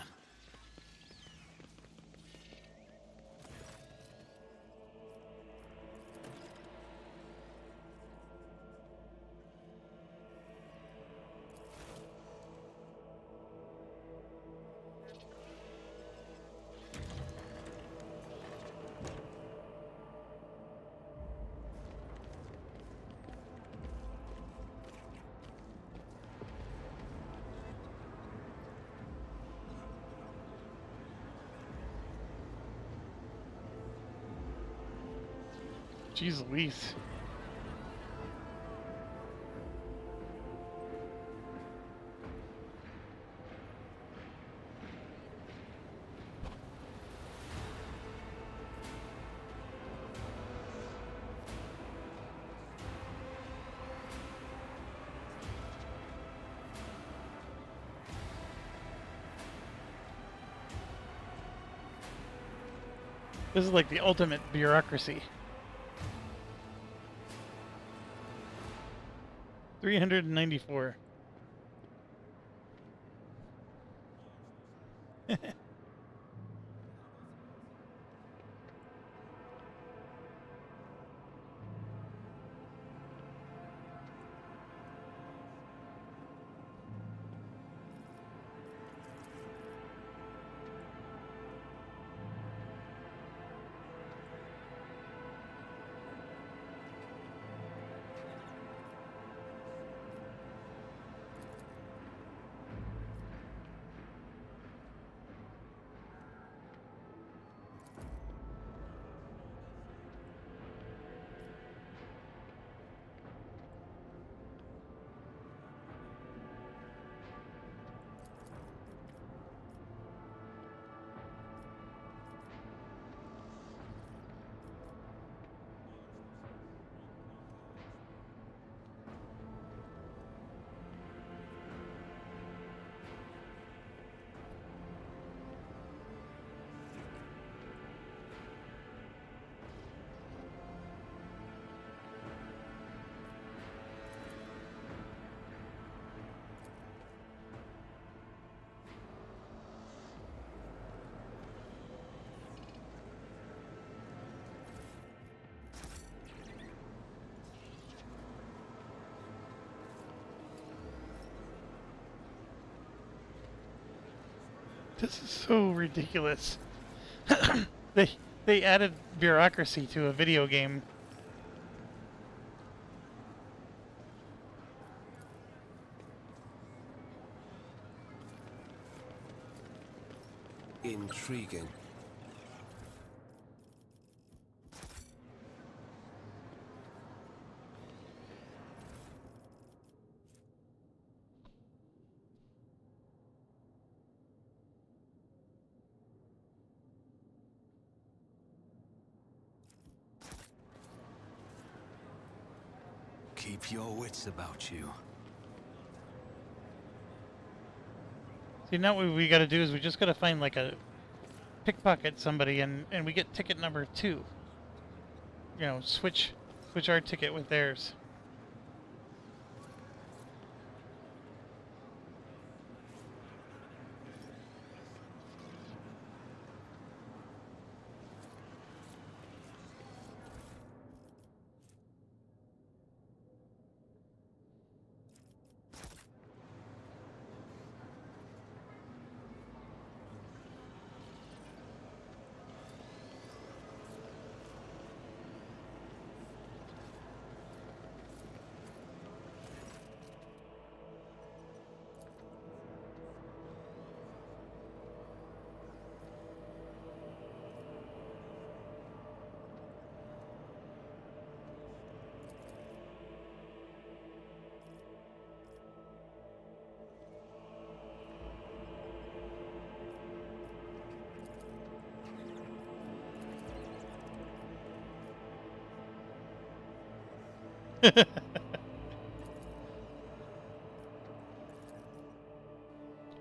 Jeez Louise. This is like the ultimate bureaucracy. 394. This is so ridiculous. They added bureaucracy to a video game. Intriguing. Keep your wits about you. See, now what we gotta do is we just gotta find like a pickpocket somebody and we get ticket number 2. You know, switch our ticket with theirs.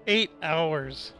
Eight hours.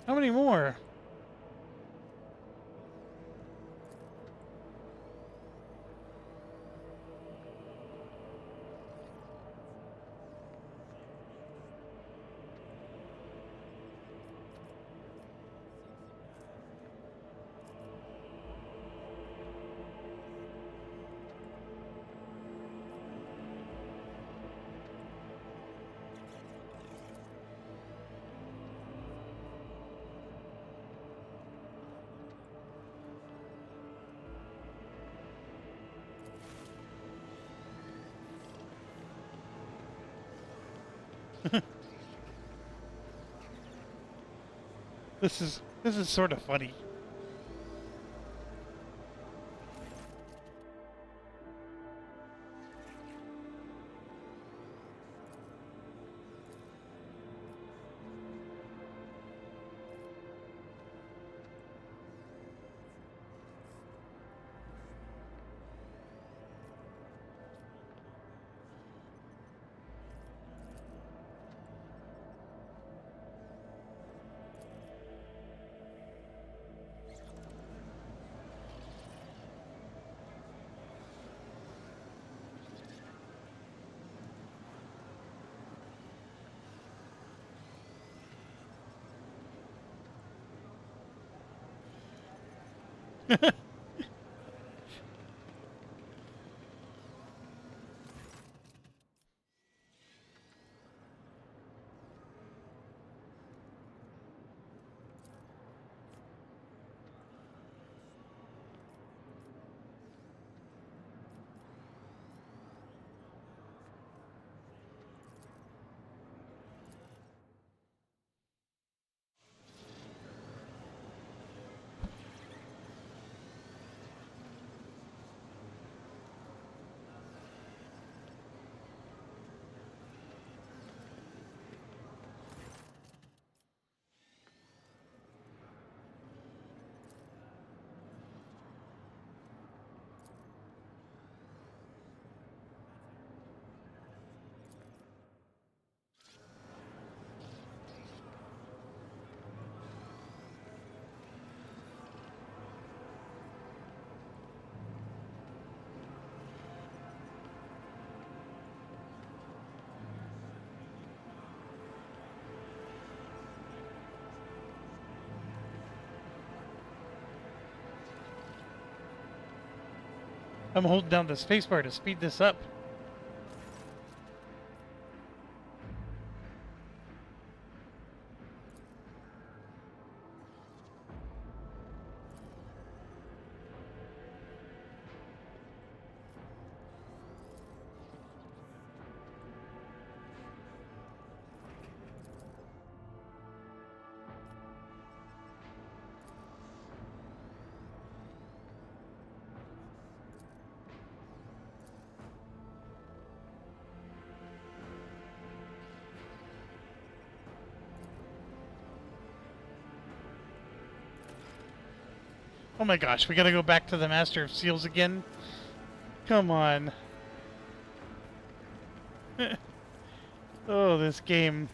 How many more? This is sort of funny. I'm holding down the spacebar to speed this up. Oh my gosh, we gotta go back to the Master of Seals again? Come on. Oh, this game.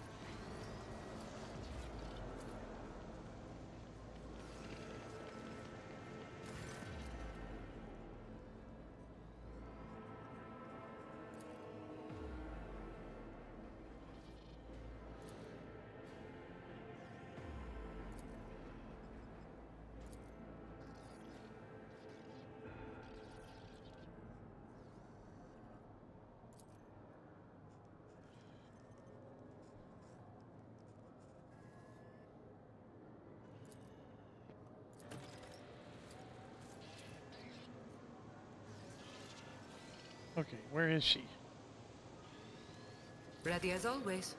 Okay, where is she? Ready as always.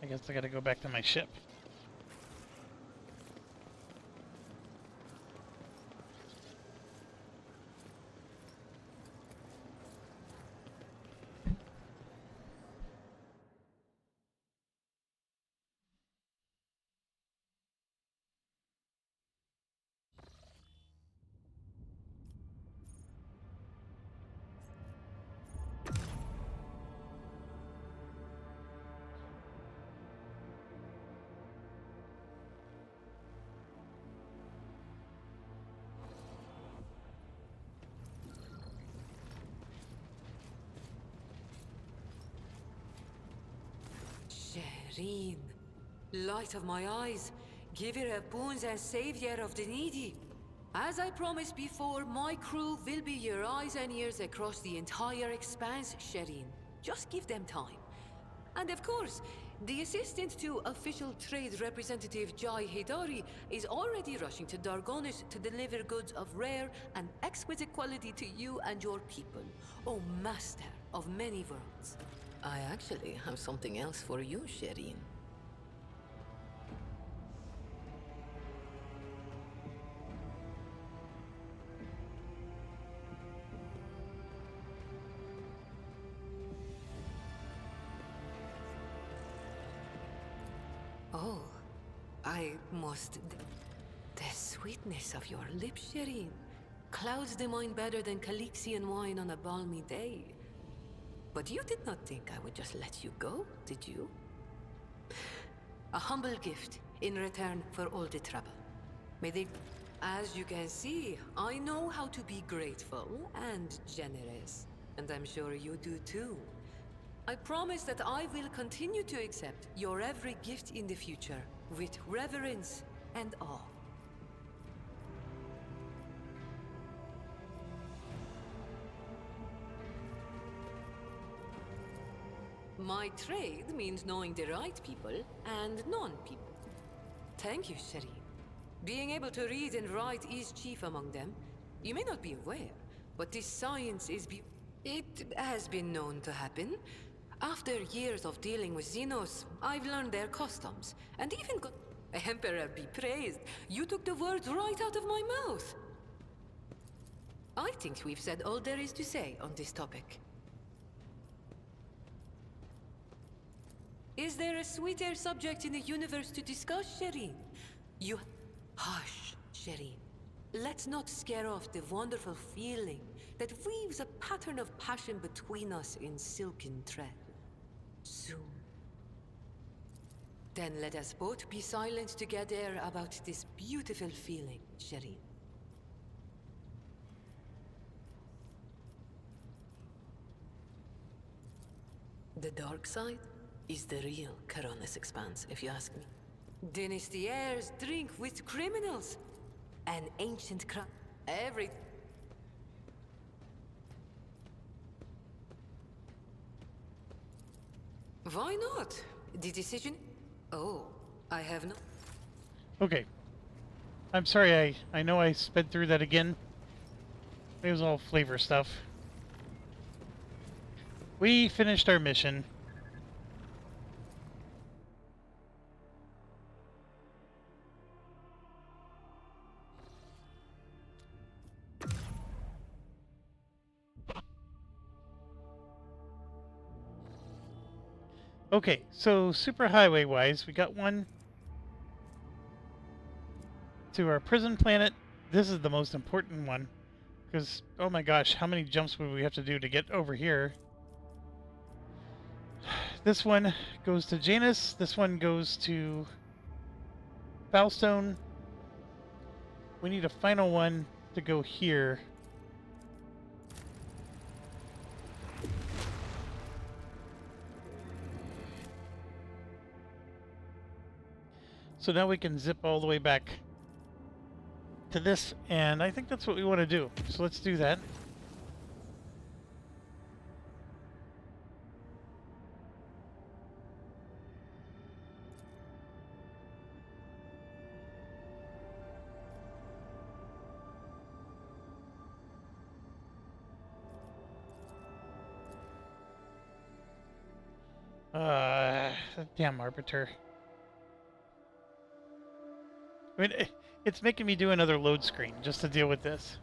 I guess I gotta go back to my ship. Shireen, light of my eyes, giver of boons and savior of the needy. As I promised before, my crew will be your eyes and ears across the entire expanse, Shireen. Just give them time. And of course, the assistant to official trade representative Jai Hidari is already rushing to Dargonis to deliver goods of rare and exquisite quality to you and your people. O master of many worlds. I actually have something else for you, Shireen. Oh, I must... The sweetness of your lips, Shireen, clouds the mind better than Calixian wine on a balmy day. But you did not think I would just let you go, did you? A humble gift in return for all the trouble. May they... As you can see, I know how to be grateful and generous. And I'm sure you do too. I promise that I will continue to accept your every gift in the future with reverence and awe. My trade means knowing the right people and non-people. Thank you, Shireen. Being able to read and write is chief among them. You may not be aware, but this science is It has been known to happen. After years of dealing with Xenos, I've learned their customs, and even got... Emperor be praised, you took the words right out of my mouth. I think we've said all there is to say on this topic. Is there a sweeter subject in the universe to discuss, Shireen? You... Hush, Shireen. Let's not scare off the wonderful feeling that weaves a pattern of passion between us in silken thread. Soon. Then let us both be silent together about this beautiful feeling, Shireen. The dark side is the real Coronis Expanse, if you ask me. Dynasty heirs drink with criminals. An ancient every... Why not? The decision... Oh, I have no... Okay. I'm sorry, I know I sped through that again. It was all flavor stuff. We finished our mission. Okay, so superhighway wise, we got one to our prison planet. This is the most important one because, oh my gosh, how many jumps would we have to do to get over here? This one goes to Janus. This one goes to Foulstone. We need a final one to go here. So now we can zip all the way back to this, and I think that's what we want to do. So let's do that. Damn Arbiter. I mean, it's making me do another load screen just to deal with this.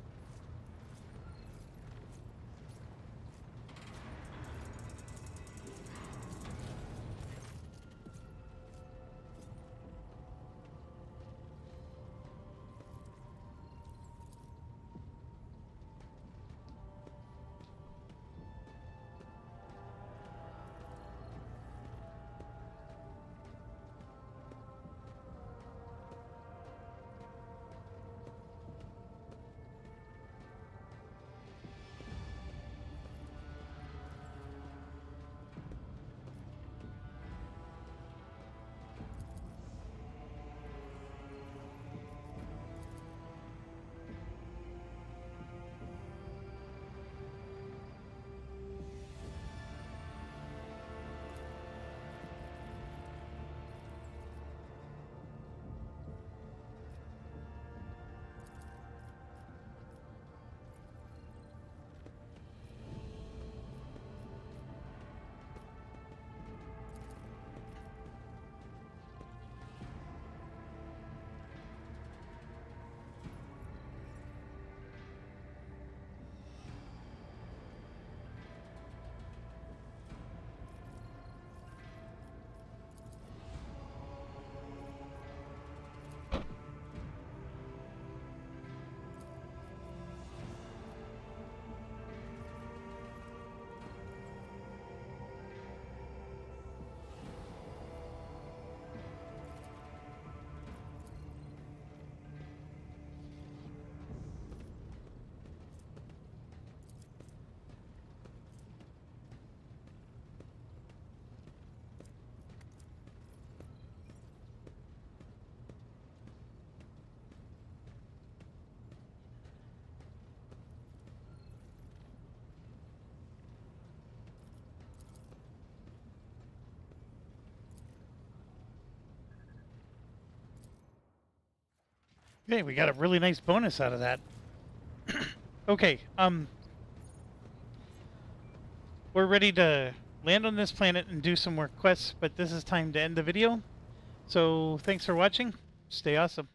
Okay, we got a really nice bonus out of that. Okay, we're ready to land on this planet and do some more quests, but this is time to end the video. So, thanks for watching. Stay awesome.